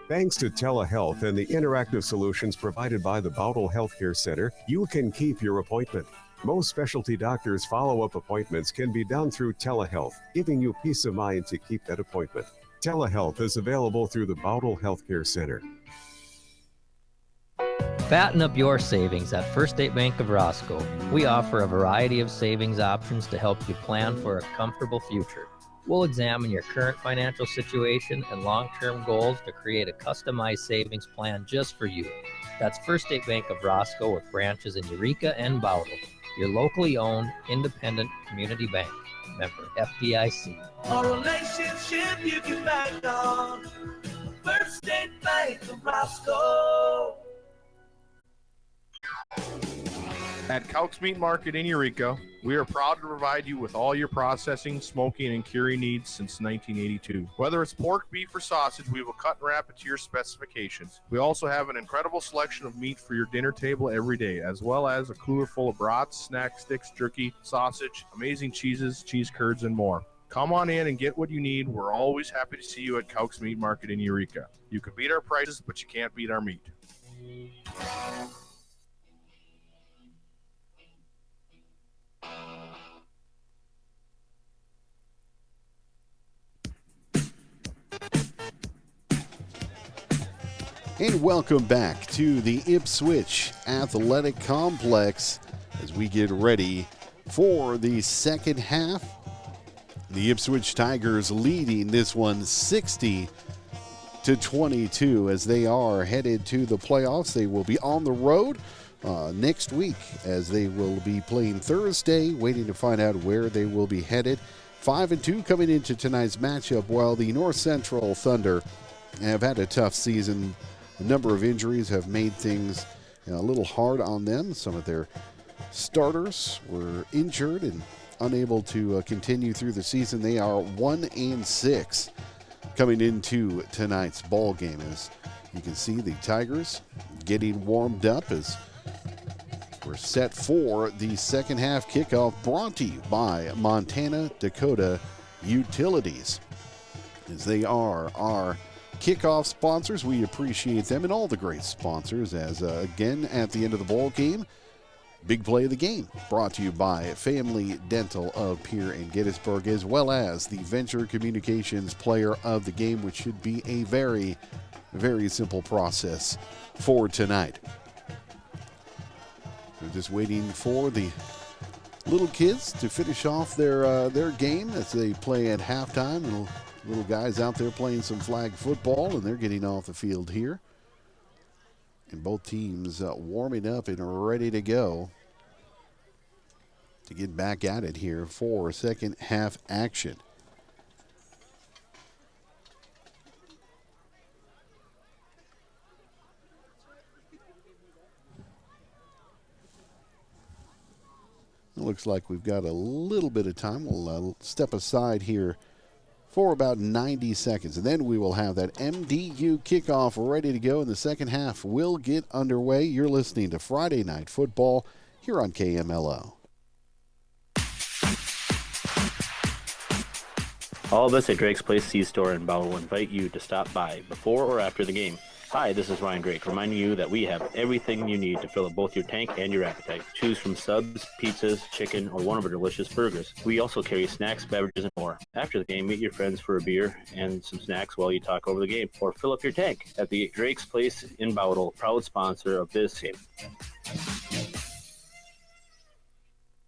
Thanks to telehealth and the interactive solutions provided by the Bowdle Healthcare Center, you can keep your appointment. Most specialty doctors' follow-up appointments can be done through telehealth, giving you peace of mind to keep that appointment. Telehealth is available through the Bowdle Healthcare Center.
Fatten up your savings at First State Bank of Roscoe. We offer a variety of savings options to help you plan for a comfortable future. We'll examine your current financial situation and long-term goals to create a customized savings plan just for you. That's First State Bank of Roscoe with branches in Eureka and Bowdle. Your locally owned, independent community bank. Member FDIC.
A relationship you can bank on. First State Bank of Roscoe.
At Couch Meat Market in Eureka, we are proud to provide you with all your processing, smoking, and curing needs since 1982. Whether it's pork, beef, or sausage, we will cut and wrap it to your specifications. We also have an incredible selection of meat for your dinner table every day, as well as a cooler full of brats, snack sticks, jerky, sausage, amazing cheeses, cheese curds, and more. Come on in and get what you need. We're always happy to see you at Couch Meat Market in Eureka. You can beat our prices, but you can't beat our meat.
And welcome back to the Ipswich Athletic Complex as we get ready for the second half. The Ipswich Tigers leading this one 60-22 as they are headed to the playoffs. They will be on the road next week as they will be playing Thursday, waiting to find out where they will be headed. 5-2 coming into tonight's matchup, while the North Central Thunder have had a tough season. a number of injuries have made things a little hard on them. Some of their starters were injured and unable to continue through the season. They are 1-6 coming into tonight's ball game. As you can see, the Tigers getting warmed up as we're set for the second half kickoff, brought to you by Montana Dakota Utilities. As they are our kickoff sponsors, we appreciate them and all the great sponsors. As again, at the end of the ball game, big play of the game brought to you by Family Dental of Pierre and Gettysburg, as well as the Venture Communications player of the game, which should be a very, very simple process for tonight. We're just waiting for the little kids to finish off their game as they play at halftime. And little guys out there playing some flag football, and they're getting off the field here. And both teams warming up and ready to go to get back at it here for second half action. It looks like we've got a little bit of time. We'll step aside here for about 90 seconds, and then we will have that MDU kickoff ready to go, and the second half will get underway. You're listening to Friday Night Football here on KMLO.
All of us at Drake's Place C-Store in Bowell invite you to stop by before or after the game. Hi, this is Ryan Drake, reminding you that we have everything you need to fill up both your tank and your appetite. Choose from subs, pizzas, chicken, or one of our delicious burgers. We also carry snacks, beverages, and more. After the game, meet your friends for a beer and some snacks while you talk over the game, or fill up your tank at the Drake's Place in Bowell, proud sponsor of this game.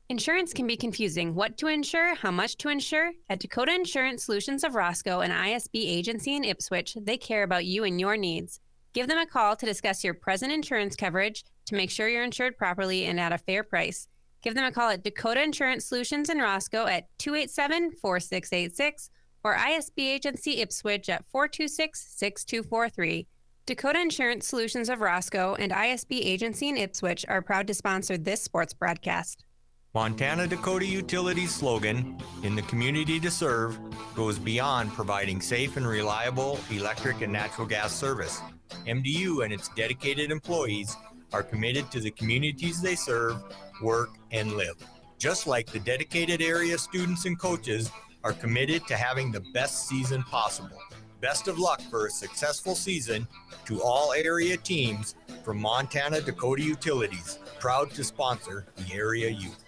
Insurance can be confusing. What to insure, how much to insure? At Dakota Insurance Solutions of Roscoe, an ISB agency in Ipswich, they care about you and your needs. Give them a call to discuss your present insurance coverage to make sure you're insured properly and at a fair price. Give them a call at Dakota Insurance Solutions in Roscoe at 287-4686 or ISB Agency Ipswich at 426-6243. Dakota Insurance Solutions of Roscoe and ISB Agency in Ipswich are proud to sponsor this sports broadcast.
Montana Dakota Utilities' slogan, "In the community to serve," goes beyond providing safe and reliable electric and natural gas service. MDU and its dedicated employees are committed to the communities they serve, work, and live. Just like the dedicated area students and coaches are committed to having the best season possible. Best of luck for a successful season to all area teams from Montana Dakota Utilities, proud to sponsor the area youth.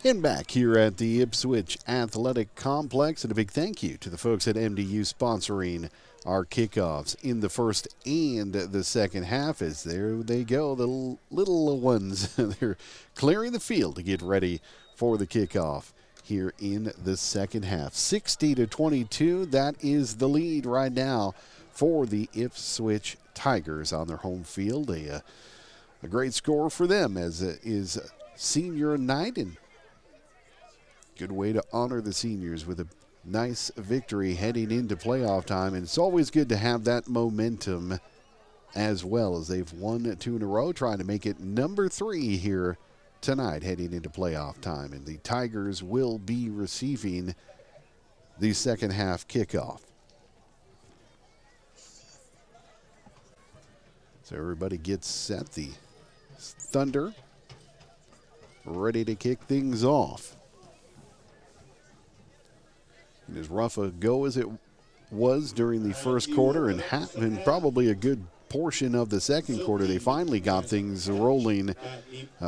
And back here at the Ipswich Athletic Complex, and a big thank you to the folks at MDU sponsoring our kickoffs in the first and the second half. As there they go, the little ones. They're clearing the field to get ready for the kickoff here in the second half. 60-22, that is the lead right now for the Ipswich Tigers on their home field. A great score for them, as it is senior night, and good way to honor the seniors with a nice victory heading into playoff time. And it's always good to have that momentum as well, as they've won 2 in a row, trying to make it number 3 here tonight heading into playoff time. And the Tigers will be receiving the second half kickoff. So everybody gets set. The Thunder ready to kick things off. And as rough a go as it was during the first quarter and probably a good portion of the second quarter, they finally got things rolling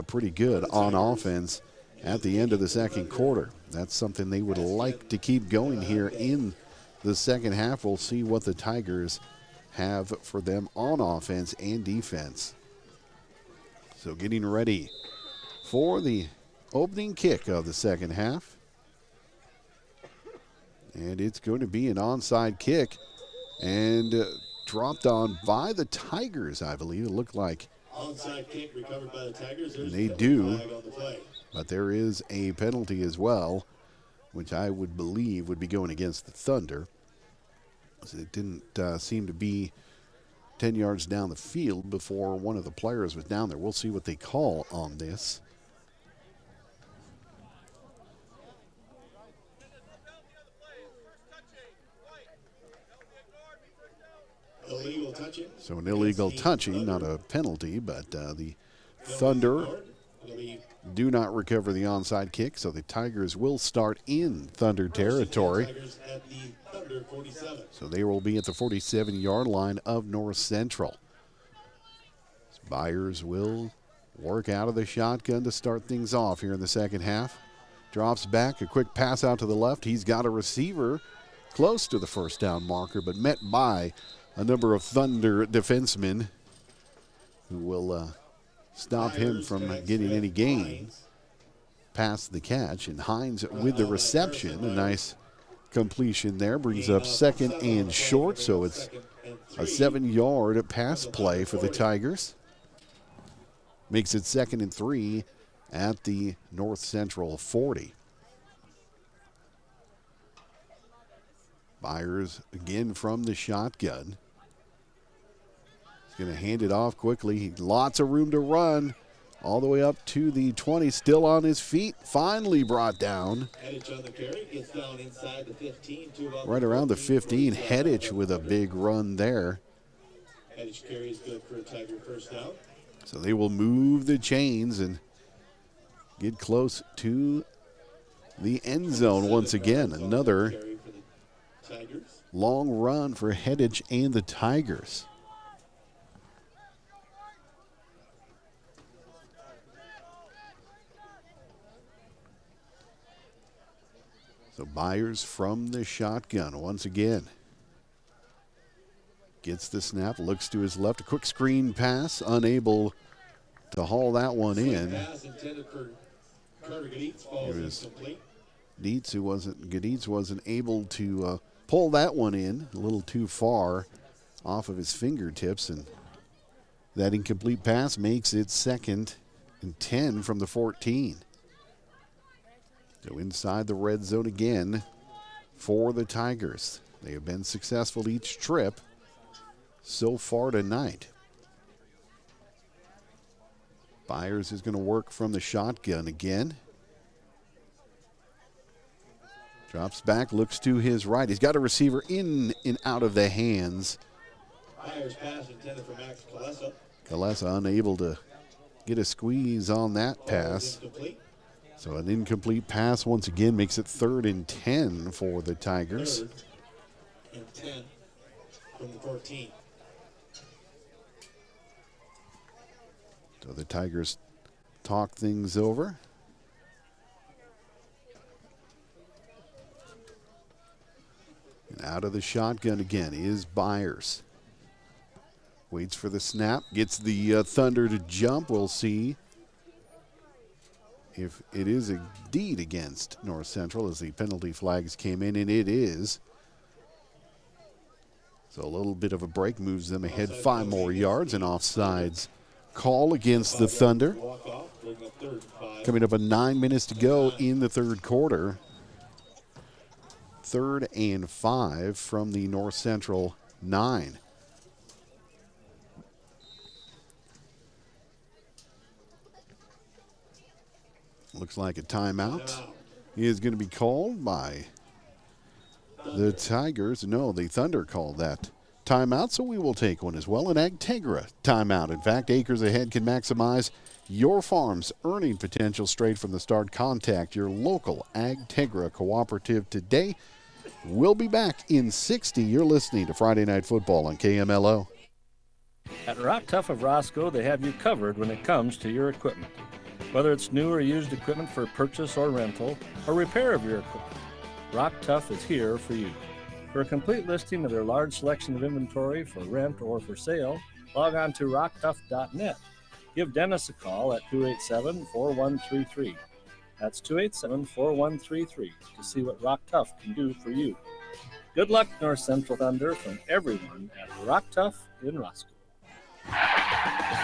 pretty good on offense at the end of the second quarter. That's something they would like to keep going here in the second half. We'll see what the Tigers have for them on offense and defense. So getting ready for the opening kick of the second half. And it's going to be an onside kick and dropped on by the Tigers, I believe. It looked like.
Onside kick recovered by the Tigers.
They do, but there is a penalty as well, which I would believe would be going against the Thunder. So it didn't seem to be 10 yards down the field before one of the players was down there. We'll see what they call on this.
Illegal touching.
So an illegal touching, not a penalty, but the Thunder do not recover the onside kick, so the Tigers will start in Thunder territory. So they will be at the 47-yard line of North Central. Byers will work out of the shotgun to start things off here in the second half. Drops back, a quick pass out to the left. He's got a receiver close to the first down marker, but met by a number of Thunder defensemen who will stop him from getting any gain past the catch. And Hines with the reception, a nice completion there, brings up second and short, so it's a 7-yard pass play for the Tigers. Makes it 2nd and 3 at the North Central 40. Byers again from the shotgun. He's going to hand it off quickly. Lots of room to run. All the way up to the 20, still on his feet. Finally brought down.
Headich on the carry, gets down inside the 15.
Right around the 15. Headich with a big run there.
Headich carry is good for a Tiger first down.
So they will move the chains and get close to the end zone once again. Another long run for Headich and the Tigers. So Byers from the shotgun once again. Gets the snap, looks to his left, a quick screen pass, unable to haul that one in. Gaditz wasn't able to pull that one in, a little too far off of his fingertips, and that incomplete pass makes it 2nd and 10 from the 14. So inside the red zone again for the Tigers. They have been successful each trip so far tonight. Byers is going to work from the shotgun again. Drops back, looks to his right. He's got a receiver in and out of the hands.
Byers pass intended for Max Kalesa.
Kalesa unable to get a squeeze on that pass. So an incomplete pass once again makes it 3rd and 10 for the Tigers.
3rd and 10 from the 14.
So the Tigers talk things over. And out of the shotgun again is Byers. Waits for the snap, gets the Thunder to jump. We'll see if it is indeed against North Central as the penalty flags came in, and it is. So a little bit of a break moves them ahead 5 more yards, and offsides call against the Thunder. Coming up 9 minutes to go in the third quarter. 3rd and 5 from the North Central 9. Looks like a timeout is going to be called by the Tigers. No, the Thunder called that timeout, so we will take one as well. An Agtegra timeout. In fact, acres ahead can maximize your farm's earning potential straight from the start. Contact your local Agtegra cooperative today. We'll be back in 60. You're listening to Friday Night Football on KMLO.
At Rock Tough of Roscoe, they have you covered when it comes to your equipment. Whether it's new or used equipment for purchase or rental, or repair of your equipment, Rock Tough is here for you. For a complete listing of their large selection of inventory for rent or for sale, log on to rocktough.net. Give Dennis a call at 287-4133. That's 287-4133 to see what Rock Tough can do for you. Good luck, North Central Thunder, from everyone at Rock Tough in Roscoe.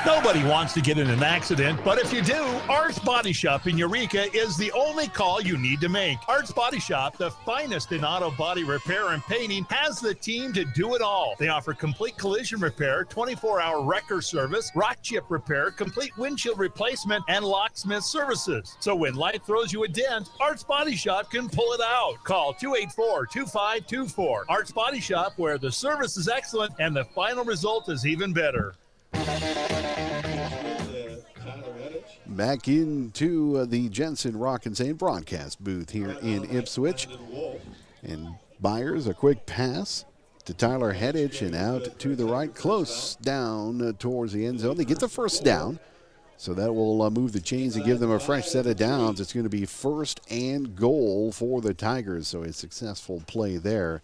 Nobody wants to get in an accident, but if you do, Arts Body Shop in Eureka is the only call you need to make. Arts Body Shop, the finest in auto body repair and painting, has the team to do it all. They offer complete collision repair, 24-hour wrecker service, rock chip repair, complete windshield replacement, and locksmith services. So when life throws you a dent, Arts Body Shop can pull it out. Call 284-2524. Arts Body Shop, where the service is excellent and the final result is even better.
Back into the Jensen Rock and Sand broadcast booth here in Ipswich. And Byers, a quick pass to Tyler Heddich and out to the right, close down towards the end zone. They get the first down, so that will move the chains and give them a fresh set of downs. It's going to be 1st and goal for the Tigers, so a successful play there,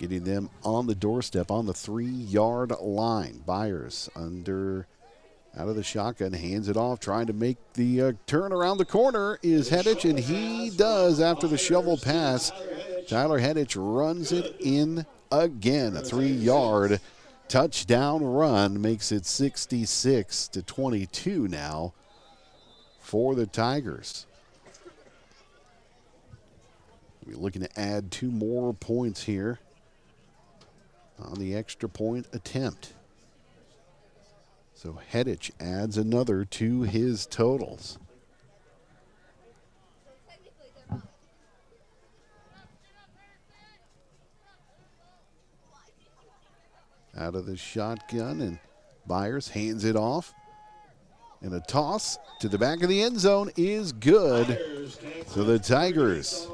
getting them on the doorstep on the 3-yard line. Byers out of the shotgun, hands it off, trying to make the turn around the corner is Heddich, and he does after the shovel pass. Tyler Heddich runs it in again. A 3-yard touchdown run makes it 66-22 now for the Tigers. We're looking to add 2 more points here on the extra point attempt. So Heddich adds another to his totals. Out of the shotgun, and Byers hands it off. And a toss to the back of the end zone is good. So the Tigers,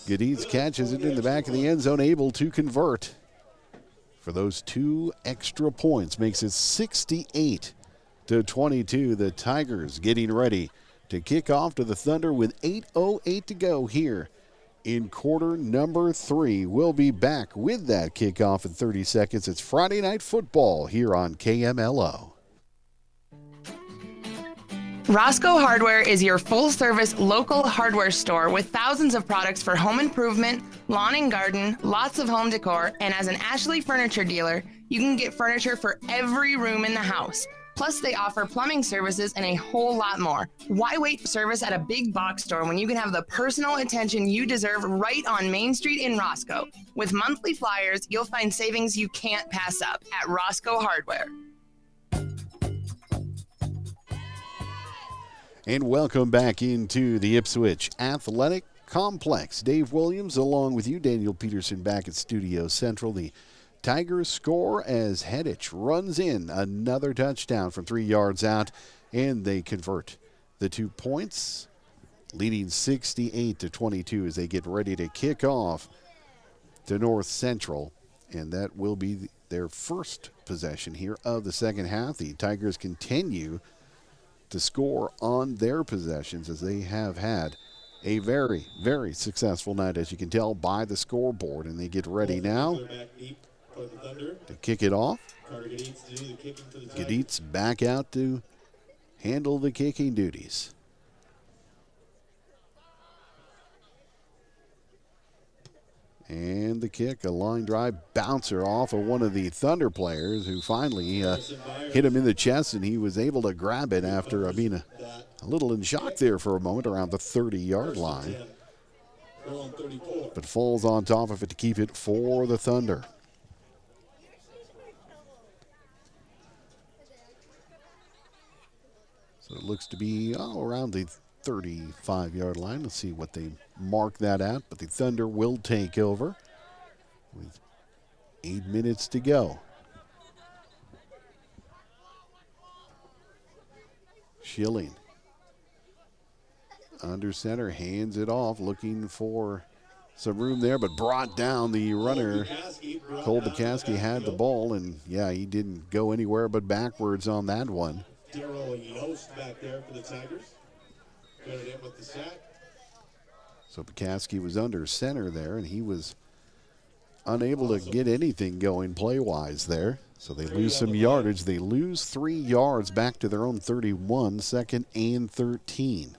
Gaditz catches it in the back of the end zone, able to convert for those 2 extra points. Makes it 68-22. The Tigers getting ready to kick off to the Thunder with 8:08 to go here in quarter number 3. We'll be back with that kickoff in 30 seconds. It's Friday Night Football here on KMLO.
Roscoe Hardware is your full-service local hardware store with thousands of products for home improvement, lawn and garden, lots of home decor, and as an Ashley furniture dealer, you can get furniture for every room in the house. Plus, they offer plumbing services and a whole lot more. Why wait for service at a big box store when you can have the personal attention you deserve right on Main Street in Roscoe? With monthly flyers, you'll find savings you can't pass up at Roscoe Hardware.
And welcome back into the Ipswich Athletic Complex. Dave Williams along with you, Daniel Peterson back at Studio Central. The Tigers score as Heddich runs in another touchdown from 3 yards out, and they convert the 2 points, leading 68-22 as they get ready to kick off to North Central, and that will be their first possession here of the second half. The Tigers continue to score on their possessions as they have had a very, very successful night, as you can tell by the scoreboard, and they get ready now to kick it off. Gaditz back out to handle the kicking duties. And the kick, a line drive bouncer off of one of the Thunder players who finally hit him in the chest, and he was able to grab it after being a little in shock there for a moment around the 30-yard line. But falls on top of it to keep it for the Thunder. So it looks to be around the 35-yard line. Let's see what they mark that at, but the Thunder will take over with 8 minutes to go. Schilling under center, hands it off, looking for some room there, but brought down. The runner, Cole McCaskey, had the ball, and yeah, he didn't go anywhere but backwards on that one.
Darrell Yost back there for the Tigers. Got it in with the sack.
So McCaskey was under center there, and he was unable to get anything going play-wise there. So they lose some yardage. They lose 3 yards back to their own 31, 2nd and 13.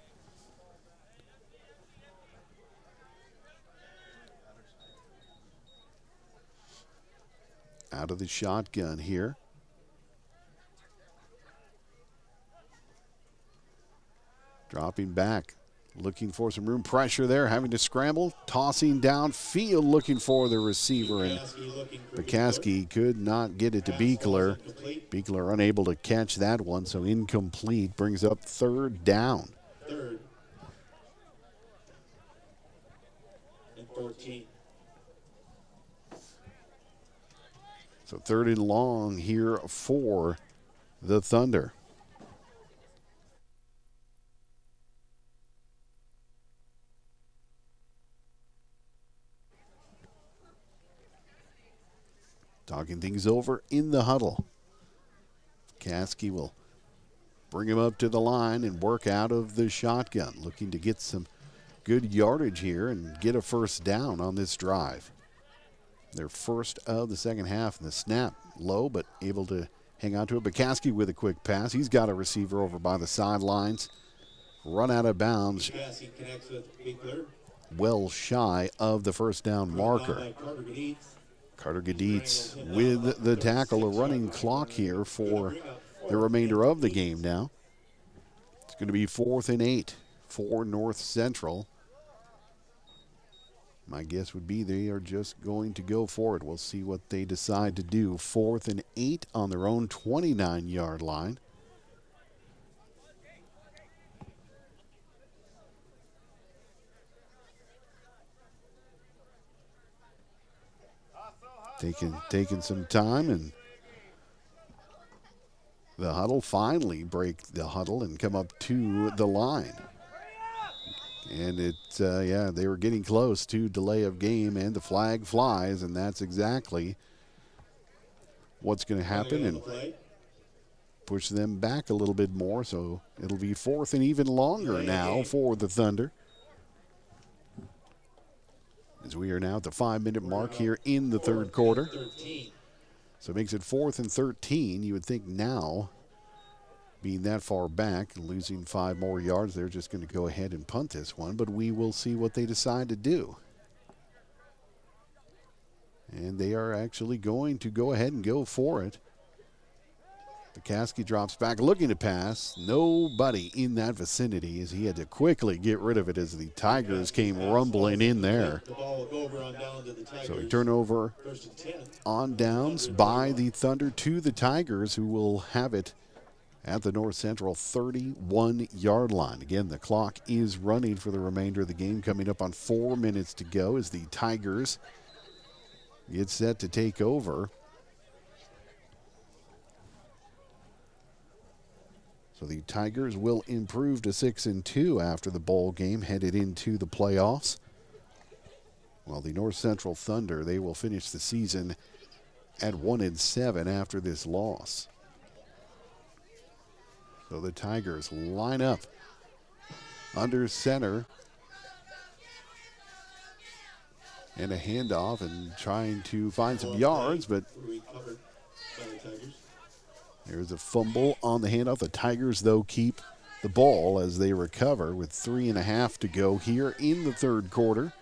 Out of the shotgun here Dropping back, looking for some room. Pressure there, having to scramble. Tossing downfield, looking for the receiver. And McCaskey could not get it to Beekler. Beekler unable to catch that one, so incomplete. Brings up third down.
Third and 14.
So third and long here for the Thunder. Talking things over in the huddle. Caskey will bring him up to the line and work out of the shotgun, looking to get some good yardage here and get a first down on this drive. Their first of the second half, and the snap low, but able to hang on to it. McCaskey with a quick pass. He's got a receiver over by the sidelines. Run out of bounds.
McCaskey connects with Beekler.
Well shy of the first down marker. Carter Gaditz with the tackle. A running clock here for the remainder of the game now. It's going to be 4th and 8 for North Central. My guess would be they are just going to go for it. We'll see what they decide to do. 4th and 8 on their own 29-yard line. Taking some time, and the huddle finally break the huddle and come up to the line. And they were getting close to delay of game, and the flag flies, and that's exactly what's going to happen and push them back a little bit more. So it'll be 4th and even longer now for the Thunder, as we are now at the 5-minute mark here in the third quarter. So it makes it 4th and 13. You would think now, being that far back, losing 5 more yards, they're just going to go ahead and punt this one, but we will see what they decide to do. And they are actually going to go ahead and go for it. McCaskey drops back, looking to pass. Nobody in that vicinity, as he had to quickly get rid of it as the Tigers came rumbling in there. So a turnover on downs by the Thunder to the Tigers, who will have it at the North Central 31-yard line. Again, the clock is running for the remainder of the game, coming up on 4 minutes to go as the Tigers get set to take over. So the Tigers will improve to 6-2 after the bowl game, headed into the playoffs. While the North Central Thunder, they will finish the season at 1-7 after this loss. So the Tigers line up under center, and a handoff and trying to find some yards, but there's a fumble on the handoff. The Tigers, though, keep the ball as they recover with 3.5 to go here in the third quarter.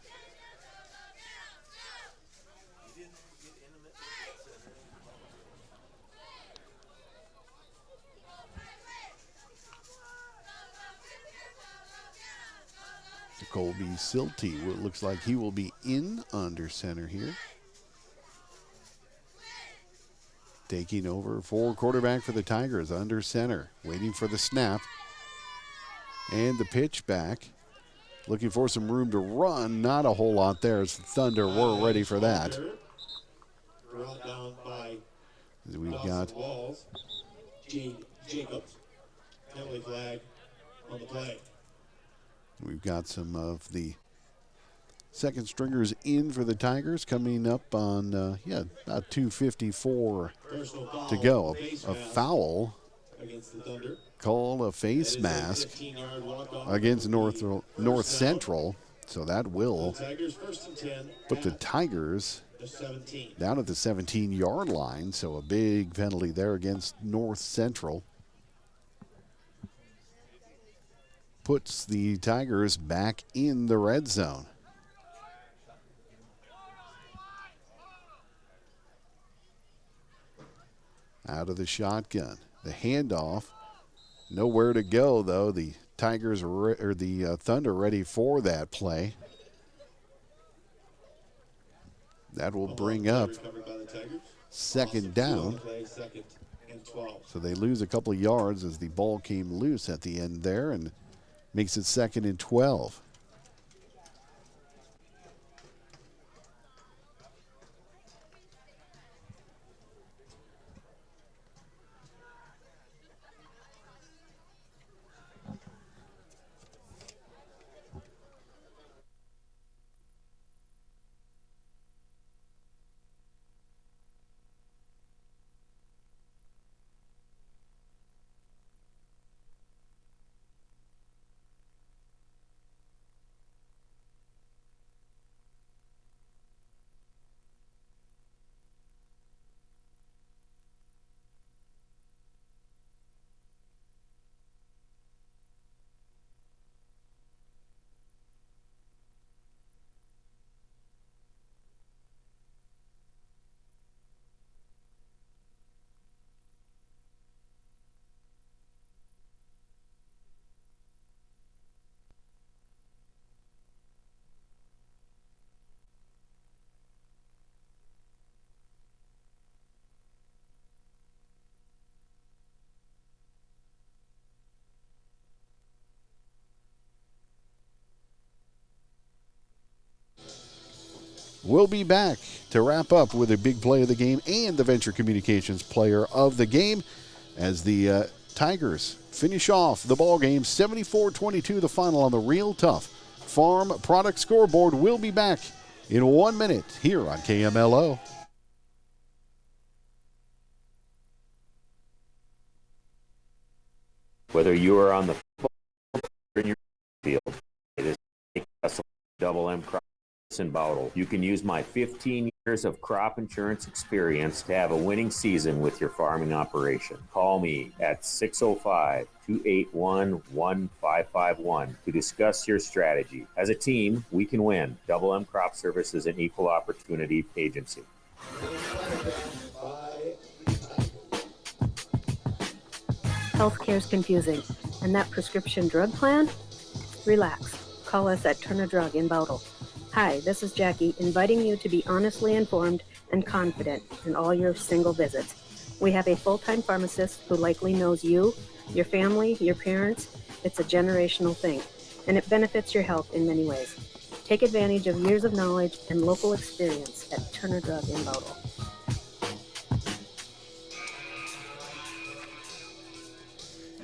Colby Silty, it looks like he will be in under center here. Taking over for quarterback for the Tigers, under center, waiting for the snap. And the pitch back. Looking for some room to run. Not a whole lot there as the Thunder were ready for that.
Brought down by
We've got
Walls. Jacobs. Penalty flag on the play.
We've got some of the second stringers in for the Tigers coming up on, about 2:54 to go. A foul
against the Thunder.
Called a face mask against North Central. So that will put the Tigers down at the 17-yard line. So a big penalty there against North Central. Puts the Tigers back in the red zone. Out of the shotgun. The handoff. Nowhere to go, though. The Tigers or the Thunder ready for that play. That will bring up second down. So they lose a couple of yards as the ball came loose at the end there and makes it 2nd and 12. We'll be back to wrap up with a big play of the game and the Venture Communications player of the game as the Tigers finish off the ball game 74-22, the final on the Real Tough Farm Product Scoreboard. We'll be back in 1 minute here on KMLO.
Whether you are on the football or in your field, it is Double M Crop in Bowdle. You can use my 15 years of crop insurance experience to have a winning season with your farming operation. Call me at 605-281-1551 to discuss your strategy. As a team, we can win. Double M Crop Service is an equal opportunity agency.
Healthcare is confusing. And that prescription drug plan? Relax. Call us at Turner Drug in Bowdle. Hi, this is Jackie, inviting you to be honestly informed and confident in all your single visits. We have a full-time pharmacist who likely knows you, your family, your parents. It's a generational thing, and it benefits your health in many ways. Take advantage of years of knowledge and local experience at Turner Drug in Bowdle.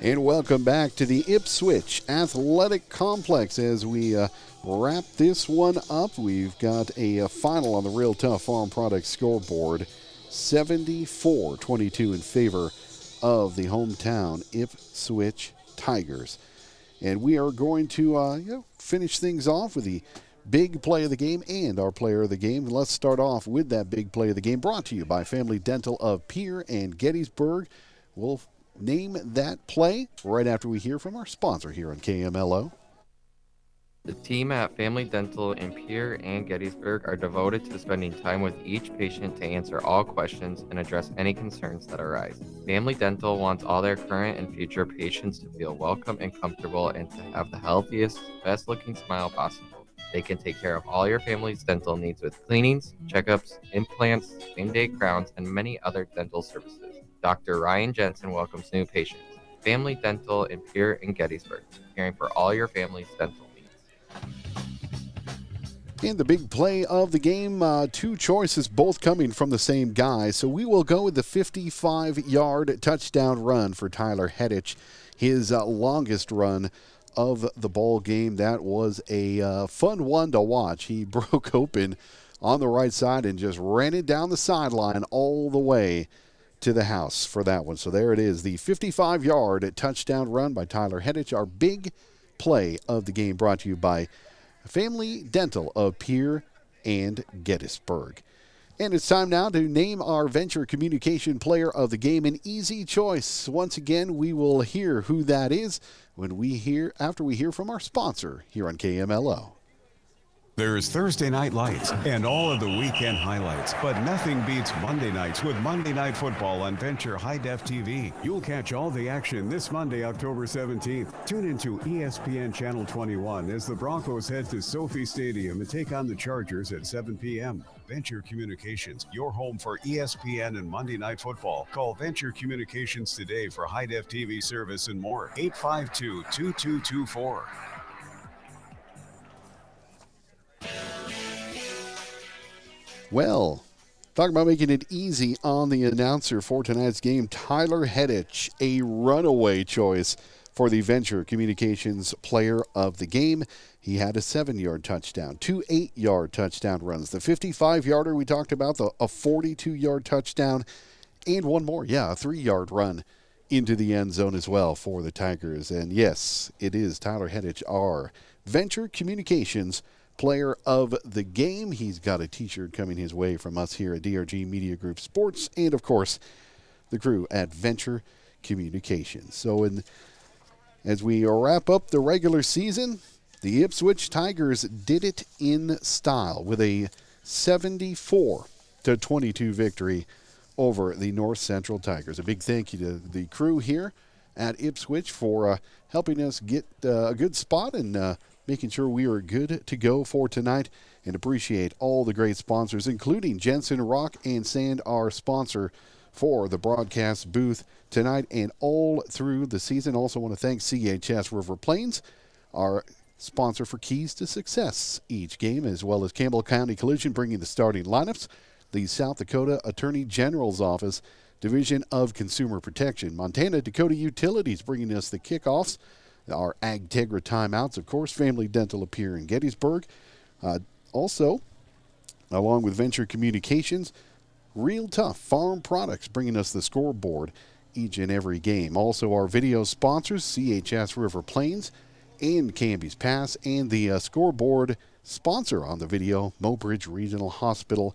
And welcome back to the Ipswich Athletic Complex as we wrap this one up. We've got a final on the Real Tough Farm Products scoreboard, 74-22 in favor of the hometown Ipswich Tigers. And we are going to finish things off with the big play of the game and our player of the game. Let's start off with that big play of the game, brought to you by Family Dental of Pierre and Gettysburg. We'll name that play right after we hear from our sponsor here on KMLO.
The team at Family Dental in Pierre and Gettysburg are devoted to spending time with each patient to answer all questions and address any concerns that arise. Family Dental wants all their current and future patients to feel welcome and comfortable and to have the healthiest, best-looking smile possible. They can take care of all your family's dental needs with cleanings, checkups, implants, same-day crowns, and many other dental services. Dr. Ryan Jensen welcomes new patients. Family Dental in Pierre and Gettysburg, caring for all your family's dental needs.
And the big play of the game, two choices, both coming from the same guy. So we will go with the 55-yard touchdown run for Tyler Hettich, his longest run of the ball game. That was a fun one to watch. He broke open on the right side and just ran it down the sideline all the way to the house for that one. So there it is, the 55-yard touchdown run by Tyler Hettich, our big play of the game, brought to you by Family Dental of Pierre and Gettysburg. And it's time now to name our Venture Communication player of the game, an easy choice. Once again, we will hear who that is after we hear from our sponsor here on KMLO.
There's Thursday Night Lights and all of the weekend highlights, but nothing beats Monday nights with Monday Night Football on Venture High Def TV. You'll catch all the action this Monday, October 17th. Tune into ESPN Channel 21 as the Broncos head to Sophie Stadium and take on the Chargers at 7 p.m. Venture Communications, your home for ESPN and Monday Night Football. Call Venture Communications today for High Def TV service and more. 852-2224.
Well, talk about making it easy on the announcer for tonight's game. Tyler Hedich, a runaway choice for the Venture Communications player of the game. He had a 7-yard touchdown, 2 8-yard touchdown runs. The 55-yarder we talked about, a 42-yard touchdown, and one more, a 3-yard run into the end zone as well for the Tigers. And yes, it is Tyler Hedich, our Venture Communications player of the game. He's got a t-shirt coming his way from us here at DRG Media Group Sports and, of course, the crew at Venture Communications. So as we wrap up the regular season, the Ipswich Tigers did it in style with a 74-22 victory over the North Central Tigers. A big thank you to the crew here at Ipswich for helping us get a good spot and making sure we are good to go for tonight, and appreciate all the great sponsors, including Jensen Rock and Sand, our sponsor for the broadcast booth tonight and all through the season. Also want to thank CHS River Plains, our sponsor for Keys to Success each game, as well as Campbell County Collision bringing the starting lineups, the South Dakota Attorney General's Office, Division of Consumer Protection, Montana Dakota Utilities bringing us the kickoffs, our Agtegra timeouts, of course, Family Dental up here in Gettysburg. Also, along with Venture Communications, Real Tough Farm Products bringing us the scoreboard each and every game. Also, our video sponsors, CHS River Plains and Canby's Pass, and the scoreboard sponsor on the video, Mobridge Regional Hospital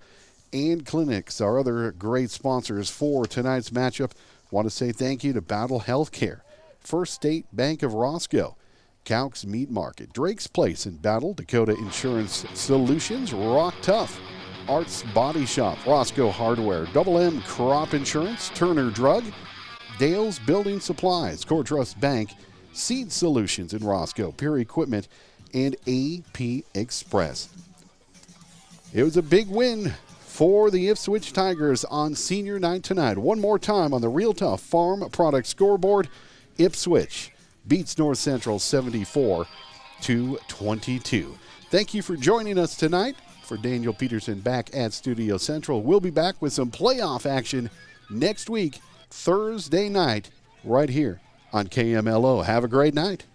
and Clinics, our other great sponsors for tonight's matchup. Want to say thank you to Battle Healthcare, First State Bank of Roscoe, Cowk's Meat Market, Drake's Place in Battle, Dakota Insurance Solutions, Rock Tough, Arts Body Shop, Roscoe Hardware, Double M Crop Insurance, Turner Drug, Dale's Building Supplies, Core Trust Bank, Seed Solutions in Roscoe, Pure Equipment, and AP Express. It was a big win for the Ipswich Tigers on senior night tonight. One more time on the Real Tough Farm Product scoreboard. Ipswich beats North Central 74-22. Thank you for joining us tonight. For Daniel Peterson back at Studio Central, we'll be back with some playoff action next week, Thursday night, right here on KMLO. Have a great night.